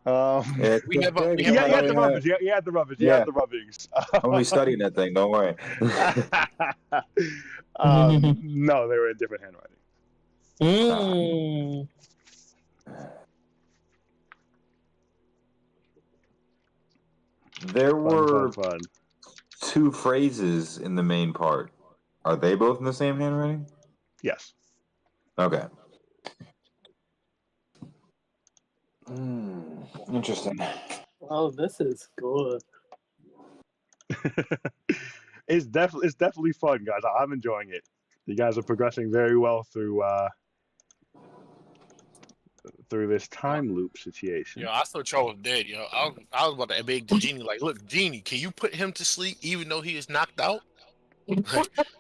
We have a- we Yeah, have you had the rubbings. You had the rubbings. You Yeah. had the rubbings. I'm gonna be studying that thing. Don't worry. No, they were in different handwriting. Mm. There were Fun. two phrases in the main part. Are they both in the same handwriting? Yes. Okay. Interesting. Oh, this is good. It's definitely fun, guys. I'm enjoying it. You guys are progressing very well through this time loop situation. Yo, I thought Charles was dead. Yo, I was about to beg the genie, like, look, genie, can you put him to sleep even though he is knocked out?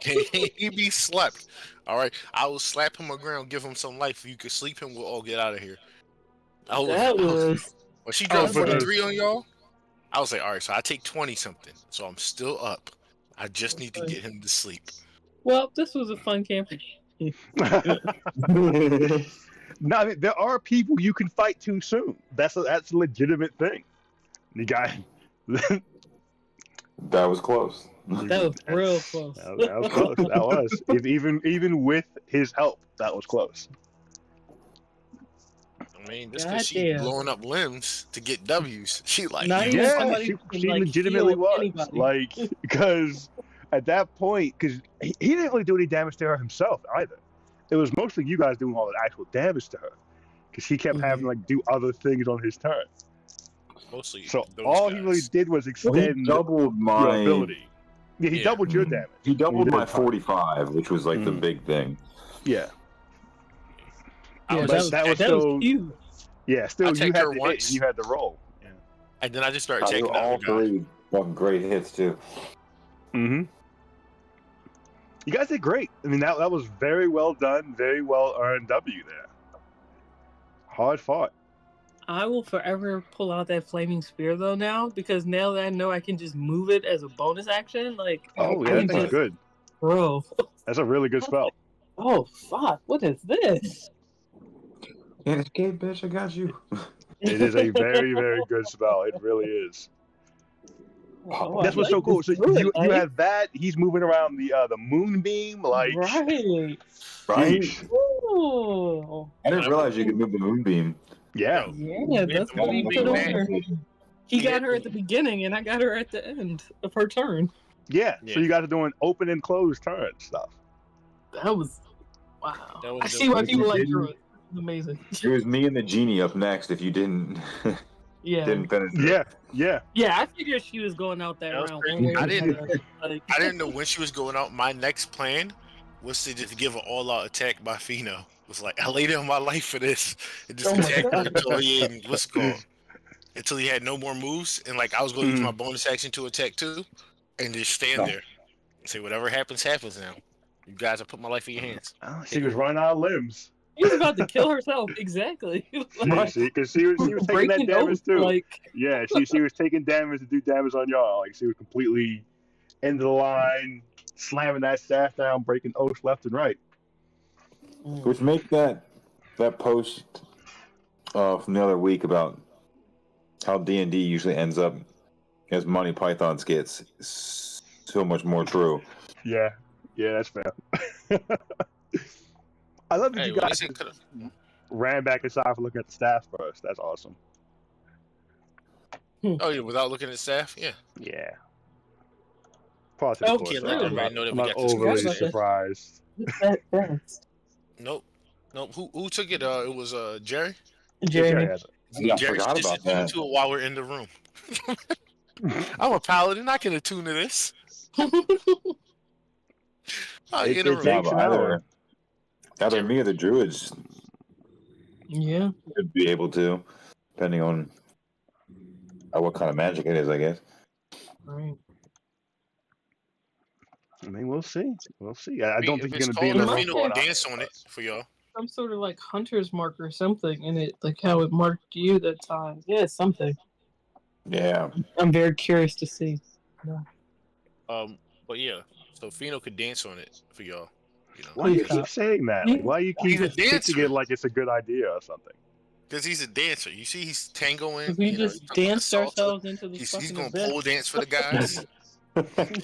Can he be slept? All right, I will slap him on the ground, give him some life. If you could sleep him, we'll all get out of here. When she dropped for the- 43 on y'all, I was like, all right, so I take 20 something, so I'm still up. I just need to get him to sleep. Well, this was a fun campaign. No, I mean, there are people you can fight too soon. That's a legitimate thing. You got That was close. That was real close. that was close. That was even with his help, that was close. I mean, just because she's Goddamn. blowing up limbs to get W's, she like, Not even Yeah, somebody she, who can, she like, legitimately heal was anybody. like, because at that point, because he didn't really do any damage to her himself either. It was mostly you guys doing all the actual damage to her, because he kept having to like do other things on his turn. mostly. So those all guys. he really did was Well, extend he doubled your my. ability. Yeah, he Yeah. doubled your damage. He doubled did my fine. 45, which was like the Mhm. big thing. Yeah, Yeah, But that was, that was that still- was huge. yeah. Still, I you checked had her to hit once. and you had to roll. Yeah. And then I just started They checking were all out the guys. three fucking great hits too. Mm-hmm. You guys did great. I mean, that was very well done, very well earned W there. Hard fought. I will forever pull out that flaming spear though now, because now that I know I can just move it as a bonus action, like Oh, I yeah, can that thing's just- good. bro. That's a really good spell. Oh fuck! What is this? Can't escape, bitch. I got you. It is a very, very good spell. It really is. Oh, That's I what's so like cool. this So good, you right? have that. He's moving around the moonbeam. Like, Right. Right? Ooh. I didn't realize you could move the moonbeam. yeah. Yo, Yeah, we that's hit the what he moonbeam, put on man. her. He We got hit her at the- the beginning, and I got her at the end of her turn. Yeah. Yeah. So you guys are doing open and closed turn stuff. That was wow. That was I see why dope. people like Didn't- Druid. It's amazing. It was me and the genie up next. If you didn't, Yeah. Didn't finish it. Yeah. Yeah, I figured she was going out that That was round. crazy. one way I or didn't- another. Like, I didn't know when she was going out. My next plan was to just give an all-out attack by Fino. It was like, I laid down my life for this. And just Oh my attack her God. until he had, what's it called? Until he had no more moves. And like, I was going to use my bonus action to attack too. And just stand there. And say, whatever happens, happens now. You guys, I put my life in your hands. Oh, she was running out of limbs. She was about to kill herself. Exactly. Because she was taking that breaking damage oath, too. Like, Yeah, she was taking damage to do damage on y'all. Like she was completely into the line, slamming that staff down, breaking oaths left and right. Which make that post from the other week about how D&D usually ends up as Monty Python skits so much more true. Yeah, that's fair. I love that Hey, you well, guys listen, coulda- ran back inside for looking at the staff first. That's awesome. Oh, yeah, without looking at staff? Yeah. Yeah. Pause Oh, the course, yeah, so let I'm everybody not, know that I'm we not got this overly conversation. surprised. that fast. Nope. Who took it? It was Jerry? Jeremy. has it. Yeah, I Jerry forgot just about that. to it while we're in the room. I'm a paladin. I can attune to this. It In the room. takes an hour. Either me or the druids Yeah. could be able to, depending on what kind of magic it is, I guess. Right. I mean, we'll see. We'll see. I don't think if you're it's going to be in called the a room. Fino for an dance hour. on it for y'all. Some sort of like hunter's mark or something in it, like how it marked you that time. Yeah, something. Yeah. I'm very curious to see. But yeah, so Fino could dance on it for y'all. You know, Why do you Please keep saying that? Like, why you keep He's a pitching dancer. it like it's a good idea or something? because he's a dancer. You see, he's tangoing. We you know, just he's putting danced salsa. ourselves into the He's fucking going to abyss. pole dance for the guys.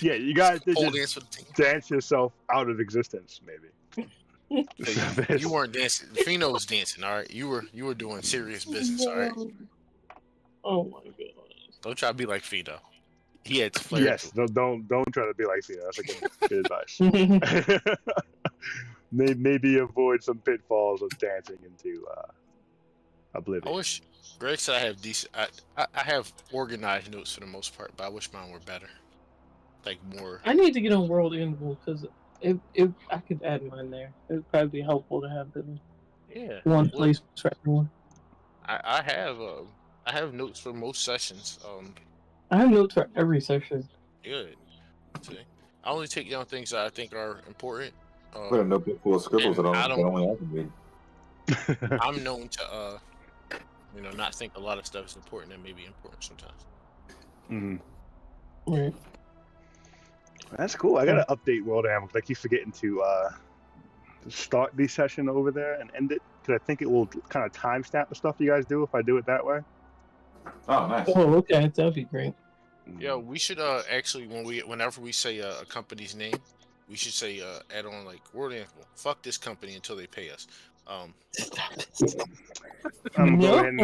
Yeah, you guys did Pole just dance for the team. dance yourself out of existence, maybe. So you weren't dancing. Fino was dancing. All right, you were doing serious business. All right, Oh my god. don't try to be like Fino. He had flair. Yes, to it. don't try to be like Cena. That's a good advice. Maybe avoid some pitfalls of dancing into oblivion. I wish Greg said I have decent. I have organized notes for the most part, but I wish mine were better. Like more. I need to get on World Invul because if I could add mine there, it would probably be helpful to have them Yeah. one place for everyone. I have notes for most sessions. I have notes for every section. Good. See, I only take down things that I think are important. I've got a notebook full of scribbles that I don't- only I can read. I'm known to not think a lot of stuff is important that may be important sometimes. Mm-hmm. Right. That's cool. I gotta update World Am because I keep forgetting to start the session over there and end it because I think it will kind of timestamp the stuff you guys do if I do it that way. Oh, nice. Oh, okay, that'd be great. Yeah, we should actually whenever we say a company's name, we should say add on like World Animal. Fuck this company until they pay us. I'm No. going